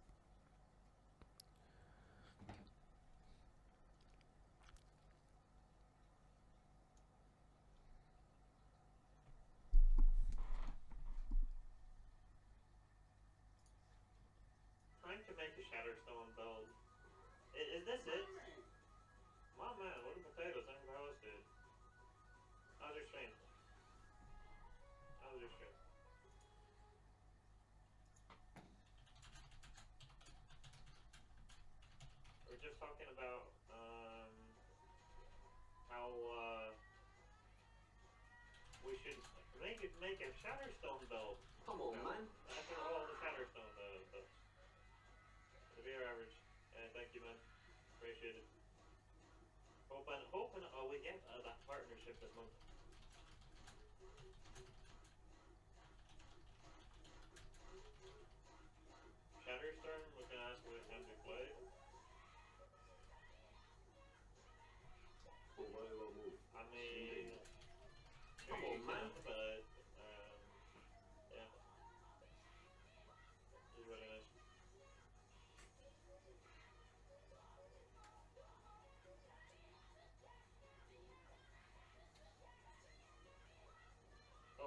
Is this it? Wow, man, what are potatoes? I never roasted. How's your stream? How's your stream? We're just talking about how we should make a Shatterstone build. Come on, man. After all the Shatterstone builds. The beer average. Thank you, man. Appreciate it. Hoping we get that partnership this month. Shatterstorm was gonna ask what time to play. I mean, come on, man. But yeah, it's really nice.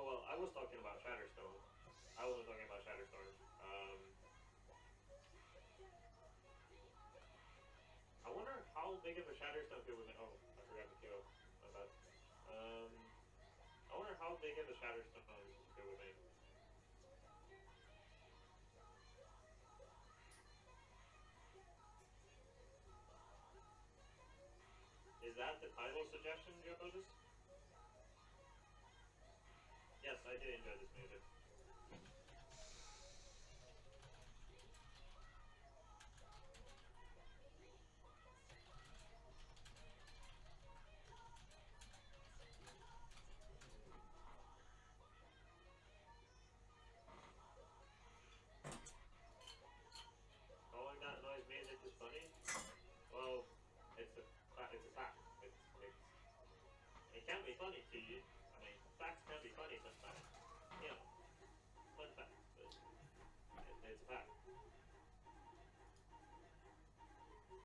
I was talking about Shatterstone. I wasn't talking about Shatterstorm. I wonder how big of a Shatterstone could we make. Oh, I forgot to kill. My bad. I wonder how big of a Shatterstone could we make. Is that the title suggestion, Joe? Yes, I did enjoy this music. It can't be funny to you.